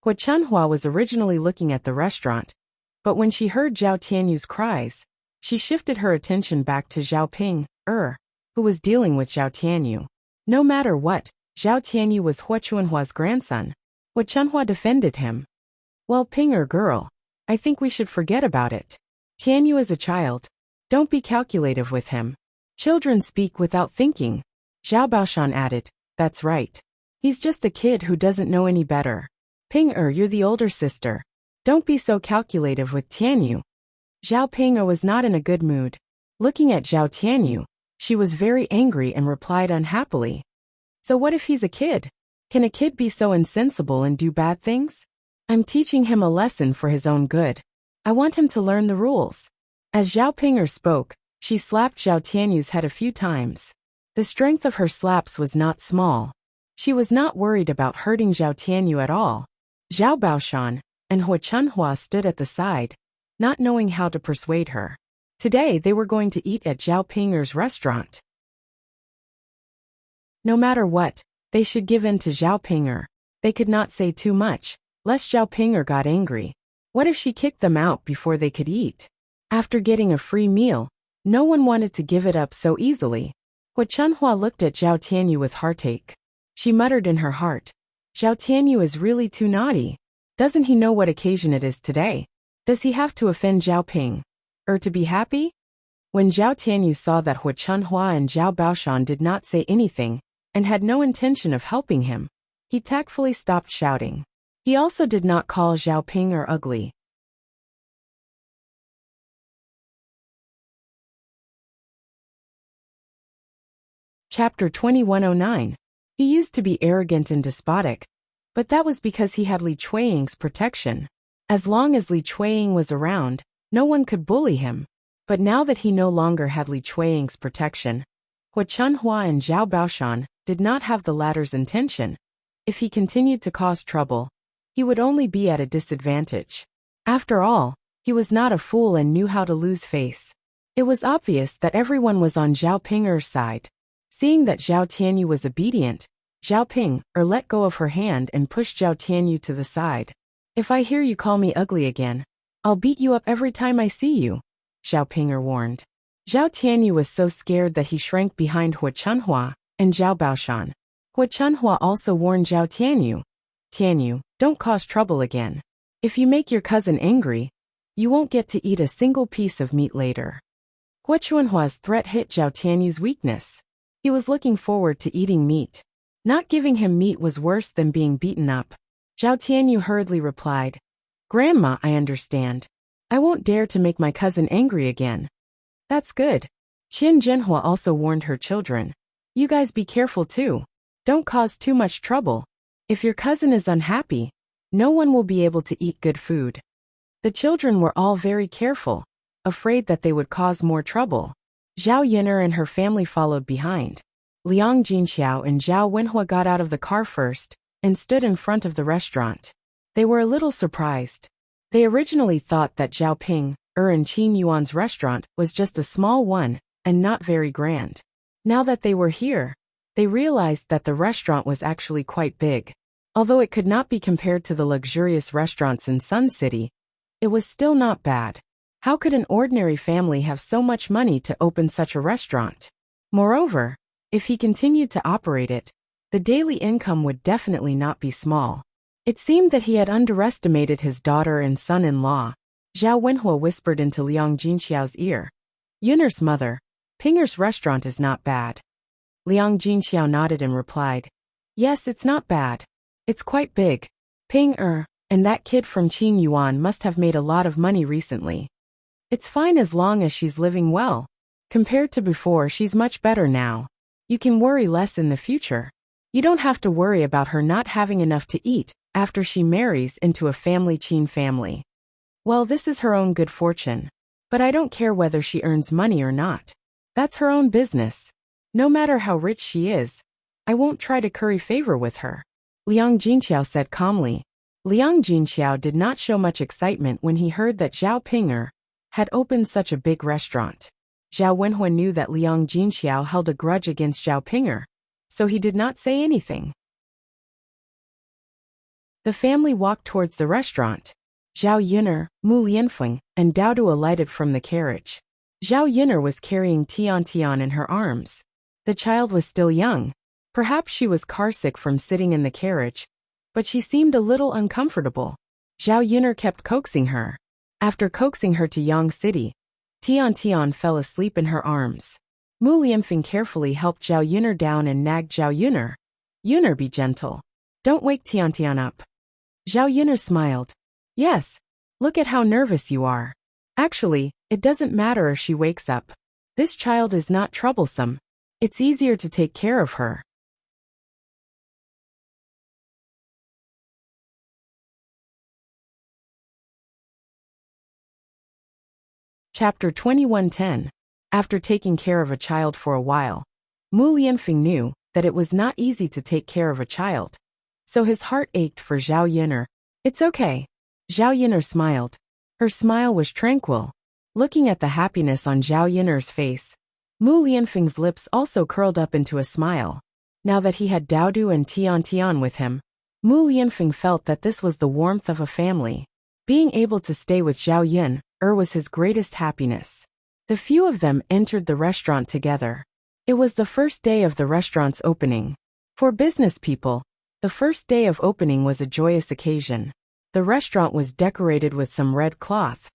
Hu Chunhua was originally looking at the restaurant, but when she heard Zhao Tianyu's cries, she shifted her attention back to Zhao Ping, who was dealing with Zhao Tianyu. No matter what, Zhao Tianyu was Hu Chunhua's grandson. Hu Chunhua defended him. "Well, Ping girl, I think we should forget about it. Tianyu is a child. Don't be calculative with him. Children speak without thinking." Zhao Baoshan added, "That's right. He's just a kid who doesn't know any better. Ping you're the older sister. Don't be so calculative with Tianyu." Zhao Ping was not in a good mood. Looking at Zhao Tianyu, she was very angry and replied unhappily. "So what if he's a kid? Can a kid be so insensible and do bad things? I'm teaching him a lesson for his own good. I want him to learn the rules." As Zhao Ping spoke, she slapped Zhao Tianyu's head a few times. The strength of her slaps was not small. She was not worried about hurting Zhao Tianyu at all. Zhao Baoshan and Hu Chunhua stood at the side, not knowing how to persuade her. Today they were going to eat at Zhao Ping's restaurant. No matter what, they should give in to Zhao Ping. They could not say too much, lest Zhao Ping got angry. What if she kicked them out before they could eat? After getting a free meal, no one wanted to give it up so easily. Hu Chunhua looked at Zhao Tianyu with heartache. She muttered in her heart, "Zhao Tianyu is really too naughty. Doesn't he know what occasion it is today? Does he have to offend Zhao Ping? To be happy?" When Zhao Tianyu saw that Hu Chunhua and Zhao Baoshan did not say anything, and had no intention of helping him, he tactfully stopped shouting. He also did not call Zhao Ping ugly. Chapter 2109. He used to be arrogant and despotic, but that was because he had Li Chueying's protection. As long as Li Chueying was around, no one could bully him. But now that he no longer had Li Chueying's protection, Hu Chunhua and Zhao Baoshan did not have the latter's intention. If he continued to cause trouble, he would only be at a disadvantage. After all, he was not a fool and knew how to lose face. It was obvious that everyone was on Zhao Ping'er's side. Seeing that Zhao Tianyu was obedient, Zhao Ping'er let go of her hand and pushed Zhao Tianyu to the side. "If I hear you call me ugly again, I'll beat you up every time I see you," Zhao Ping'er warned. Zhao Tianyu was so scared that he shrank behind Hua Chunhua and Zhao Baoshan. Hua Chunhua also warned Zhao Tianyu, "Tianyu, don't cause trouble again. If you make your cousin angry, you won't get to eat a single piece of meat later." Hua Chunhua's threat hit Zhao Tianyu's weakness. He was looking forward to eating meat. Not giving him meat was worse than being beaten up. Zhao Tianyu hurriedly replied, "Grandma, I understand. I won't dare to make my cousin angry again." "That's good." Qin Jinhua also warned her children, "You guys be careful too. Don't cause too much trouble. If your cousin is unhappy, no one will be able to eat good food." The children were all very careful, afraid that they would cause more trouble. Zhao Yin'er and her family followed behind. Liang Jinxiao and Zhao Wenhua got out of the car first and stood in front of the restaurant. They were a little surprised. They originally thought that Zhao Ping'er and Qin Yuan's restaurant was just a small one and not very grand. Now that they were here, they realized that the restaurant was actually quite big. Although it could not be compared to the luxurious restaurants in Sun City, it was still not bad. How could an ordinary family have so much money to open such a restaurant? Moreover, if he continued to operate it, the daily income would definitely not be small. It seemed that he had underestimated his daughter and son-in-law. Zhao Wenhua whispered into Liang Jinxiao's ear, "Yun'er's mother, Ping'er's restaurant is not bad." Liang Jinxiao nodded and replied, "Yes, it's not bad. It's quite big. Ping'er and that kid from Qin Yuan must have made a lot of money recently. It's fine as long as she's living well. Compared to before, she's much better now. You can worry less in the future. You don't have to worry about her not having enough to eat after she marries into a family Qin family. Well, this is her own good fortune. But I don't care whether she earns money or not. That's her own business. No matter how rich she is, I won't try to curry favor with her," Liang Jinxiao said calmly. Liang Jinxiao did not show much excitement when he heard that Zhao Ping'er had opened such a big restaurant. Zhao Wenhua knew that Liang Jinxiao held a grudge against Zhao Ping'er, so he did not say anything. The family walked towards the restaurant. Zhao Yin'er, Mu Lianfeng, and Dao Du alighted from the carriage. Zhao Yin'er was carrying Tian Tian in her arms. The child was still young. Perhaps she was carsick from sitting in the carriage, but she seemed a little uncomfortable. Zhao Yin'er kept coaxing her. After coaxing her to Yang City, Tian Tian fell asleep in her arms. Mu Lianfeng carefully helped Zhao Yin'er down and nagged Zhao Yin'er, "Yin'er, be gentle. Don't wake Tian Tian up." Zhao Yin'er smiled. "Yes, look at how nervous you are. Actually, it doesn't matter if she wakes up. This child is not troublesome. It's easier to take care of her." Chapter 21:10. After taking care of a child for a while, Mu Lianfeng knew that it was not easy to take care of a child, so his heart ached for Zhao Yin'er. "It's okay." Zhao Yin'er smiled. Her smile was tranquil. Looking at the happiness on Zhao Yin'er's face, Mu Lianfeng's lips also curled up into a smile. Now that he had Dao Du and Tian Tian with him, Mu Lianfeng felt that this was the warmth of a family. Being able to stay with Zhao Yin'er was his greatest happiness. The few of them entered the restaurant together. It was the first day of the restaurant's opening. For business people, the first day of opening was a joyous occasion. The restaurant was decorated with some red cloth,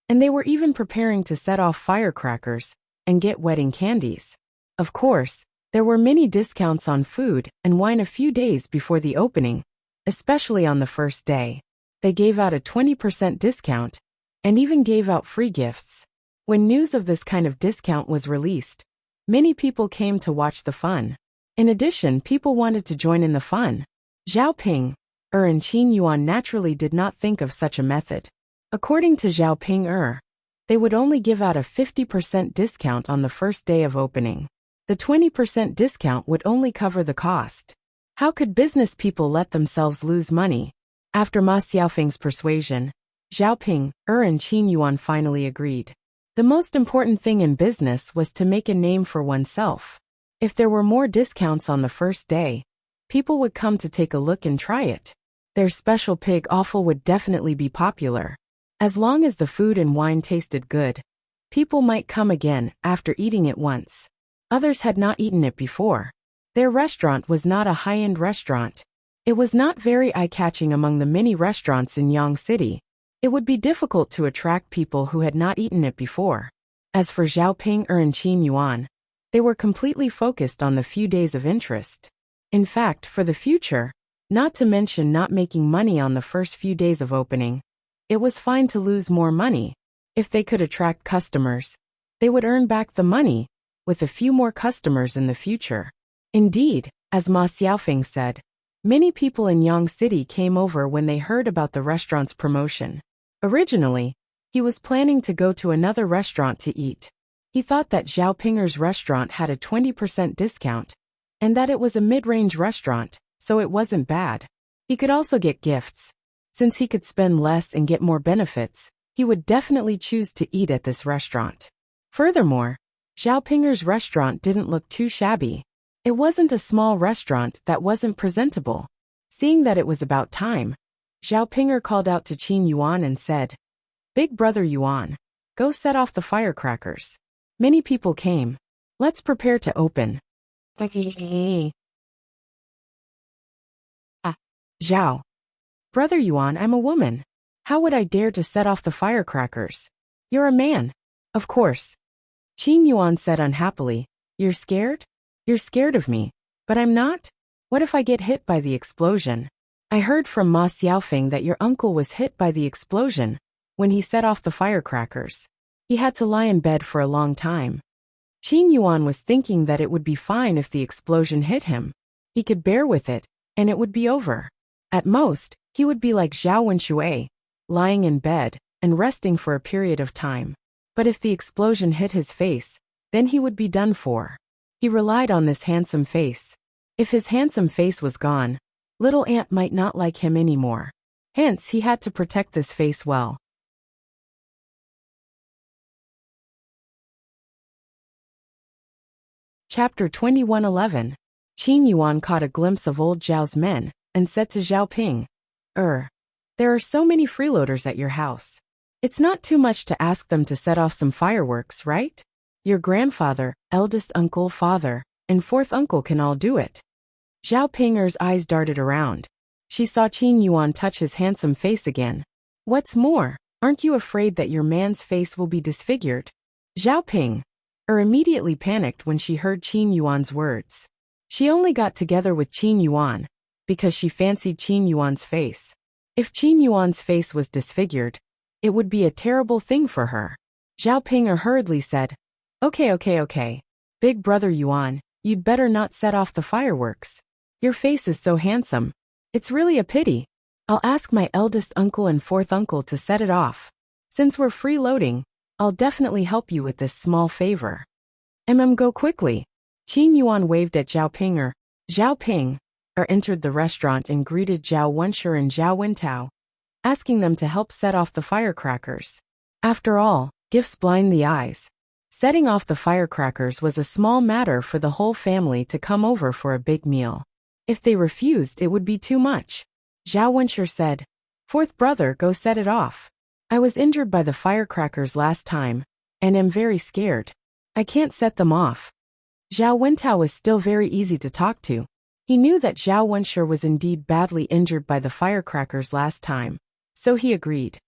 and they were even preparing to set off firecrackers and get wedding candies. Of course, there were many discounts on food and wine a few days before the opening, especially on the first day. They gave out a 20% discount and even gave out free gifts. When news of this kind of discount was released, many people came to watch the fun. In addition, people wanted to join in the fun. Zhao Ping'er and Qin Yuan naturally did not think of such a method. According to Zhao Ping'er, they would only give out a 50% discount on the first day of opening. The 20% discount would only cover the cost. How could business people let themselves lose money? After Ma Xiaofeng's persuasion, Zhao Ping'er and Qin Yuan finally agreed. The most important thing in business was to make a name for oneself. If there were more discounts on the first day, people would come to take a look and try it. Their special pig offal would definitely be popular. As long as the food and wine tasted good, people might come again after eating it once. Others had not eaten it before. Their restaurant was not a high-end restaurant. It was not very eye-catching among the many restaurants in Yang City. It would be difficult to attract people who had not eaten it before. As for Xiaoping and Qin Yuan, they were completely focused on the few days of interest. In fact, for the future, not to mention not making money on the first few days of opening, it was fine to lose more money. If they could attract customers, they would earn back the money, with a few more customers in the future. Indeed, as Ma Xiaofeng said, many people in Yang City came over when they heard about the restaurant's promotion. Originally, he was planning to go to another restaurant to eat. He thought that Xiaopinger's restaurant had a 20% discount, and that it was a mid-range restaurant, so it wasn't bad. He could also get gifts. Since he could spend less and get more benefits, he would definitely choose to eat at this restaurant. Furthermore, Xiaopinger's restaurant didn't look too shabby. It wasn't a small restaurant that wasn't presentable. Seeing that it was about time, Xiaopinger called out to Qin Yuan and said, "Big brother Yuan, go set off the firecrackers." Many people came. Let's prepare to open. Zhao. Brother Yuan, I'm a woman. How would I dare to set off the firecrackers? You're a man. Of course. Qin Yuan said unhappily, You're scared? You're scared of me. But I'm not? What if I get hit by the explosion? I heard from Ma Xiaofeng that your uncle was hit by the explosion when he set off the firecrackers. He had to lie in bed for a long time. Qin Yuan was thinking that it would be fine if the explosion hit him. He could bear with it, and it would be over. At most, he would be like Zhao Wenshui, lying in bed and resting for a period of time. But if the explosion hit his face, then he would be done for. He relied on this handsome face. If his handsome face was gone, little Ant might not like him anymore. Hence, he had to protect this face well. Chapter 21:11. Qin Yuan caught a glimpse of old Zhao's men and said to Xiaoping, There are so many freeloaders at your house. It's not too much to ask them to set off some fireworks, right? Your grandfather, eldest uncle, father, and fourth uncle can all do it. Xiaopinger's eyes darted around. She saw Qin Yuan touch his handsome face again. What's more, aren't you afraid that your man's face will be disfigured? Xiaoping immediately panicked when she heard Qin Yuan's words. She only got together with Qin Yuan because she fancied Qin Yuan's face. If Qin Yuan's face was disfigured, it would be a terrible thing for her. Xiaoping hurriedly said, Okay. Big brother Yuan, you'd better not set off the fireworks. Your face is so handsome. It's really a pity. I'll ask my eldest uncle and fourth uncle to set it off. Since we're freeloading, I'll definitely help you with this small favor. Go quickly. Qin Yuan waved at Xiaoping. Xiaoping entered the restaurant and greeted Zhao Wenshi and Zhao Wentao, asking them to help set off the firecrackers. After all, gifts blind the eyes. Setting off the firecrackers was a small matter for the whole family to come over for a big meal. If they refused, it would be too much. Zhao Wenshi said, Fourth brother, go set it off. I was injured by the firecrackers last time, and am very scared. I can't set them off. Zhao Wentao was still very easy to talk to. He knew that Zhao Wenshi was indeed badly injured by the firecrackers last time, so he agreed.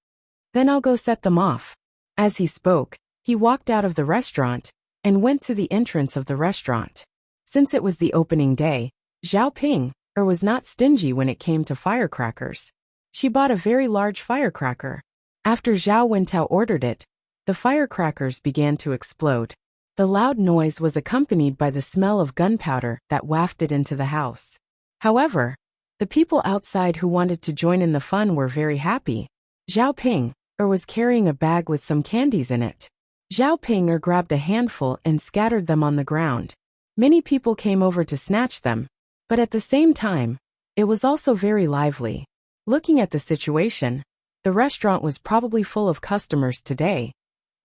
Then I'll go set them off. As he spoke, he walked out of the restaurant and went to the entrance of the restaurant. Since it was the opening day, Xiaoping was not stingy when it came to firecrackers. She bought a very large firecracker. After Zhao Wentao ordered it, the firecrackers began to explode. The loud noise was accompanied by the smell of gunpowder that wafted into the house. However, the people outside who wanted to join in the fun were very happy. Xiaoping was carrying a bag with some candies in it. Xiaoping grabbed a handful and scattered them on the ground. Many people came over to snatch them, but at the same time, it was also very lively. Looking at the situation, the restaurant was probably full of customers today.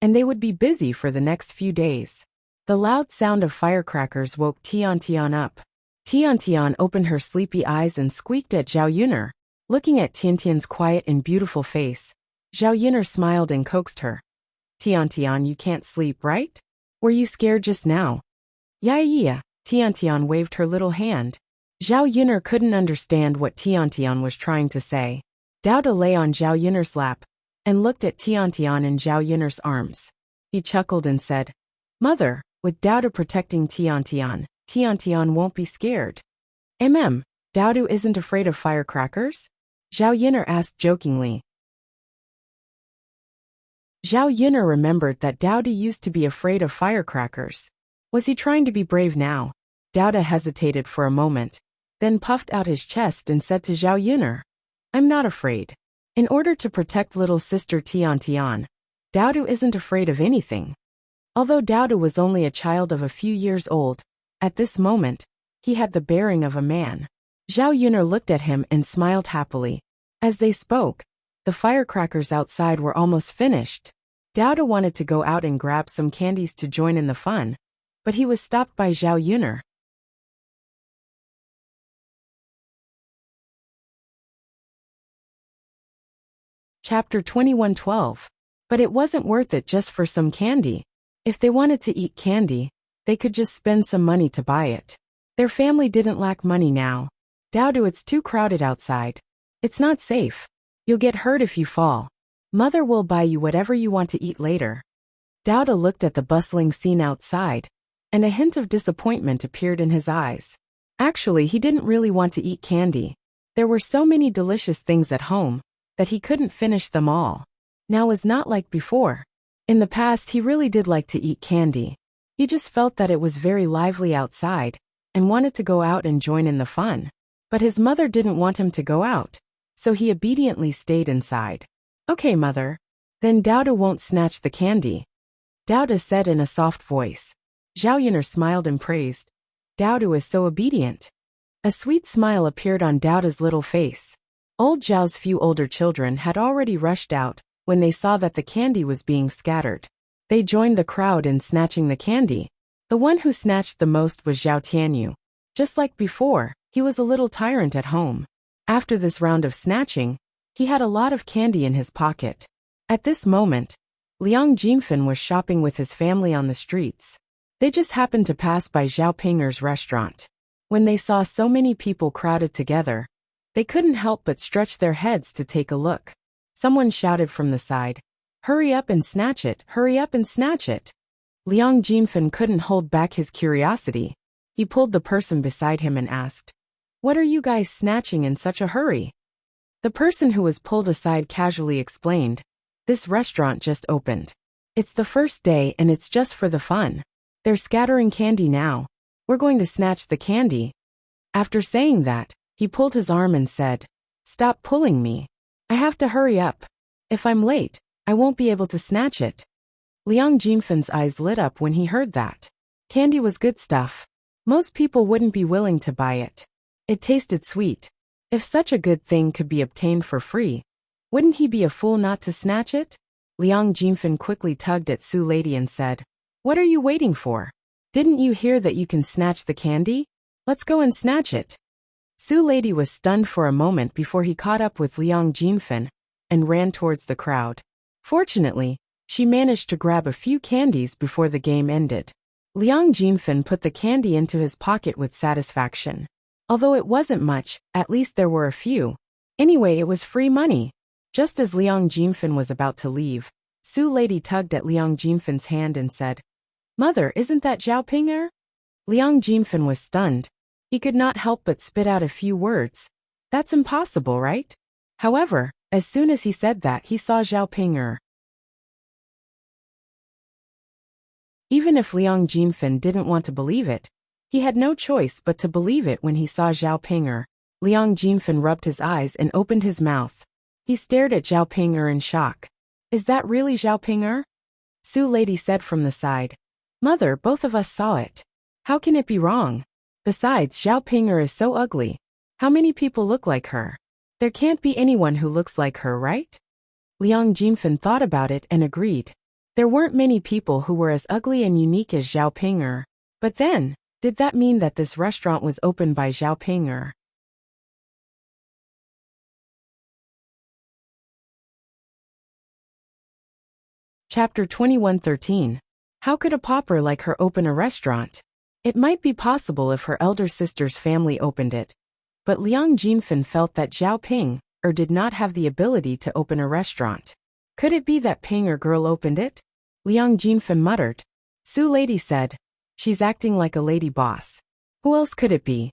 and they would be busy for the next few days. The loud sound of firecrackers woke Tian Tian up. Tian Tian opened her sleepy eyes and squeaked at Zhao Yuner. Looking at Tian Tian's quiet and beautiful face, Zhao Yuner smiled and coaxed her. Tian Tian, you can't sleep, right? Were you scared just now? Yeah. Tian Tian waved her little hand. Zhao Yuner couldn't understand what Tian Tian was trying to say. Dao lay on Zhao Yuner's lap and looked at Tian Tian in Zhao Yuner's arms. He chuckled and said, Mother, with Dao protecting Tian Tian won't be scared. Dao isn't afraid of firecrackers? Zhao Yuner asked jokingly. Zhao Yuner remembered that Dao used to be afraid of firecrackers. Was he trying to be brave now? Dao hesitated for a moment, then puffed out his chest and said to Zhao Yuner, I'm not afraid. In order to protect little sister Tian Tian, Dao isn't afraid of anything. Although Dao was only a child of a few years old, at this moment, he had the bearing of a man. Zhao Yuner looked at him and smiled happily. As they spoke, the firecrackers outside were almost finished. Dao wanted to go out and grab some candies to join in the fun, but he was stopped by Zhao Yuner. Chapter 21:12. But it wasn't worth it just for some candy. If they wanted to eat candy, they could just spend some money to buy it. Their family didn't lack money now. Dao, it's too crowded outside. It's not safe. You'll get hurt if you fall. Mother will buy you whatever you want to eat later. Dao looked at the bustling scene outside, and a hint of disappointment appeared in his eyes. Actually, he didn't really want to eat candy. There were so many delicious things at home that he couldn't finish them all. Now was not like before. In the past, he really did like to eat candy. He just felt that it was very lively outside and wanted to go out and join in the fun. But his mother didn't want him to go out, so he obediently stayed inside. Okay, mother. Then Dao won't snatch the candy. Dao said in a soft voice. Zhao Yuner smiled and praised. Dao is so obedient. A sweet smile appeared on Dao's little face. Old Zhao's few older children had already rushed out when they saw that the candy was being scattered. They joined the crowd in snatching the candy. The one who snatched the most was Zhao Tianyu. Just like before, he was a little tyrant at home. After this round of snatching, he had a lot of candy in his pocket. At this moment, Liang Jinfen was shopping with his family on the streets. They just happened to pass by Zhao Pinger's restaurant. When they saw so many people crowded together, they couldn't help but stretch their heads to take a look. Someone shouted from the side, Hurry up and snatch it, hurry up and snatch it. Liang Jinfen couldn't hold back his curiosity. He pulled the person beside him and asked, What are you guys snatching in such a hurry? The person who was pulled aside casually explained, This restaurant just opened. It's the first day and it's just for the fun. They're scattering candy now. We're going to snatch the candy. After saying that, he pulled his arm and said, Stop pulling me. I have to hurry up. If I'm late, I won't be able to snatch it. Liang Jinfen's eyes lit up when he heard that. Candy was good stuff. Most people wouldn't be willing to buy it. It tasted sweet. If such a good thing could be obtained for free, wouldn't he be a fool not to snatch it? Liang Jinfen quickly tugged at Su Lady and said, What are you waiting for? Didn't you hear that you can snatch the candy? Let's go and snatch it. Su Lady was stunned for a moment before he caught up with Liang Jinfen and ran towards the crowd. Fortunately, she managed to grab a few candies before the game ended. Liang Jinfen put the candy into his pocket with satisfaction. Although it wasn't much, at least there were a few. Anyway, it was free money. Just as Liang Jinfen was about to leave, Su Lady tugged at Liang Jinfen's hand and said, Mother, isn't that Zhao Pinger? Liang Jinfen was stunned. He could not help but spit out a few words. That's impossible, right? However, as soon as he said that, he saw Zhao Pinger. Even if Liang Jinfen didn't want to believe it, he had no choice but to believe it when he saw Zhao Pinger. Liang Jinfen rubbed his eyes and opened his mouth. He stared at Zhao Pinger in shock. Is that really Zhao Pinger? Su Lady said from the side. Mother, both of us saw it. How can it be wrong? Besides, Zhao Pinger is so ugly. How many people look like her? There can't be anyone who looks like her, right? Liang Jinfen thought about it and agreed. There weren't many people who were as ugly and unique as Zhao Ping'er. But then, did that mean that this restaurant was opened by Zhao Ping'er? Chapter 21:13. How could a pauper like her open a restaurant? It might be possible if her elder sister's family opened it. But Liang Jinfen felt that Zhao Ping'er did not have the ability to open a restaurant. Could it be that Ping'er girl opened it? Liang Jinfen muttered. Su lady said. She's acting like a lady boss. Who else could it be?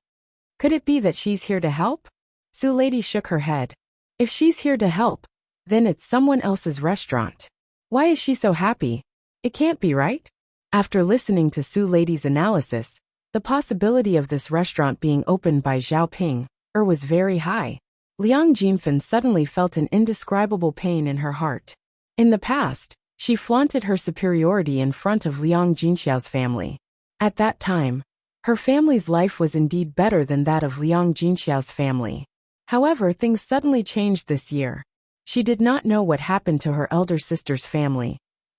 Could it be that she's here to help? Su lady shook her head. If she's here to help, then it's someone else's restaurant. Why is she so happy? It can't be right? After listening to Su lady's analysis, the possibility of this restaurant being opened by Zhao Ping'er was very high. Liang Jinfen suddenly felt an indescribable pain in her heart. In the past, she flaunted her superiority in front of Liang Jinxiao's family. At that time, her family's life was indeed better than that of Liang Jinxiao's family. However, things suddenly changed this year. She did not know what happened to her elder sister's family,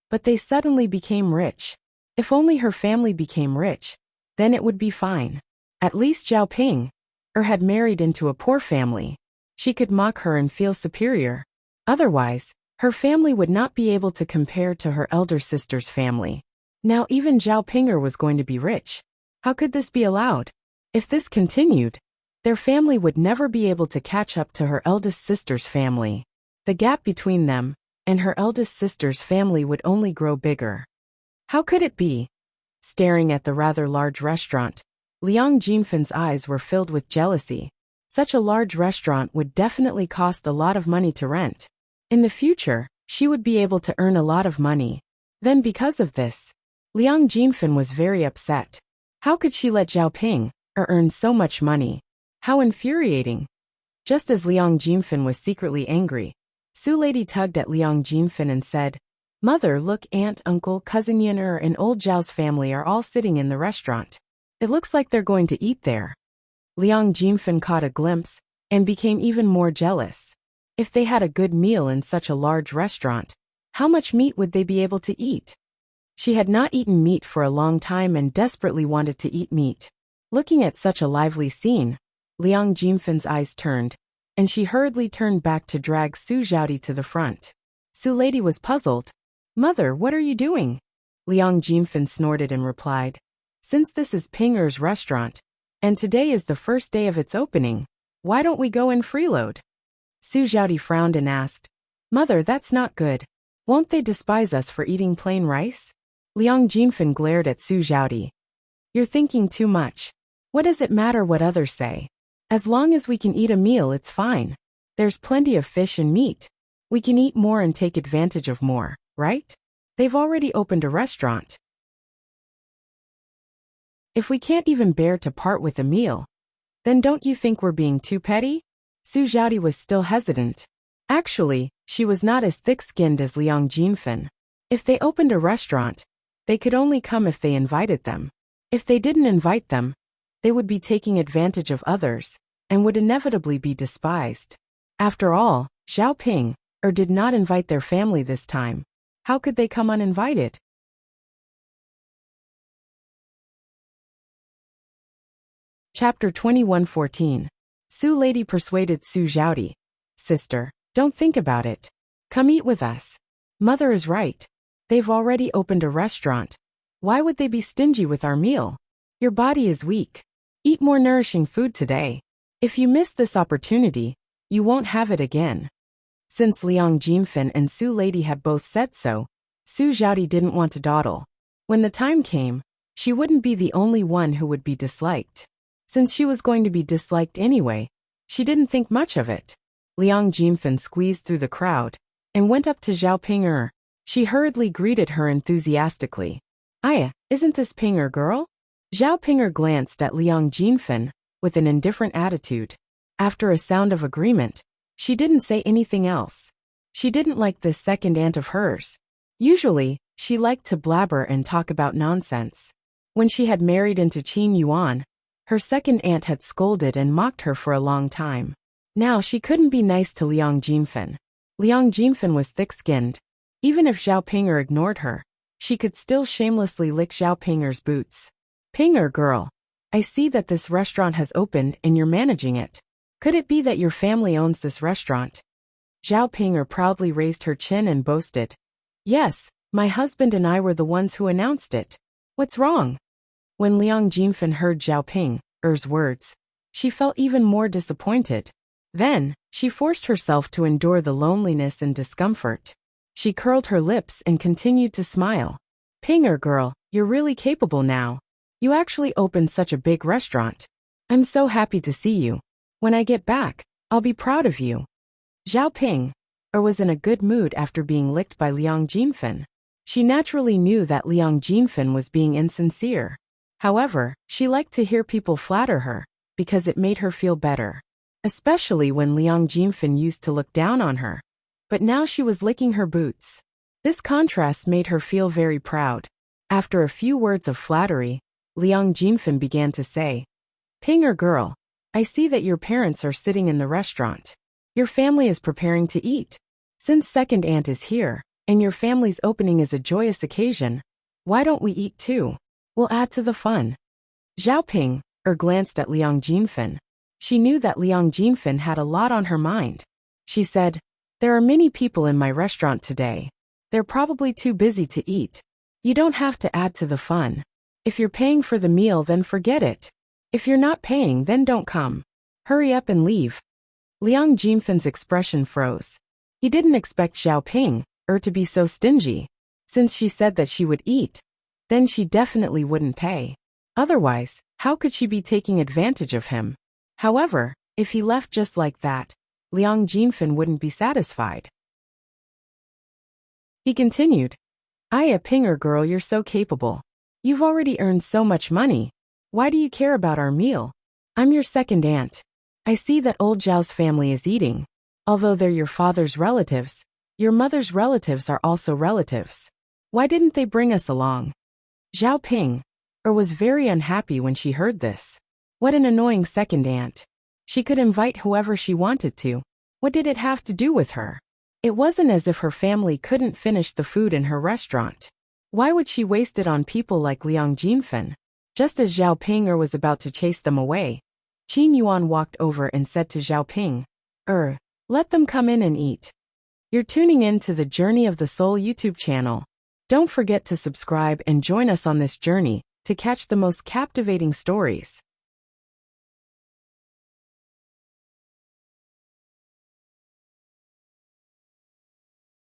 but they suddenly became rich. If only her family became rich, then it would be fine. At least Zhao Ping'er had married into a poor family. She could mock her and feel superior. Otherwise, her family would not be able to compare to her elder sister's family. Now even Zhao Ping'er was going to be rich. How could this be allowed? If this continued, their family would never be able to catch up to her eldest sister's family. The gap between them and her eldest sister's family would only grow bigger. How could it be? Staring at the rather large restaurant, Liang Jinfen's eyes were filled with jealousy. Such a large restaurant would definitely cost a lot of money to rent. In the future, she would be able to earn a lot of money. Then because of this, Liang Jinfen was very upset. How could she let Zhao Ping'er earn so much money? How infuriating. Just as Liang Jinfen was secretly angry, Su lady tugged at Liang Jinfen and said, Mother, look, aunt, uncle, cousin Yin'er and old Zhao's family are all sitting in the restaurant. It looks like they're going to eat there. Liang Jinfen caught a glimpse and became even more jealous. If they had a good meal in such a large restaurant, how much meat would they be able to eat? She had not eaten meat for a long time and desperately wanted to eat meat. Looking at such a lively scene, Liang Jinfen's eyes turned, and she hurriedly turned back to drag Su Zhaodi to the front. Su lady was puzzled. Mother, what are you doing? Liang Jinfen snorted and replied. Since this is Ping'er's restaurant, and today is the first day of its opening, why don't we go and freeload? Su Zhaodi frowned and asked. Mother, that's not good. Won't they despise us for eating plain rice? Liang Jinfen glared at Su Zhaodi. You're thinking too much. What does it matter what others say? As long as we can eat a meal, it's fine. There's plenty of fish and meat. We can eat more and take advantage of more, right? They've already opened a restaurant. If we can't even bear to part with a meal, then don't you think we're being too petty? Su Zhaodi was still hesitant. Actually, she was not as thick-skinned as Liang Jinfen. If they opened a restaurant, they could only come if they invited them. If they didn't invite them, they would be taking advantage of others, and would inevitably be despised. After all, Zhao Ping'er did not invite their family this time. How could they come uninvited? Chapter 21:14. Su lady persuaded Su Zhaodi. Sister, don't think about it. Come eat with us. Mother is right. They've already opened a restaurant. Why would they be stingy with our meal? Your body is weak. Eat more nourishing food today. If you miss this opportunity, you won't have it again. Since Liang Jinfen and Su lady had both said so, Su Zhaodi didn't want to dawdle. When the time came, she wouldn't be the only one who would be disliked. Since she was going to be disliked anyway, she didn't think much of it. Liang Jinfen squeezed through the crowd and went up to Zhao Ping'er. She hurriedly greeted her enthusiastically. Aya, isn't this Ping'er girl? Zhao Ping'er glanced at Liang Jinfen with an indifferent attitude. After a sound of agreement, she didn't say anything else. She didn't like this second aunt of hers. Usually, she liked to blabber and talk about nonsense. When she had married into Qin Yuan, her second aunt had scolded and mocked her for a long time. Now she couldn't be nice to Liang Jinfen. Liang Jinfen was thick-skinned. Even if Zhao Ping'er ignored her, she could still shamelessly lick Zhao Ping'er's boots. Ping'er girl, I see that this restaurant has opened and you're managing it. Could it be that your family owns this restaurant? Zhao Ping'er proudly raised her chin and boasted. Yes, my husband and I were the ones who announced it. What's wrong? When Liang Jinfen heard Zhao Ping'er's words, she felt even more disappointed. Then, she forced herself to endure the loneliness and discomfort. She curled her lips and continued to smile. Ping'er girl, you're really capable now. You actually opened such a big restaurant. I'm so happy to see you. When I get back, I'll be proud of you. Zhao Ping'er was in a good mood after being licked by Liang Jinfen. She naturally knew that Liang Jinfen was being insincere. However, she liked to hear people flatter her, because it made her feel better. Especially when Liang Jinfen used to look down on her. But now she was licking her boots. This contrast made her feel very proud. After a few words of flattery, Liang Jinfen began to say, Ping'er girl, I see that your parents are sitting in the restaurant. Your family is preparing to eat. Since second aunt is here, and your family's opening is a joyous occasion, why don't we eat too? We'll add to the fun. Zhao Ping'er glanced at Liang Jinfen. She knew that Liang Jinfen had a lot on her mind. She said, there are many people in my restaurant today. They're probably too busy to eat. You don't have to add to the fun. If you're paying for the meal, then forget it. If you're not paying, then don't come. Hurry up and leave. Liang Jinfen's expression froze. He didn't expect Zhao Ping'er to be so stingy. Since she said that she would eat, then she definitely wouldn't pay. Otherwise, how could she be taking advantage of him? However, if he left just like that, Liang Jinfen wouldn't be satisfied. He continued, Aya Ping'er girl, you're so capable. You've already earned so much money. Why do you care about our meal? I'm your second aunt. I see that old Zhao's family is eating. Although they're your father's relatives, your mother's relatives are also relatives. Why didn't they bring us along? Zhao Ping'er was very unhappy when she heard this. What an annoying second aunt. She could invite whoever she wanted to. What did it have to do with her? It wasn't as if her family couldn't finish the food in her restaurant. Why would she waste it on people like Liang Jinfen? Just as Zhao Ping'er was about to chase them away, Qin Yuan walked over and said to Zhao Ping'er, let them come in and eat. You're tuning in to the Journey of the Soul YouTube channel. Don't forget to subscribe and join us on this journey to catch the most captivating stories.